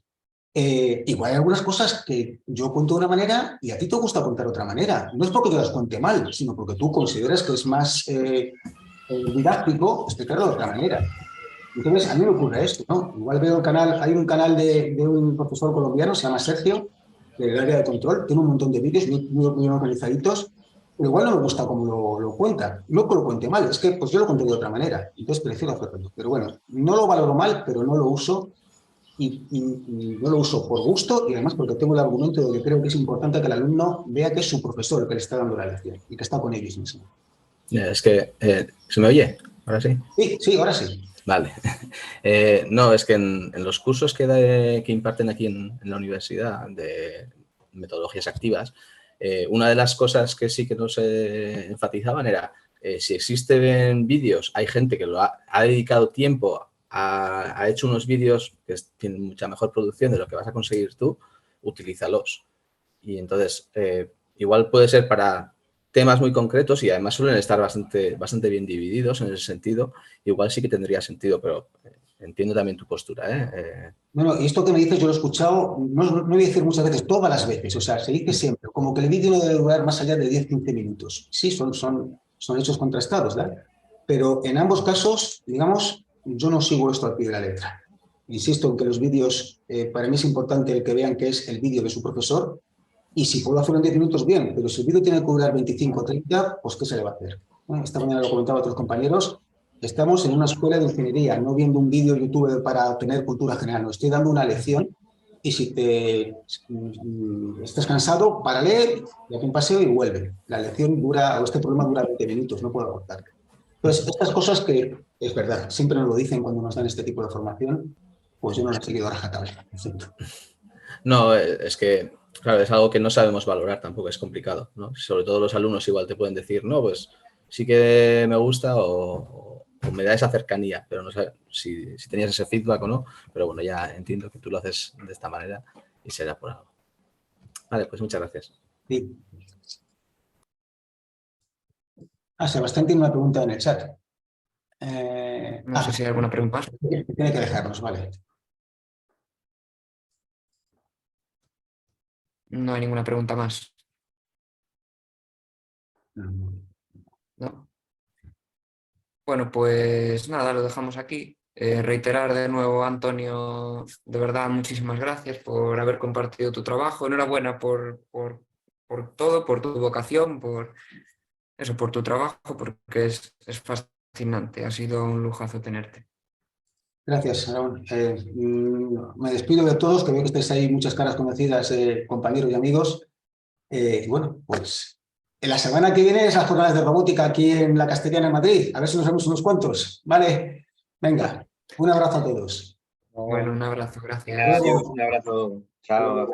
Igual hay algunas cosas que yo cuento de una manera y a ti te gusta contar de otra manera. No es porque te las cuente mal, sino porque tú consideras que es más didáctico explicarlo de otra manera. Entonces, a mí me ocurre esto, ¿no? Igual veo el canal, hay un canal de un profesor colombiano, se llama Sergio, del área de control, tiene un montón de vídeos muy organizaditos, pero igual no me gusta cómo lo cuenta. No que lo cuente mal, es que pues yo lo cuento de otra manera, entonces prefiero hacerlo. Pero bueno, no lo valoro mal, pero no lo uso y no lo uso por gusto y además porque tengo el argumento de que creo que es importante que el alumno vea que es su profesor el que le está dando la lección y que está con ellos mismos. Es que, ¿se me oye? ¿Ahora sí? Sí, ahora sí. Vale. No, es que en los cursos que imparten aquí en la universidad de metodologías activas, una de las cosas que sí que nos enfatizaban era si existen vídeos, hay gente que lo ha dedicado tiempo, ha hecho unos vídeos que tienen mucha mejor producción de lo que vas a conseguir tú, utilízalos. Y entonces, igual puede ser para temas muy concretos y además suelen estar bastante bien divididos en ese sentido. Igual sí que tendría sentido, pero entiendo también tu postura, ¿eh? Bueno, y esto que me dices yo lo he escuchado, no voy a decir muchas veces, todas las veces, o sea, se dice siempre, como que el vídeo no debe durar más allá de 10-15 minutos. Sí, son hechos contrastados, ¿verdad? Pero en ambos casos, digamos, yo no sigo esto al pie de la letra. Insisto en que los vídeos, para mí es importante el que vean que es el vídeo de su profesor y si puedo hacerlo en 10 minutos, bien, pero si el vídeo tiene que durar 25 o 30, pues ¿qué se le va a hacer? Esta mañana lo comentaba a otros compañeros, estamos en una escuela de ingeniería, no viendo un vídeo YouTube para tener cultura general, no, estoy dando una lección y si estás cansado, párale, date un paseo y vuelve. La lección dura, o este problema dura 20 minutos, no puedo acortar. Entonces, estas cosas que, es verdad, siempre nos lo dicen cuando nos dan este tipo de formación, pues yo no las he seguido a rajatabla. No, es que, claro, es algo que no sabemos valorar tampoco, es complicado, ¿no? Sobre todo los alumnos igual te pueden decir, no, pues sí que me gusta o me da esa cercanía, pero no sé si tenías ese feedback o no, pero bueno, ya entiendo que tú lo haces de esta manera y será por algo. Vale, pues muchas gracias. Sí. Sebastián tiene una pregunta en el chat. No sé si hay alguna pregunta más. Tiene que dejarnos, vale. No hay ninguna pregunta más. ¿No? Bueno, pues nada, lo dejamos aquí. Reiterar de nuevo, Antonio, de verdad, muchísimas gracias por haber compartido tu trabajo. Enhorabuena por todo, por tu vocación, por tu trabajo, porque es fascinante. Ha sido un lujazo tenerte. Gracias, Aaron. Me despido de todos, que veo que estáis ahí muchas caras conocidas, compañeros y amigos. Bueno, pues en la semana que viene es las jornadas de robótica aquí en la Castellana en Madrid. A ver si nos vemos unos cuantos. Vale, venga, un abrazo a todos. Bueno, un abrazo, gracias. Adiós, un abrazo. Chao.